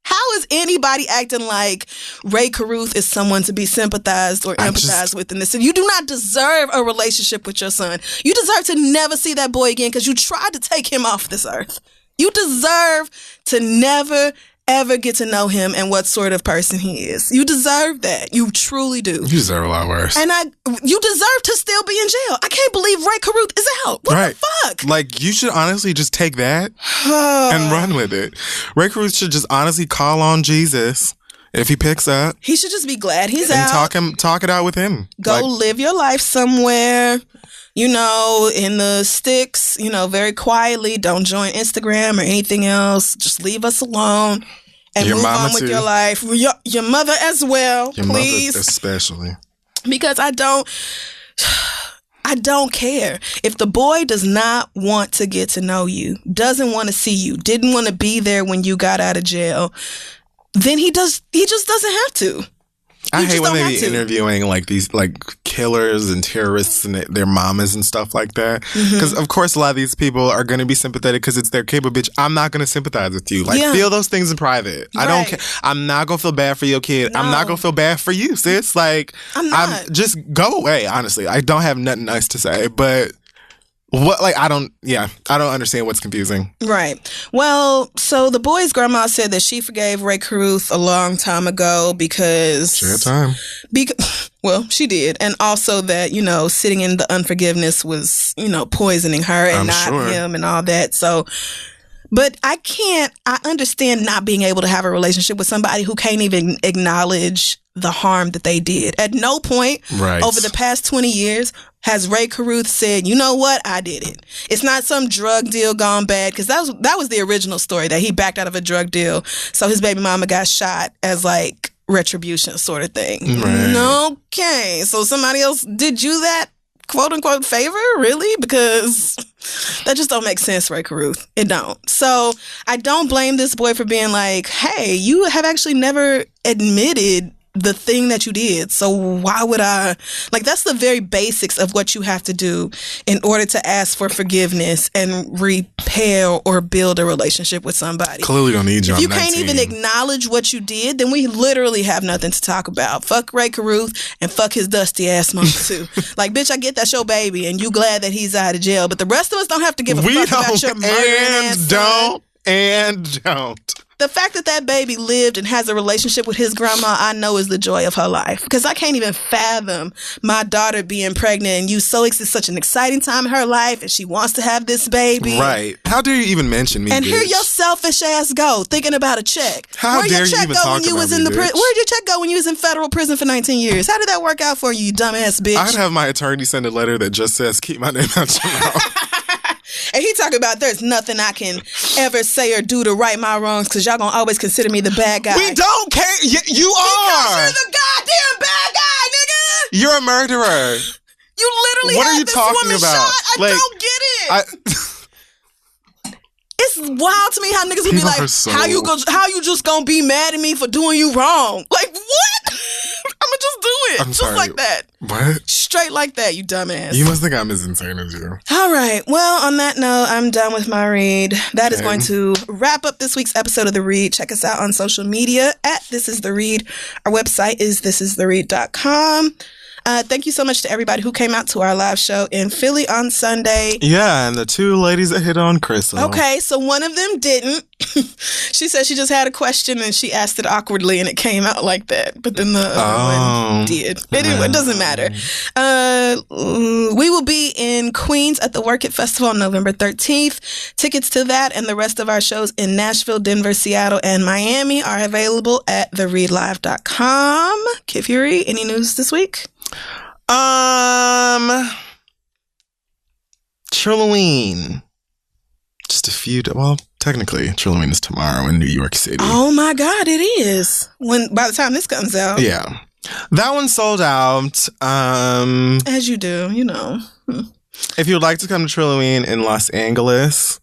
How is anybody acting like Ray Carruth is someone to be sympathized or empathized with in this? You do not deserve a relationship with your son. You deserve to never see that boy again because you tried to take him off this earth. You deserve to never, ever get to know him and what sort of person he is. You deserve that. You truly do. You deserve a lot worse. And you deserve to still be in jail. I can't believe Ray Carruth is out. What the fuck? Like, you should honestly just take that and run with it. Ray Carruth should just honestly call on Jesus if he picks up. He should just be glad he's out. And talk it out with him. Go live your life somewhere, in the sticks, very quietly. Don't join Instagram or anything else. Just leave us alone and move on with your life. Your mother as well, please. Mother especially. Because I don't care. If the boy does not want to get to know you, doesn't want to see you, didn't want to be there when you got out of jail, then he just doesn't have to. I hate when they be interviewing like these like killers and terrorists and their mamas and stuff like that. Because of course a lot of these people are going to be sympathetic because it's their cable. Bitch, I'm not going to sympathize with you. Like feel those things in private. I don't care. I'm not going to feel bad for your kid. No. I'm not going to feel bad for you, sis. Like I'm just go away. Honestly, I don't have nothing nice to say, but. I don't understand what's confusing. Right. Well, so the boy's grandma said that she forgave Ray Carruth a long time ago because... She had time. Well, she did. And also that, sitting in the unforgiveness was, poisoning her and him and all that. So... But I understand not being able to have a relationship with somebody who can't even acknowledge the harm that they did. At no point over the past 20 years has Ray Carruth said, you know what, I did it. It's not some drug deal gone bad, because that was the original story, that he backed out of a drug deal. So his baby mama got shot as like retribution sort of thing. Right. Okay. So somebody else did you that quote unquote favor? Really? Because that just don't make sense, Ray Carruth. It don't. So I don't blame this boy for being like, hey, you have actually never admitted the thing that you did. So why would I? Like, that's the very basics of what you have to do in order to ask for forgiveness and repair or build a relationship with somebody. Clearly don't need you. If you can't even acknowledge what you did, then we literally have nothing to talk about. Fuck Ray Caruth and fuck his dusty ass mama too. Like, bitch, I get that's your baby and you glad that he's out of jail, but the rest of us don't have to give a fuck about your murdering ass son. Don't. The fact that that baby lived and has a relationship with his grandma, I know is the joy of her life. Because I can't even fathom my daughter being pregnant and it's such an exciting time in her life and she wants to have this baby. Right. How dare you even mention me, and bitch? here your selfish ass go, thinking about a check. How Where'd dare your check you even go talk when you about was me, in the bitch? Where'd your check go when you was in federal prison for 19 years? How did that work out for you dumbass bitch? I'd have my attorney send a letter that just says, keep my name out your mouth. And he talking about there's nothing I can ever say or do to right my wrongs because y'all gonna always consider me the bad guy. We don't care. You because are. you're the goddamn bad guy, nigga. You're a murderer. You literally What had are you this talking woman about? shot. I don't get it. It's wild to me how niggas would be like, how you just gonna be mad at me for doing you wrong? Like, what? I'ma just do it. I'm just sorry. like that. What? Straight like that, you dumbass. You must think I'm as insane as you. All right. Well, on that note, I'm done with my read. That is going to wrap up this week's episode of The Read. Check us out on social media at This Is The Read. Our website is thisistheread.com. Thank you so much to everybody who came out to our live show in Philly on Sunday. Yeah, and the two ladies that hit on Crissle. Okay, so one of them didn't. She said she just had a question and she asked it awkwardly and it came out like that. But then the other one did. It doesn't matter. We will be in Queens at the Work It Festival on November 13th. Tickets to that and the rest of our shows in Nashville, Denver, Seattle, and Miami are available at thereadlive.com. Kid Fury, any news this week? Trilloween. Just a few. Well, technically, Trilloween is tomorrow in New York City. Oh my God, it is. By the time this comes out. Yeah, that one sold out. As you do, you know. If you'd like to come to Trilloween in Los Angeles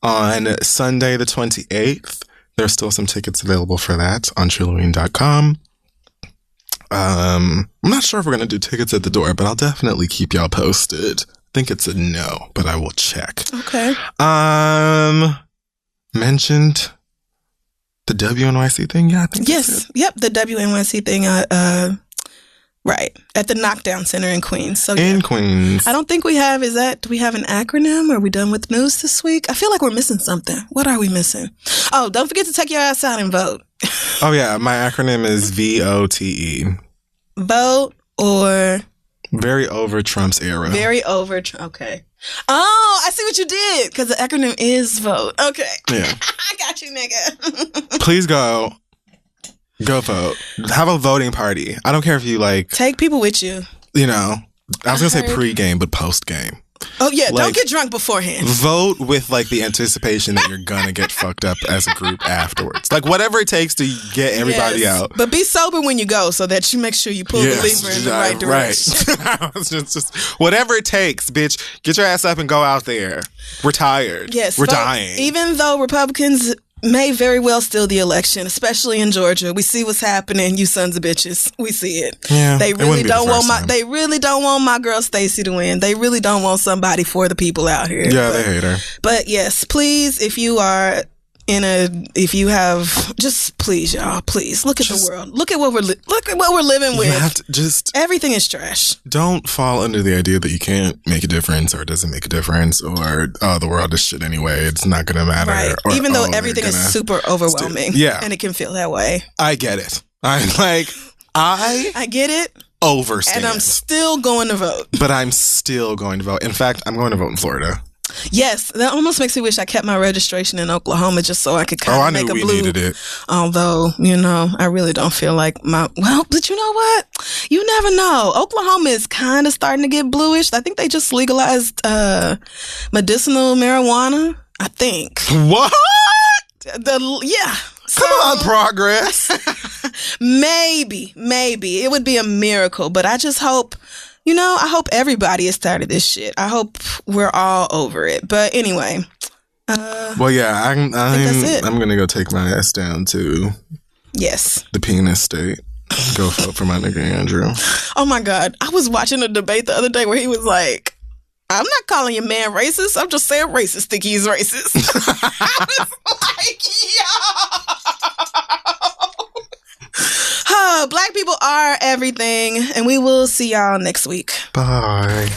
on Sunday the 28th, there's still some tickets available for that on Trilloween.com. I'm not sure if we're going to do tickets at the door, but I'll definitely keep y'all posted. I think it's a no, but I will check. Okay. Mentioned the WNYC thing? Yeah, I think yes. Yep, the WNYC thing. Right. At the Knockdown Center in Queens. So in Queens. I don't think we have, do we have an acronym? Are we done with news this week? I feel like we're missing something. What are we missing? Oh, don't forget to take your ass out and vote. Oh, yeah. My acronym is VOTE. Vote or? Very over Trump's era. Very over. Okay. Oh, I see what you did. Because the acronym is vote. Okay. Yeah. I got you, nigga. Please go. Go vote. Have a voting party. I don't care if you take people with you. You know, I was going to say pre-game, but post-game. Oh, yeah. Don't get drunk beforehand. Vote with the anticipation that you're going to get fucked up as a group afterwards. Whatever it takes to get everybody out. But be sober when you go so that you make sure you pull the lever in the right direction. Right. just whatever it takes, bitch. Get your ass up and go out there. We're tired. Yes. We're dying. Even though Republicans may very well steal the election, especially in Georgia. We see what's happening, you sons of bitches. We see it. Yeah, they really don't want my girl Stacey to win. They really don't want somebody for the people out here. Yeah, they hate her. But yes, please, if you have, just please, y'all, please look at the world. Look at what we're living with. You have to just everything is trash. Don't fall under the idea that you can't make a difference or it doesn't make a difference or the world is shit anyway. It's not gonna matter. Right. Or, even though everything is super overwhelming. Yeah. And it can feel that way. I get it. I get it. Overstand. And I'm still going to vote. But I'm still going to vote. In fact, I'm going to vote in Florida. Yes, that almost makes me wish I kept my registration in Oklahoma just so I could kind of make a blue. Needed it. Although, I really don't feel like but you know what? You never know. Oklahoma is kind of starting to get bluish. I think they just legalized medicinal marijuana, I think. What? Yeah. Come on, progress. Maybe. It would be a miracle, but I just hope... I hope everybody is tired of this shit. I hope we're all over it. But anyway. Well, yeah, I think that's it. I'm going to go take my ass down to the penis state. Go vote for my nigga Andrew. Oh my God. I was watching a debate the other day where he was like, I'm not calling your man racist. I'm just saying racists think he's racist. I was like, yo. Black people are everything. And we will see y'all next week. Bye.